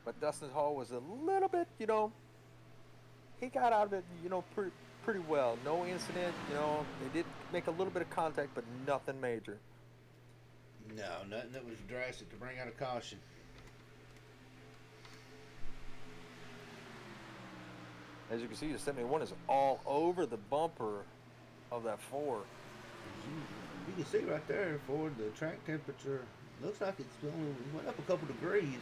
But Dustin Hall was a little bit, he got out of it, pretty well. No incident, they did make a little bit of contact, but nothing major. No, nothing that was drastic to bring out a caution. As you can see, the 71 is all over the bumper of that 4. You can see right there for the track temperature. Looks like it's only went up a couple degrees.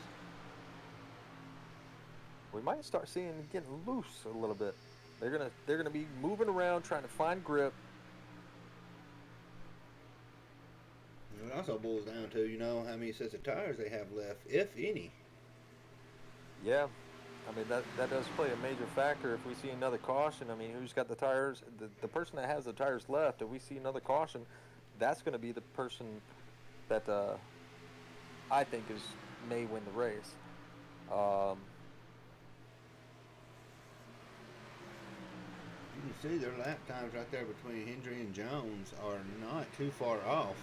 We might start seeing it getting loose a little bit. They're gonna be moving around trying to find grip. It also boils down to how many sets of tires they have left, if any. Yeah, I mean that does play a major factor. If we see another caution, I mean, who's got the tires? The person that has the tires left. If we see another caution, that's going to be the person that I think may win the race. You can see their lap times right there between Hendry and Jones are not too far off.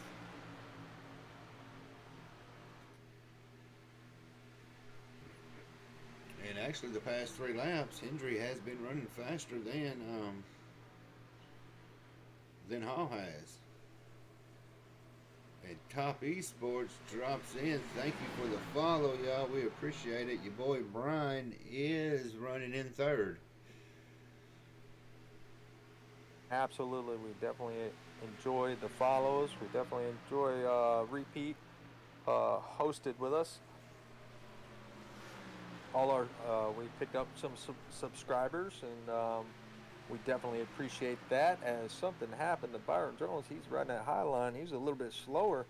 And actually, the past 3 laps, Hendry has been running faster than Hall has. And Top Esports drops in. Thank you for the follow, y'all. We appreciate it. Your boy Brian is running in 3rd. Absolutely, we definitely enjoy the follows. We definitely enjoy repeat hosted with us. We picked up some subscribers, and we definitely appreciate that. As something happened to Byron Jones, he's riding that high line. He's a little bit slower.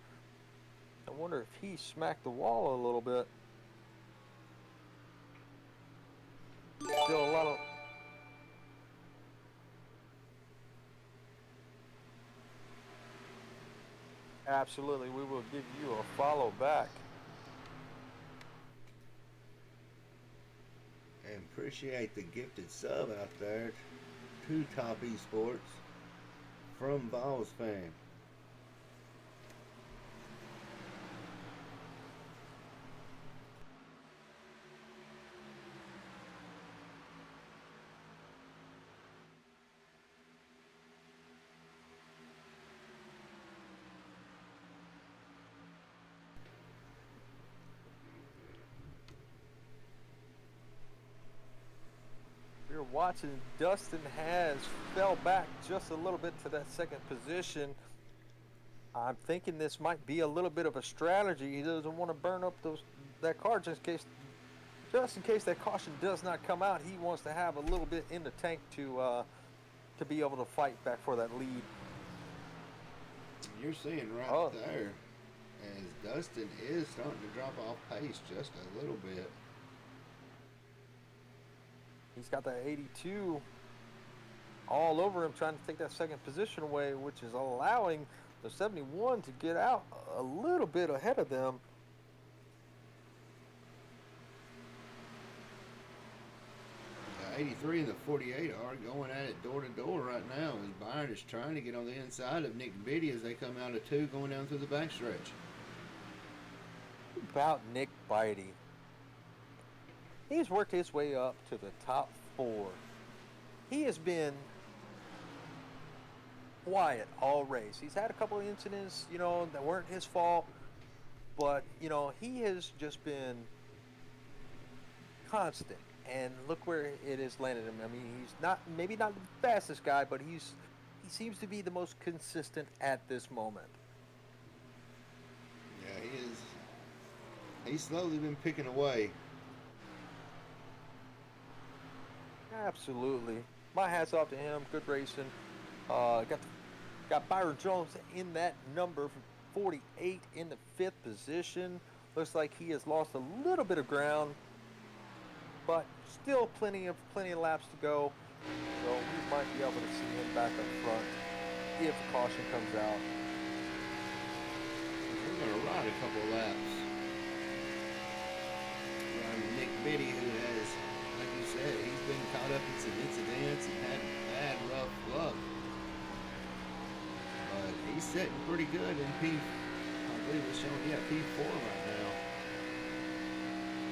I wonder if he smacked the wall a little bit. Still a lot of. Absolutely, we will give you a follow back. And appreciate the gifted sub out there to Top Esports from Vols Fan. You're watching, Dustin has fell back just a little bit to that 2nd position. I'm thinking this might be a little bit of a strategy. He doesn't want to burn up that car just in case that caution does not come out. He wants to have a little bit in the tank to be able to fight back for that lead. You're seeing right there as Dustin is starting to drop off pace just a little bit. He's got that 82 all over him, trying to take that 2nd position away, which is allowing the 71 to get out a little bit ahead of them. The 83 and the 48 are going at it door to door right now as Byron is trying to get on the inside of Nick Beatty as they come out of 2 going down through the backstretch. About Nick Beatty. He's worked his way up to the top 4. He has been quiet all race. He's had a couple of incidents, that weren't his fault, but, he has just been constant. And look where it has landed him. I mean, he's maybe not the fastest guy, but he seems to be the most consistent at this moment. Yeah, he is. He's slowly been picking away. Absolutely. My hat's off to him. Good racing. Got Byron Jones in that number 48 in the 5th position. Looks like he has lost a little bit of ground, but still plenty of laps to go. So we might be able to see him back up front if caution comes out. We're going to ride a couple laps. Nick Biddy, who has, like you said, he's been caught up in some incidents and had bad, rough luck. But he's sitting pretty good in I believe it's showing, P4 right now.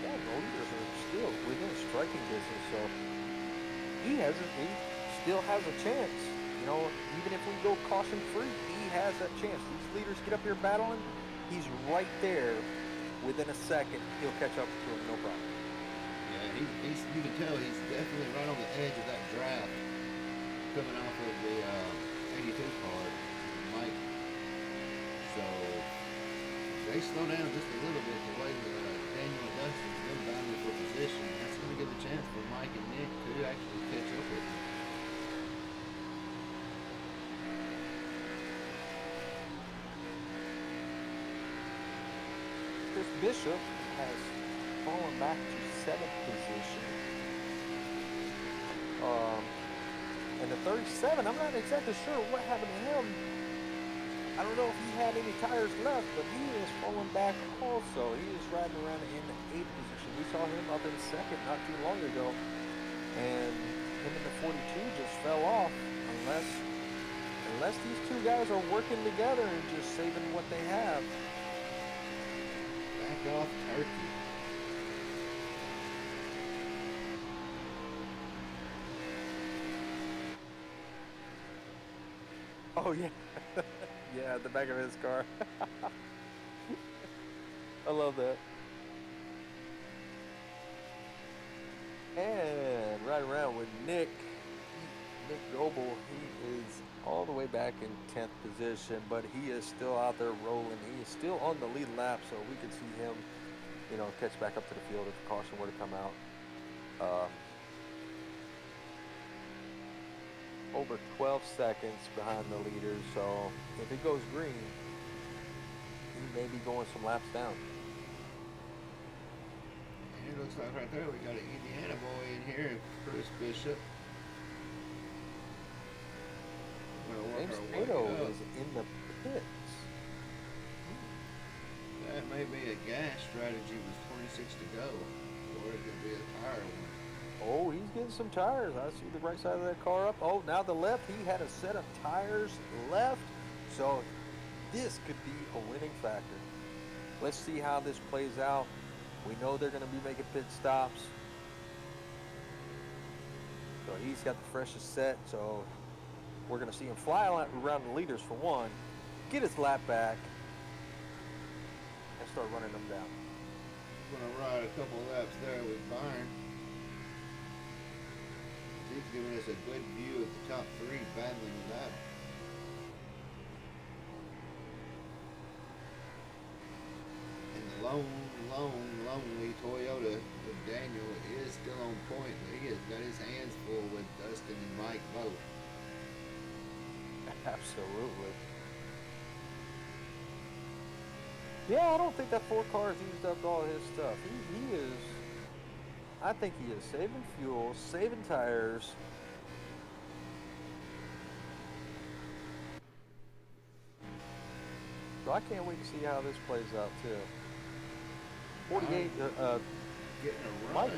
Yeah, the leaders are still within striking distance, so he still has a chance. You know, even if we go caution free, he has that chance. These leaders get up here battling, he's right there. Within a second, he'll catch up to him, no problem. Yeah, you can tell he's definitely right on the edge of that draft coming off of the 82 car, Mike. So they slow down just a little bit the way that Daniel and Dustin's been battling for position. That's going to give a chance for Mike and Nick to actually catch up with him. Chris Bishop has fallen back to 7th position. And the 37, I'm not exactly sure what happened to him. I don't know if he had any tires left, but he is falling back also. He is riding around in the 8th position. We saw him up in 2nd not too long ago. And him in the 42 just fell off unless these two guys are working together and just saving what they have. Back off turkey. Oh yeah. Yeah, the back of his car. I love that. And right around with Nick Goebel, he is all the way back in 10th position, but he is still out there rolling. He is still on the lead lap, so we could see him, you know, catch back up to the field if the caution were to come out. Over 12 seconds behind the leader, so if it goes green, he may be going some laps down. And it looks like right there we got an Indiana boy in here, Chris Bishop. James Cato is in the pits. That may be a gas strategy with 26 to go, or it could be a tire one. Oh, he's getting some tires. I see the right side of that car up. Oh, now the left. He had a set of tires left. So this could be a winning factor. Let's see how this plays out. We know they're going to be making pit stops. So he's got the freshest set. So we're going to see him fly around the leaders for one, get his lap back, and start running them down. Going to ride a couple laps there with Byron. He's giving us a good view of the top three battling it out. And the lonely Toyota of Daniel is still on point. He has got his hands full with Dustin and Mike both. Absolutely. Yeah, I don't think that 4 car has used up all his stuff. He is... I think he is saving fuel, saving tires. So I can't wait to see how this plays out too. 48, Getting a run. Mike.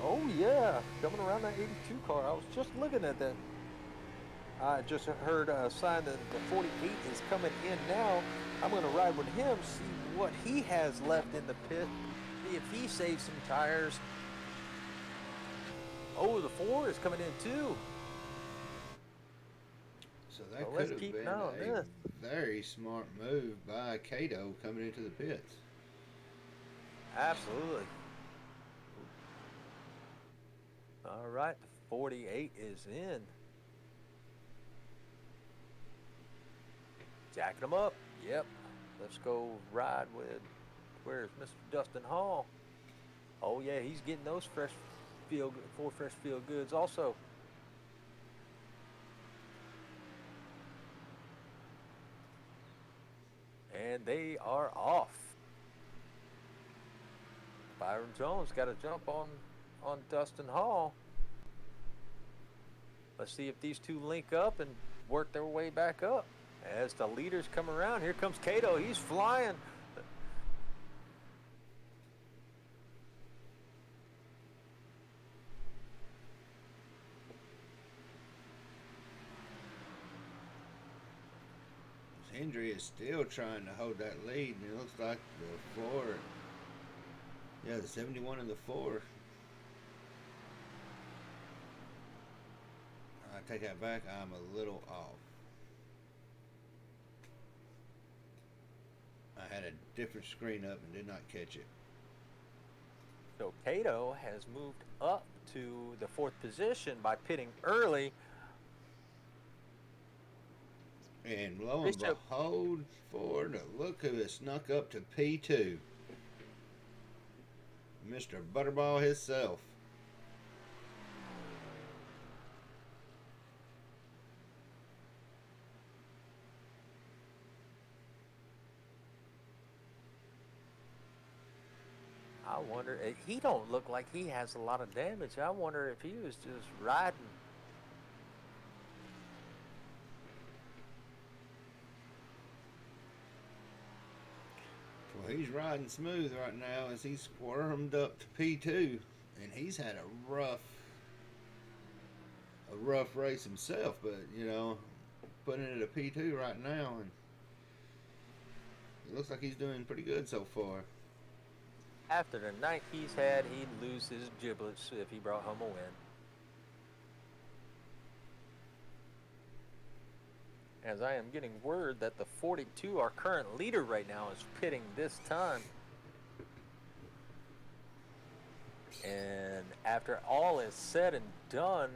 Oh yeah, coming around that 82 car. I was just looking at that. I just heard a sign that the 48 is coming in now. I'm going to ride with him, see what he has left in the pit. See if he saves some tires. Oh, the 4 is coming in too. So that So could let's have keep been an eye on a this. very smart move by Cato coming into the pits. Absolutely. All right, the 48 is in. Jacking them up. Yep. Let's go ride with, where's Mr. Dustin Hall? Oh yeah, he's getting those four fresh feel goods also. And they are off. Byron Jones got a jump on Dustin Hall. Let's see if these two link up and work their way back up. As the leaders come around, here comes Cato. He's flying. Hendry is still trying to hold that lead, and it looks like the 4, yeah, the 71 and the 4. I take that back, I'm a little off. I had a different screen up and did not catch it. So Cato has moved up to the 4th position by pitting early. And lo and behold, Ford, look who has snuck up to P2. Mr. Butterball himself. I wonder, he don't look like he has a lot of damage. I wonder if he was just riding. Well, he's riding smooth right now as he's squirmed up to P2, and he's had a rough race himself, but you know, putting it at a P2 right now, and it looks like he's doing pretty good so far. After the night he's had, he'd lose his giblets if he brought home a win. As I am getting word that the 42, our current leader right now, is pitting this time. And after all is said and done,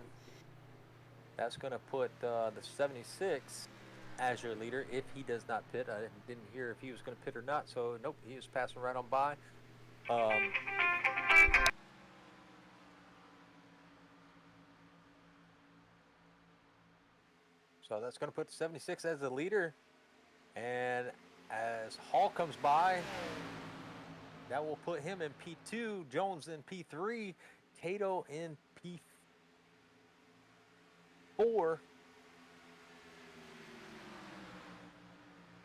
that's going to put the 76 as your leader if he does not pit. I didn't hear if he was going to pit or not, so nope, he was passing right on by. So that's going to put 76 as the leader. And as Hall comes by, that will put him in P2, Jones in P3, Cato in P4.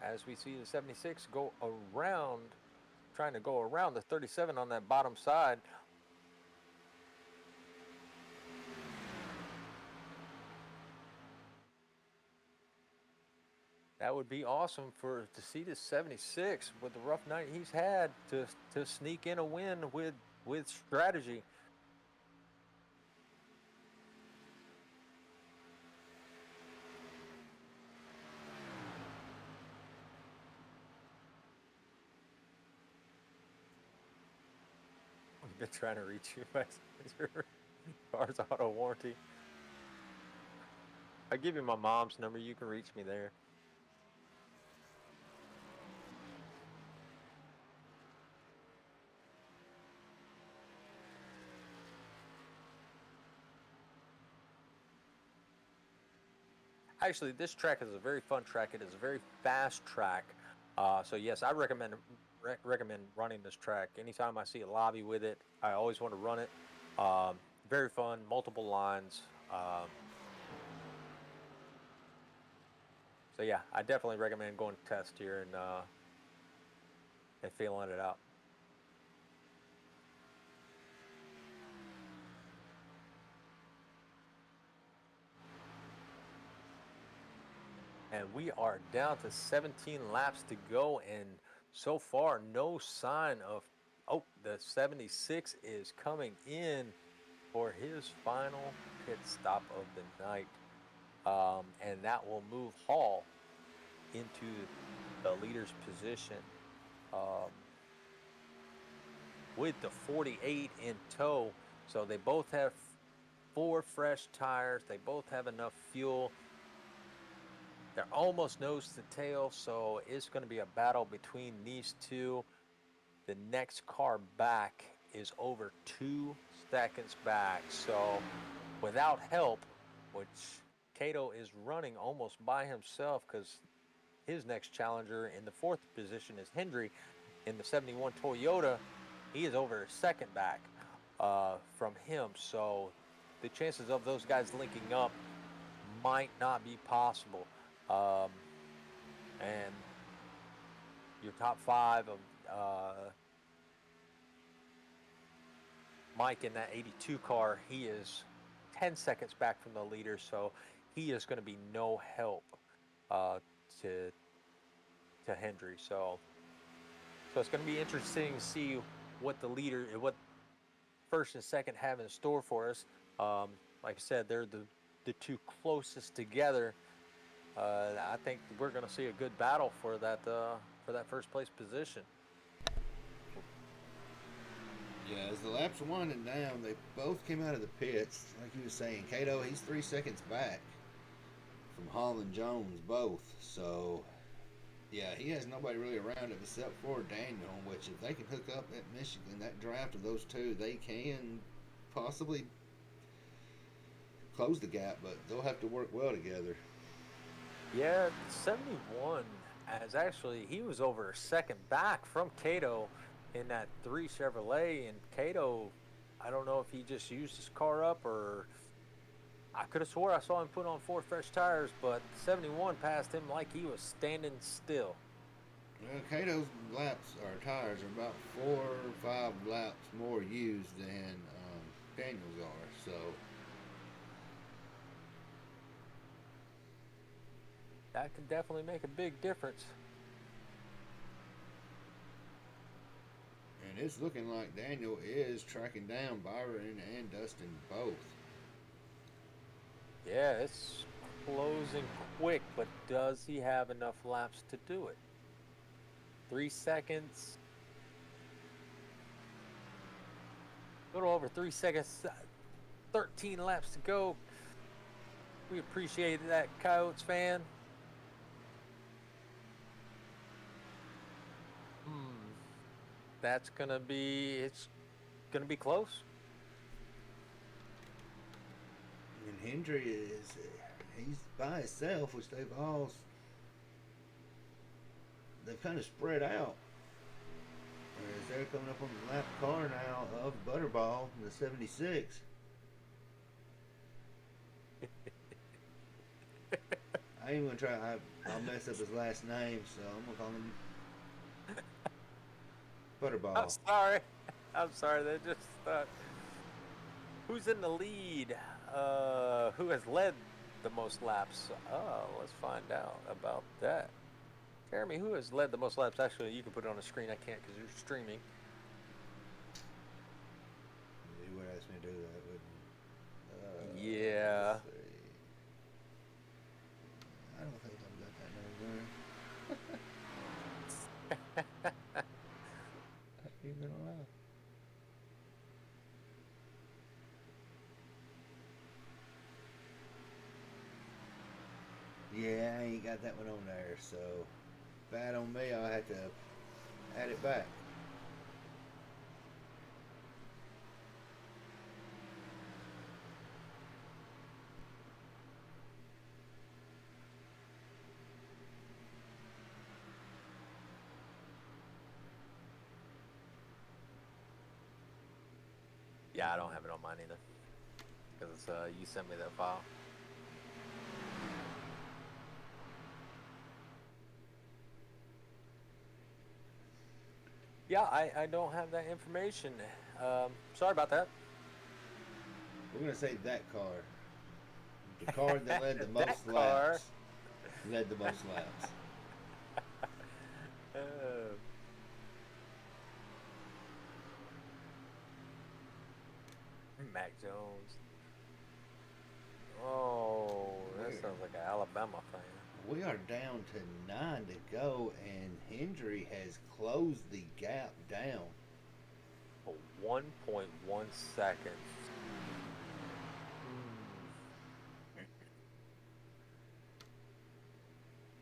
As we see the 76 go around, trying to go around the 37 on that bottom side. That would be awesome to see this 76 with the rough night he's had to sneak in a win with strategy. We've been trying to reach you by your car's auto warranty. I give you my mom's number. You can reach me there. Actually, this track is a very fun track. It is a very fast track. So yes, I recommend running this track. Anytime I see a lobby with it, I always want to run it. Very fun, multiple lines. So yeah, I definitely recommend going to test here and feeling it out. And we are down to 17 laps to go, and so far no sign of, oh, the 76 is coming in for his final pit stop of the night. And that will move Hall into the leader's position with the 48 in tow. So they both have 4 fresh tires. They both have enough fuel. They're almost nose to tail, so it's going to be a battle between these two. The next car back is over 2 seconds back. So without help, which Cato is running almost by himself because his next challenger in the 4th position is Hendry in the 71 Toyota. He is over a second back from him. So the chances of those guys linking up might not be possible. And your top 5 of Mike in that 82 car, he is 10 seconds back from the leader, so he is going to be no help to Hendry. So it's going to be interesting to see what the leader, what first and second have in store for us. Like I said, they're the two closest together. I think we're going to see a good battle for that first place position. Yeah, as the laps are winding down, they both came out of the pits. Like you were saying, Cato, he's 3 seconds back from Holland Jones, both. So, yeah, he has nobody really around him except for Daniel, which if they can hook up at Michigan, that draft of those two, they can possibly close the gap, but they'll have to work well together. Yeah, 71 he was over a second back from Cato in that 3 Chevrolet, and Cato, I don't know if he just used his car up or I could have swore I saw him put on 4 fresh tires, but 71 passed him like he was standing still. Well, Cato's laps or tires are about 4 or 5 laps more used than Daniel's are, so that could definitely make a big difference. And it's looking like Daniel is tracking down Byron and Dustin both. Yeah, it's closing quick, but does he have enough laps to do it? 3 seconds. A little over 3 seconds. 13 laps to go. We appreciate that, Coyotes fan. It's gonna be close. And Hendry he's by himself, which they've kind of spread out. Whereas they're coming up on the lap car now of Butterball, the 76. I ain't gonna try. I'll mess up his last name, so I'm gonna call him Butterball. I'm sorry. They just who's in the lead? Who has led the most laps? Let's find out about that. Jeremy, who has led the most laps? Actually, you can put it on the screen. I can't because you're streaming. You would ask me to do that, wouldn't you? Yeah. I don't think I've got that number. You've been around. Yeah, I ain't got that one on there, so bad on me. I'll have to add it back. Yeah, I don't have it on mine either because you sent me that file. Yeah, I don't have that information. Sorry about that. We're gonna say that car. The car that led the most That laps. Led the most laps. Mac Jones. Oh, that sounds like an Alabama fan. We are down to 9 to go, and Hendry has closed the gap down. 1.1 seconds.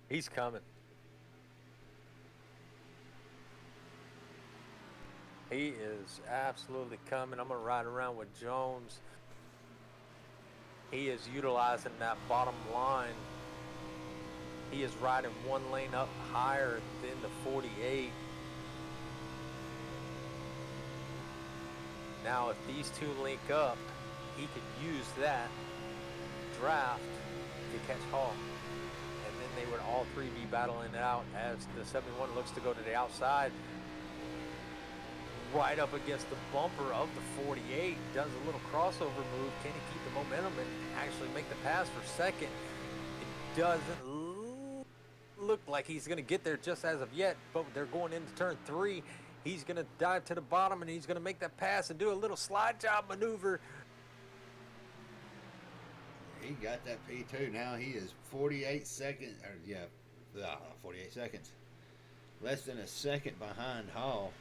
He's coming. He is absolutely coming. I'm going to ride around with Jones. He is utilizing that bottom line. He is riding one lane up higher than the 48. Now, if these two link up, he could use that draft to catch Hall. And then they would all three be battling it out as the 71 looks to go to the outside. Right up against the bumper of the 48. Does a little crossover move. Can he keep the momentum and actually make the pass for second? It doesn't look like he's going to get there just as of yet, but they're going into turn 3. He's going to dive to the bottom, and he's going to make that pass and do a little slide job maneuver. He got that P2. Now he is 48 seconds. 48 seconds. Less than a second behind Hall.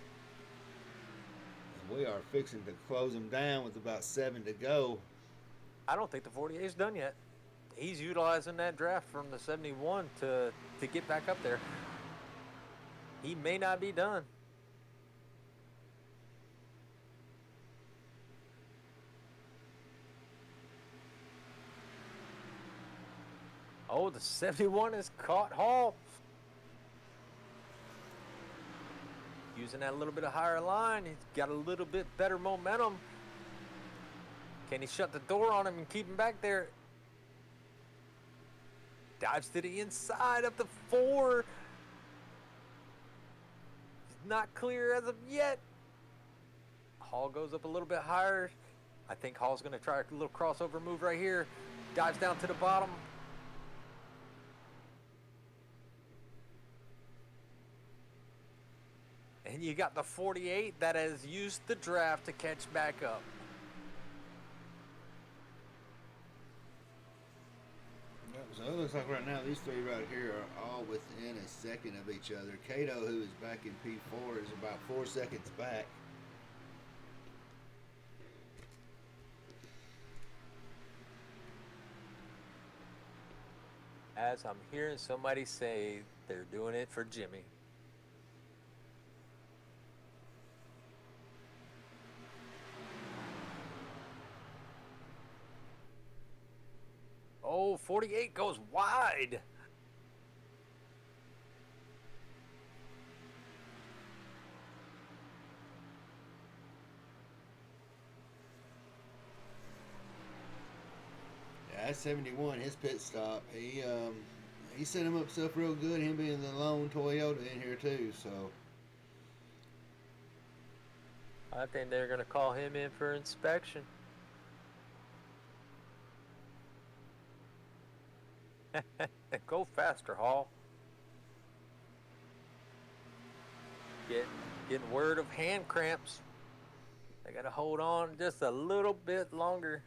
And we are fixing to close him down with about 7 to go. I don't think the 48 is done yet. He's utilizing that draft from the 71 to get back up there. He may not be done. Oh, the 71 has caught Hall. Using that little bit of higher line. He's got a little bit better momentum. Can he shut the door on him and keep him back there? Dives to the inside of the 4. He's not clear as of yet. Hall goes up a little bit higher. I think Hall's going to try a little crossover move right here. Dives down to the bottom. And you got the 48 that has used the draft to catch back up. So it looks like right now these three right here are all within a second of each other. Cato, who is back in P4, is about 4 seconds back. As I'm hearing somebody say they're doing it for Jimmy. Oh, 48 goes wide. Yeah, that's 71, his pit stop. He set him up stuff real good, him being the lone Toyota in here too, so. I think they're going to call him in for inspection. Go faster, Hall. Getting word of hand cramps. They got to hold on just a little bit longer.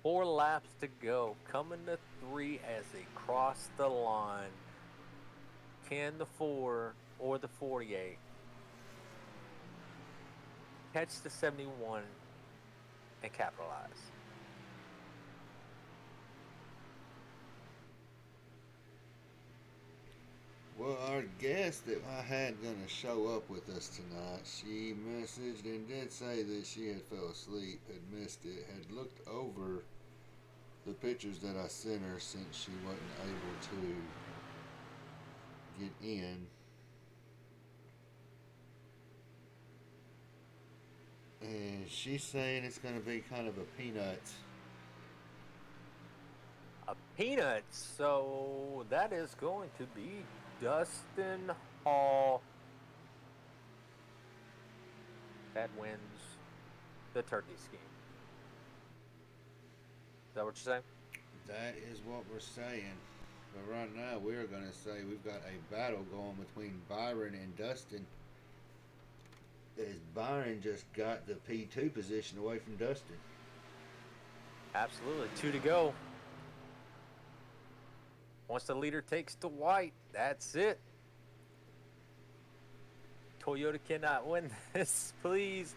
4 laps to go. Coming to 3 as they cross the line. Can the 4 or the 48 catch the 71 and capitalize? Well, our guest that I had gonna show up with us tonight, she messaged and did say that she had fell asleep, had missed it, had looked over the pictures that I sent her since she wasn't able to get in. And she's saying it's gonna be kind of a peanuts. A peanut. So that is going to be Dustin Hall that wins the turkey scheme. Is that what you're saying? That is what we're saying. But right now we're going to say we've got a battle going between Byron and Dustin. As Byron just got the P2 position away from Dustin. Absolutely. 2 to go. Once the leader takes the white, that's it. Toyota cannot win this, please.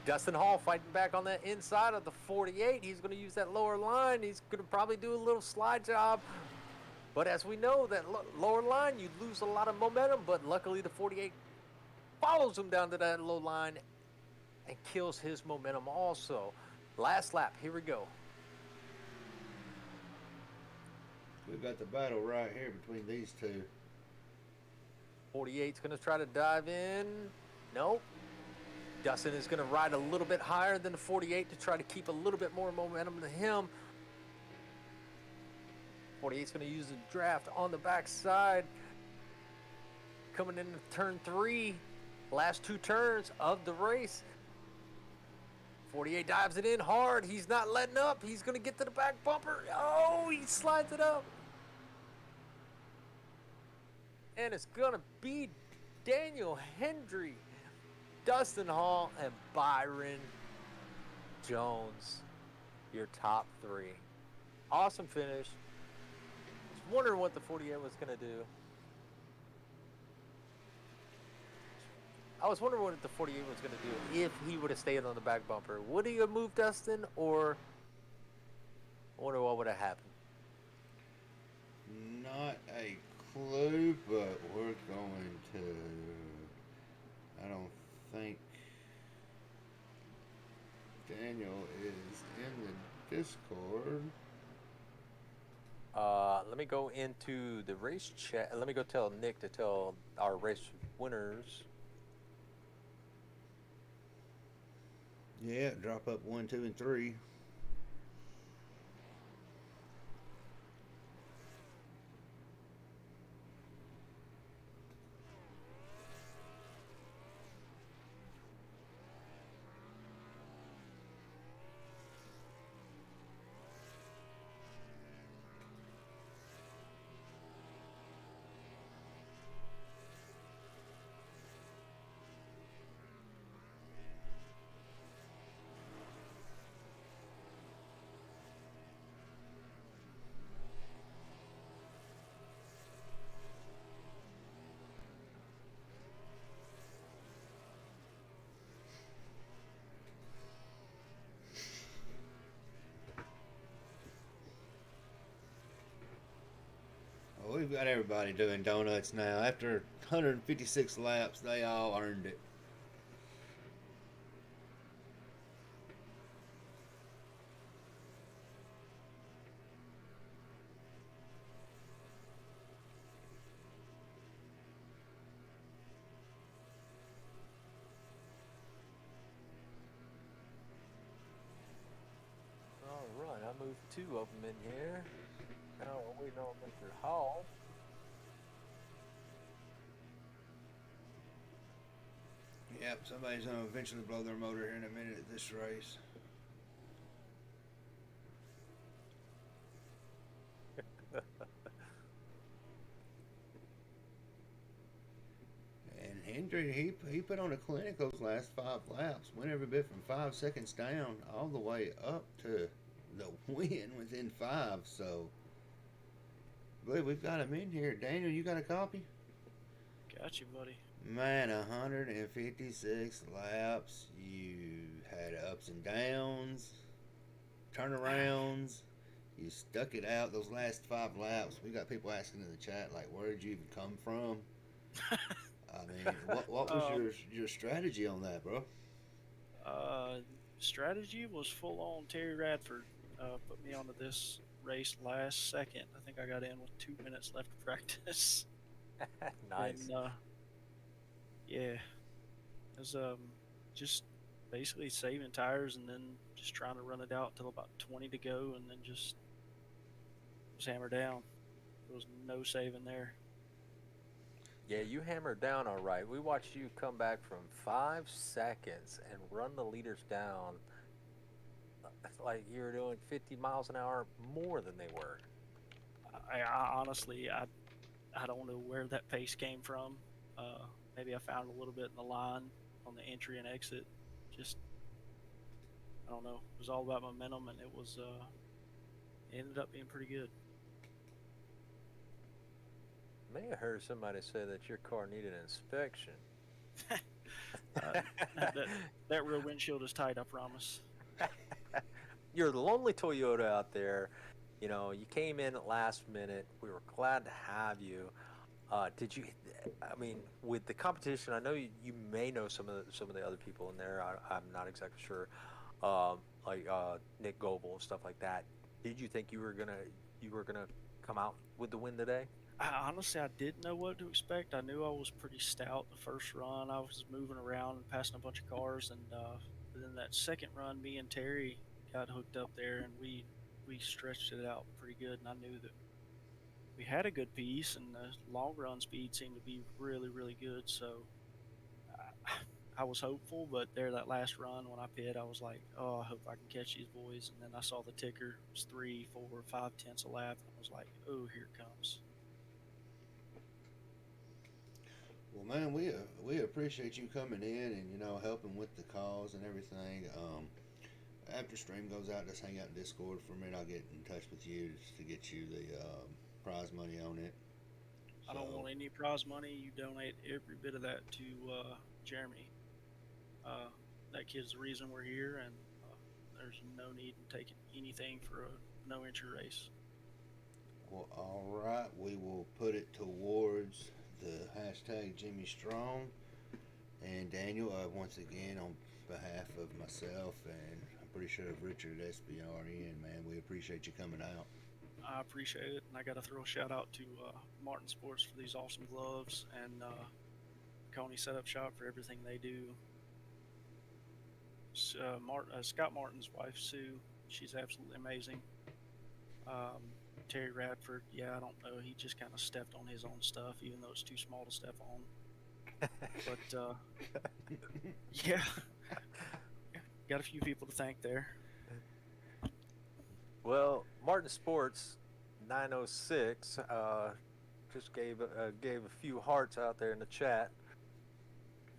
Dustin Hall fighting back on the inside of the 48. He's going to use that lower line. He's going to probably do a little slide job. But as we know, that lower line, you lose a lot of momentum. But luckily, the 48 follows him down to that low line and kills his momentum also. Last lap, here we go. We've got the battle right here between these two. 48's going to try to dive in. Nope. Dustin is going to ride a little bit higher than the 48 to try to keep a little bit more momentum than him. 48's going to use the draft on the backside. Coming into turn 3. Last 2 turns of the race. 48 dives it in hard. He's not letting up. He's going to get to the back bumper. Oh, he slides it up. And it's going to be Daniel Hendry, Dustin Hall, and Byron Jones, your top 3. Awesome finish. Just wondering what the 48 was going to do. I was wondering what the 48 was going to do if he would have stayed on the back bumper. Would he have moved Dustin, or I wonder what would have happened? Not a clue, but we're going to... I don't think Daniel is in the Discord. Let me go into the race chat. Let me go tell Nick to tell our race winners. Yeah, drop up 1, 2, and 3. Well, we've got everybody doing donuts now. After 156 laps, they all earned it. All right, I moved 2 of them in here. Now we're waiting on Mr. Hall. Yep, somebody's going to eventually blow their motor here in a minute at this race. And Hendry, he put on a clinic those last 5 laps. Went every bit from 5 seconds down all the way up to the win within 5. So, I believe we've got him in here. Daniel, you got a copy? Got you, buddy. Man, 156 laps. You had ups and downs, turnarounds. You stuck it out those last 5 laps. We got people asking in the chat, like, where did you even come from? I mean, what was your strategy on that, bro? Strategy was full on. Terry Radford put me onto this race last second. I think I got in with 2 minutes left to practice. Nice. And, yeah, it was just basically saving tires and then just trying to run it out till about 20 to go, and then just was hammered down. There was no saving there. Yeah, you hammered down all right. We watched you come back from 5 seconds and run the leaders down like you were doing 50 miles an hour more than they were. I honestly, I don't know where that pace came from. Maybe I found a little bit in the line on the entry and exit. Just, I don't know. It was all about momentum, and it ended up being pretty good. May have heard somebody say that your car needed inspection. That rear windshield is tight, I promise. You're the lonely Toyota out there. You know, you came in at last minute. We were glad to have you. Did you? I mean, with the competition, I know you may know some of the other people in there. I'm not exactly sure. Like Nick Goebel and stuff like that. Did you think you were gonna come out with the win today? Honestly, I didn't know what to expect. I knew I was pretty stout the first run. I was moving around and passing a bunch of cars, and but then that second run, me and Terry got hooked up there, and we stretched it out pretty good. And I knew that we had a good piece, and the long run speed seemed to be really, really good. So I was hopeful, but there that last run when I pit, I was like, oh, I hope I can catch these boys. And then I saw the ticker, it was 3, 4, 5 tenths a lap, and I was like, oh, here it comes. Well, man, we appreciate you coming in and helping with the cause and everything. After stream goes out, just hang out in Discord for a minute. I'll get in touch with you just to get you the prize money on it. I don't want any prize money. You donate every bit of that to Jeremy. That kid's the reason we're here, and there's no need in taking anything for a no entry race. Well, all right. We will put it towards the hashtag Jimmy Strong and Daniel. Once again, on behalf of myself and I'm pretty sure of Richard at SBRN, man, we appreciate you coming out. I appreciate it, and I got to throw a shout out to Martin Sports for these awesome gloves, and Coney Setup Shop for everything they do. Scott Martin's wife Sue, she's absolutely amazing. Terry Radford, I don't know, he just kind of stepped on his own stuff, even though it's too small to step on. But yeah, got a few people to thank there. Well, Martin Sports 906 just gave a few hearts out there in the chat.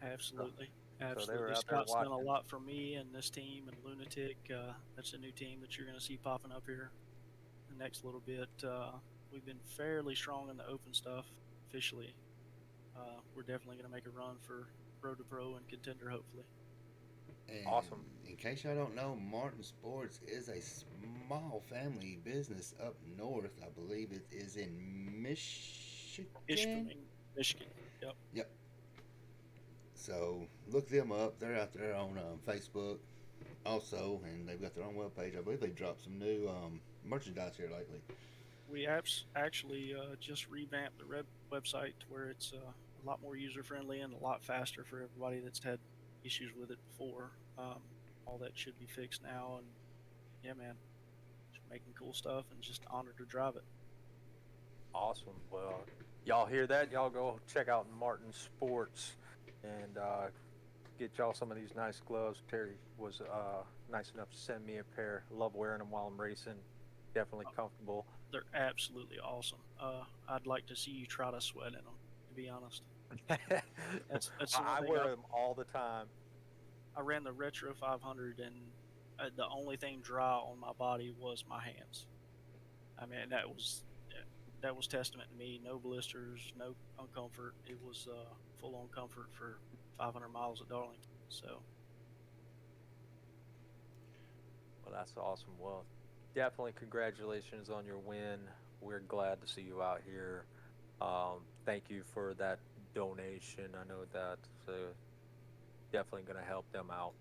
Absolutely. So they were Absolutely. out there Scott's done a watching. lot for me and this team and Lunatic. That's a new team that you're going to see popping up here the next little bit. We've been fairly strong in the open stuff officially. We're definitely going to make a run for Road to Pro and Contender, hopefully. And Awesome. in case y'all don't know, Martin Sports is a small family business up north. I believe it is in Michigan. Michigan. Yep. Yep. So look them up. They're out there on Facebook also, and they've got their own webpage. I believe they dropped some new merchandise here lately. We actually just revamped the website to where it's a lot more user friendly and a lot faster for everybody that's had issues with it before. All that should be fixed now, and yeah, man, just making cool stuff and just honored to drive it. Awesome. Well, y'all hear that? Y'all go check out Martin Sports and get y'all some of these nice gloves. Terry was nice enough to send me a pair. Love wearing them while I'm racing. Definitely comfortable. They're absolutely awesome. I'd like to see you try to sweat in them, to be honest. That's I wear them all the time. I ran the Retro 500, and the only thing dry on my body was my hands. I mean, that was testament to me. No blisters, no uncomfort. It was full-on comfort for 500 miles at Darlington. So, well, that's awesome. Well, definitely congratulations on your win. We're glad to see you out here. Thank you for that donation. I know that's definitely going to help them out.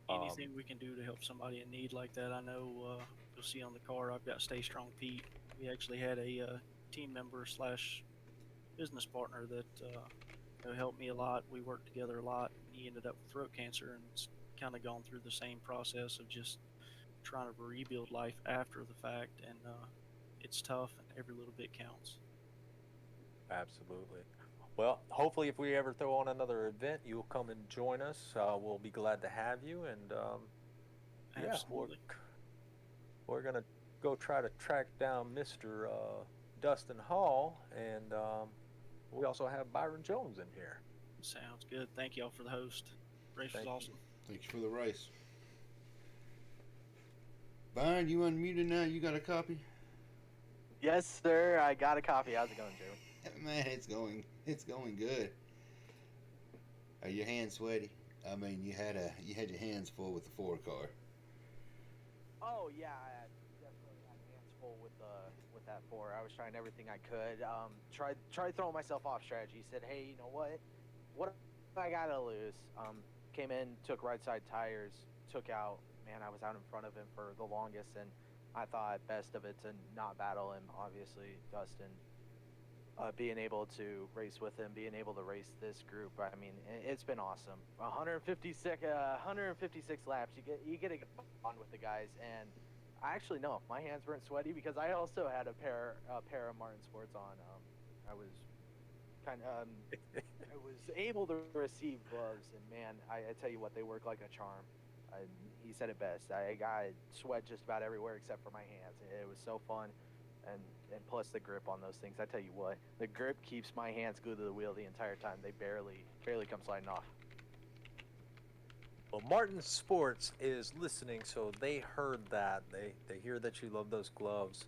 Anything we can do to help somebody in need like that. I know you'll see on the car I've got Stay Strong Pete. We actually had a team member / business partner that helped me a lot. We worked together a lot. He ended up with throat cancer, and it's kind of gone through the same process of just trying to rebuild life after the fact, and it's tough, and every little bit counts. Absolutely. Well, hopefully if we ever throw on another event, you'll come and join us. We'll be glad to have you, and Absolutely. we're going to go try to track down Mr. Dustin Hall, and we also have Byron Jones in here. Sounds good. Thank y'all for the host. Race was awesome. Thanks for the race. Byron, you unmuted now? You got a copy? Yes, sir. I got a copy. How's it going, Joey? Man, it's going good. Are your hands sweaty? I mean, you had your hands full with the 4 car. Oh yeah, I definitely had hands successful with that 4. I was trying everything I could. Tried throwing myself off strategy. Said, hey, you know what? What do I gotta lose? Came in, took right side tires, took out. Man, I was out in front of him for the longest, and I thought best of it to not battle him. Obviously, Dustin. Being able to race with him, being able to race this group, I mean, it's been awesome. 156 laps. You get a good bond with the guys, and I actually know my hands weren't sweaty because I also had a pair of Martin Sports on. I was I was able to receive gloves, and man, I tell you what, they work like a charm. He said it best. I got sweat just about everywhere except for my hands. It was so fun. And plus the grip on those things. I tell you what, the grip keeps my hands glued to the wheel the entire time. They barely come sliding off. Well, Martin Sports is listening, so they heard that. They hear that you love those gloves.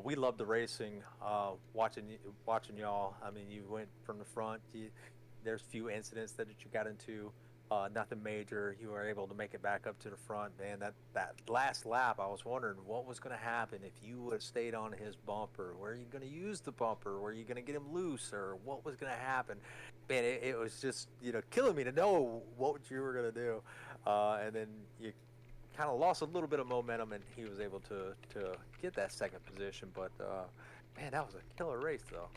We love the racing. Watching y'all. I mean, you went from the front. There's few incidents that you got into. Nothing major. You were able to make it back up to the front, man. That last lap, I was wondering what was going to happen if you would have stayed on his bumper. Were you going to use the bumper? Were you going to get him loose, or what was going to happen? Man, it was just killing me to know what you were going to do, and then you kind of lost a little bit of momentum, and he was able to get that second position. But man, that was a killer race, though.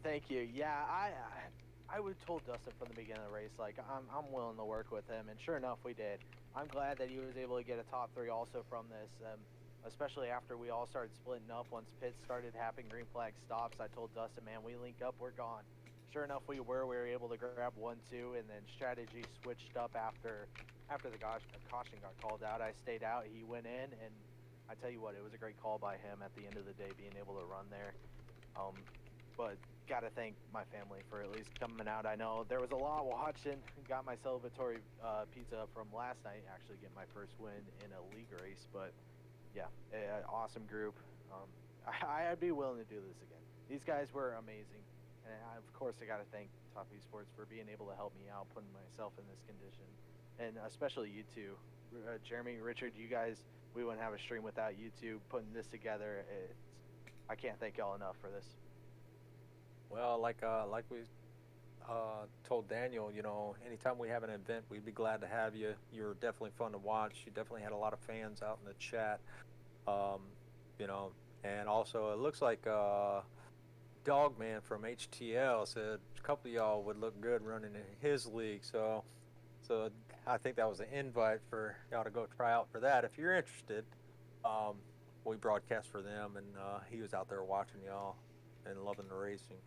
Thank you. Yeah, I would told Dustin from the beginning of the race, like, I'm willing to work with him, and sure enough, we did. I'm glad that he was able to get a top 3 also from this, especially after we all started splitting up. Once pits started happening, green flag stops, I told Dustin, man, we link up, we're gone. Sure enough, we were able to grab 1-2, and then strategy switched up after the caution got called out. I stayed out, he went in, and I tell you what, it was a great call by him at the end of the day, being able to run there. But gotta thank my family for at least coming out. I know there was a lot watching. Got my celebratory pizza from last night, actually getting my first win in a league race. But yeah, awesome group. I'd be willing to do this again. These guys were amazing, and of course I gotta thank Top Esports for being able to help me out, putting myself in this condition, and especially you two, Jeremy, Richard. You guys, we wouldn't have a stream without you two putting this together. I can't thank y'all enough for this. Well, like we told Daniel, anytime we have an event, we'd be glad to have you. You're definitely fun to watch. You definitely had a lot of fans out in the chat, and also it looks like Dogman from HTL said a couple of y'all would look good running in his league. So I think that was an invite for y'all to go try out for that if you're interested. We broadcast for them, and he was out there watching y'all and loving the racing.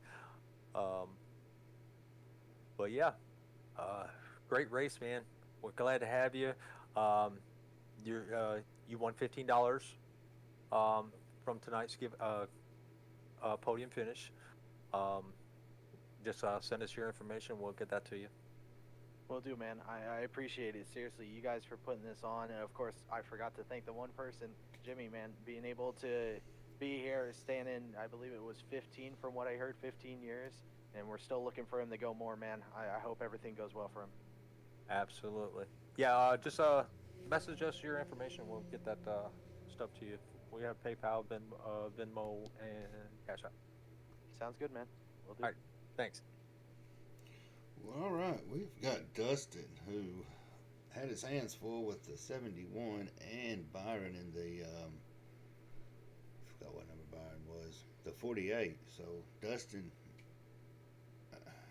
But yeah, great race, man. We're glad to have you. You won $15 from tonight's podium finish. Just send us your information. We'll get that to you. Will do, man. I appreciate it. Seriously, you guys for putting this on. And of course, I forgot to thank the one person, Jimmy, man, being able to be here, staying in, I believe it was 15 from what I heard, 15 years. And we're still looking for him to go more, man. I hope everything goes well for him. Absolutely. Yeah, just message us your information. We'll get that stuff to you. We have PayPal, Venmo, and Cash App. Sounds good, man. We'll do. All right. Thanks. Well, all right. We've got Dustin, who had his hands full with the 71, and Byron in the, I forgot what number Byron was, the 48. So, Dustin,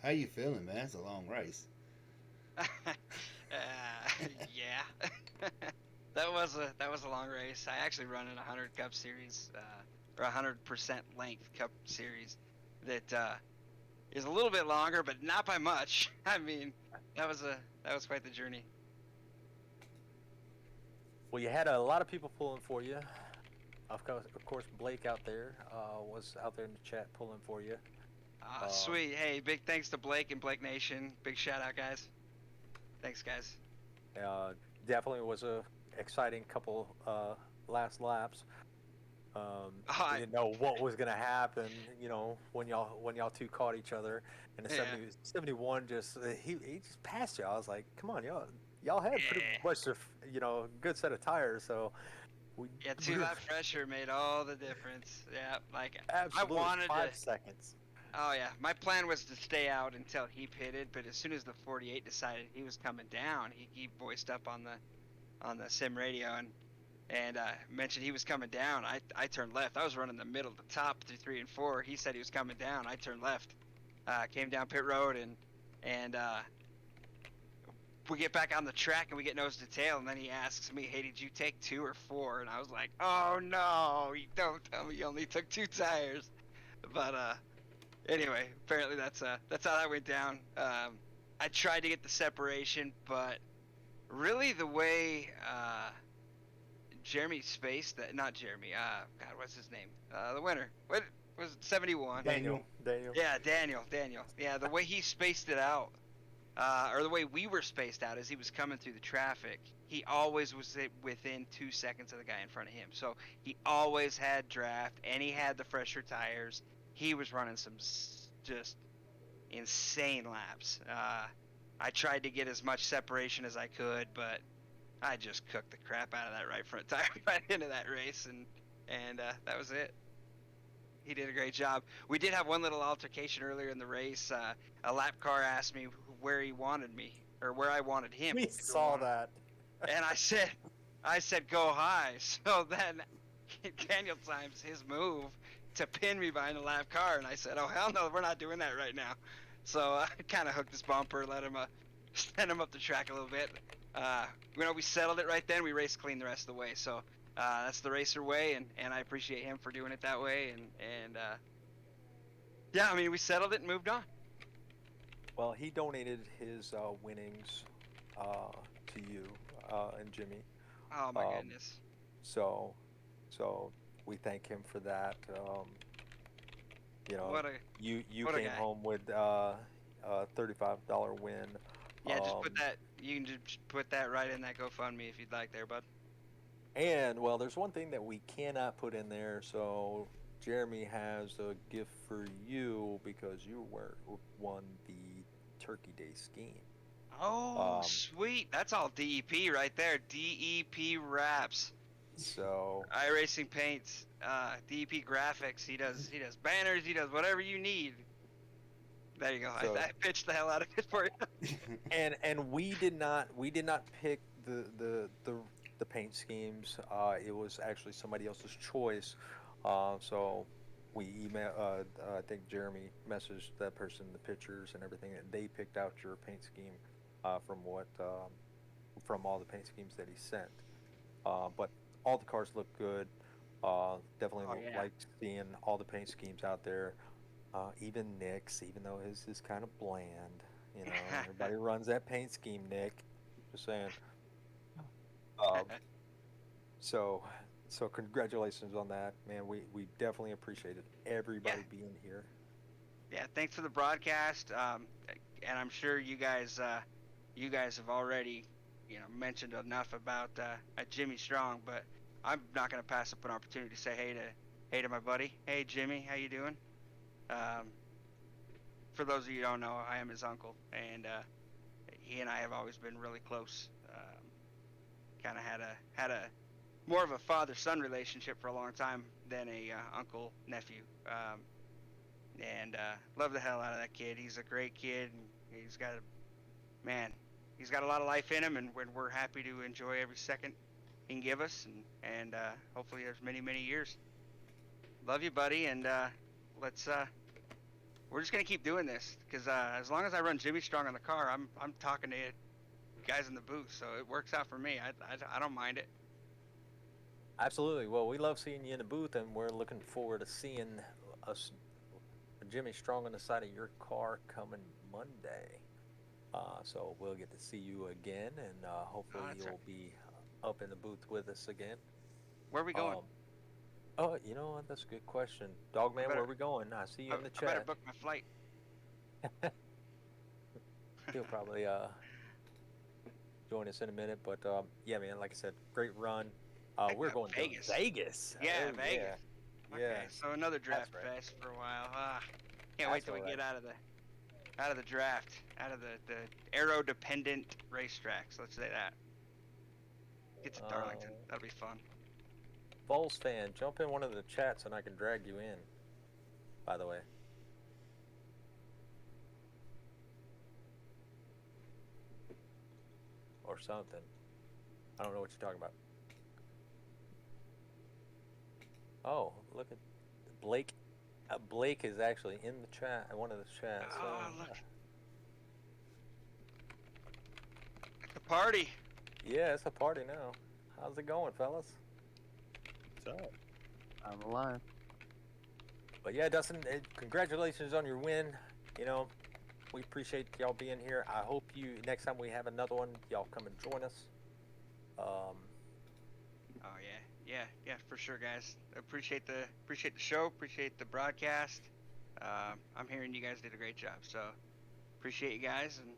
how you feeling, man? It's a long race. Yeah. that was a long race. I actually run in a 100 Cup series, or 100% length Cup series that is a little bit longer, but not by much. I mean, that was quite the journey. Well, you had a lot of people pulling for you. Of course, Blake out there was out there in the chat pulling for you. Sweet. Hey, big thanks to Blake and Blake Nation. Big shout out, guys. Thanks, guys. Definitely was a exciting couple last laps. Didn't know what was gonna happen. When y'all two caught each other, and the 71 just he just passed y'all. I was like, come on, y'all had pretty much a good set of tires. So Yeah, 2 lap pressure made all the difference. Yeah, like Absolutely, I wanted 5 to. seconds. Oh yeah, my plan was to stay out until he pitted, but as soon as the 48 decided he was coming down, he voiced up on the sim radio and mentioned he was coming down. I turned left. I was running the middle, the top through 3 and 4. He said he was coming down. I turned left, came down pit road and we get back on the track and we get nose to tail, and then he asks me, "Hey, did you take 2 or 4?" And I was like, "Oh no, you don't tell me you only took 2 tires." But anyway, apparently that's how that went down. I tried to get the separation, but really the way Jeremy spaced that, not Jeremy, God, what's his name? The winner. What was it, 71? Daniel. Yeah, Daniel. Yeah, the way he spaced it out, or the way we were spaced out as he was coming through the traffic, he always was within 2 seconds of the guy in front of him. So he always had draft, and he had the fresher tires. He was running some just insane laps. I tried to get as much separation as I could, but I just cooked the crap out of that right front tire right into that race, and that was it. He did a great job. We did have one little altercation earlier in the race. A lap car asked me where he wanted me, or where I wanted him. We saw that. And I said go high. So then Daniel times his move to pin me behind the lap car, and I said, oh hell no, we're not doing that right now. So I kind of hooked his bumper, let him send him up the track a little bit. We settled it right then. We raced clean the rest of the way. So that's the racer way, and I appreciate him for doing it that way. And yeah, I mean, we settled it and moved on. Well, he donated his winnings to you and Jimmy. Oh my goodness. So we thank him for that. You came home with a $35 win. Yeah, just put that. You can just put that right in that GoFundMe if you'd like, there, bud. And well, there's one thing that we cannot put in there. So Jeremy has a gift for you because you won the Turkey Day scheme. Oh, sweet! That's all DEP right there. DEP wraps. So iRacing paints, DEP graphics. He does banners. He does whatever you need. There you go. So, I pitched the hell out of it for you. and we did not pick the paint schemes. It was actually somebody else's choice. So we I think Jeremy messaged that person the pictures and everything, and they picked out your paint scheme from all the paint schemes that he sent. But all the cars look good. Definitely like seeing all the paint schemes out there. Even Nick's, even though his is kind of bland, everybody runs that paint scheme, Nick. Just saying. So congratulations on that, man. We definitely appreciated everybody being here. Yeah, thanks for the broadcast. And I'm sure you guys have already, mentioned enough about Jimmy Strong, but I'm not gonna pass up an opportunity to say hey to my buddy. Hey Jimmy, how you doing? For those of you who don't know, I am his uncle, and he and I have always been really close. Kind of had a more of a father-son relationship for a long time than a uncle-nephew. And love the hell out of that kid. He's a great kid, and he's got a lot of life in him, and we're happy to enjoy every second he can give us, and hopefully there's many years. Love you, buddy, and we're just gonna keep doing this because as long as I run Jimmy Strong on the car, I'm talking to guys in the booth, so it works out for me. I don't mind it. Absolutely. Well, we love seeing you in the booth, and we're looking forward to seeing us, Jimmy Strong on the side of your car coming Monday. So we'll get to see you again, and hopefully you'll be up in the booth with us again. Where are we going? You know what? That's a good question. Dogman, where are we going? I see you in the chat. I better book my flight. He'll probably join us in a minute, but yeah, man, like I said, great run. We're going to Vegas. Yeah, Vegas. Yeah. Okay, so another draft fest for a while. Can't wait till we get out of the draft, out of the aero-dependent racetracks. Let's say that. Get to Darlington. That'll be fun. Bulls fan, jump in one of the chats and I can drag you in. By the way. Or something. I don't know what you're talking about. Oh, look at Blake. Blake is actually in the chat, one of the chats. Oh, look. The party. Yeah, it's a party now. How's it going, fellas? What's up? I'm alive. But yeah, Dustin, congratulations on your win. You know, we appreciate y'all being here. I hope next time we have another one, y'all come and join us. Oh yeah, for sure, guys. Appreciate the show, appreciate the broadcast. I'm hearing you guys did a great job, so appreciate you guys, and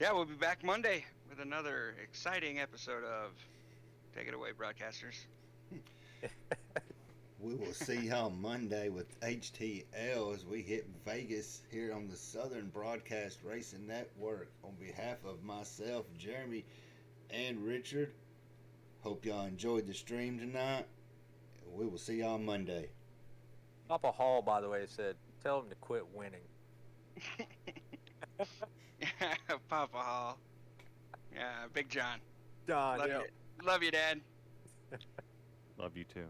yeah, we'll be back Monday with another exciting episode of Take It Away, Broadcasters. We will see y'all Monday with HTL as we hit Vegas here on the Southern Broadcast Racing Network. On behalf of myself, Jeremy, and Richard, hope y'all enjoyed the stream tonight. We will see y'all Monday. Papa Hall, by the way, said, tell him to quit winning. Papa Hall. Yeah, Big John. John, Love you, Dad. Love you too.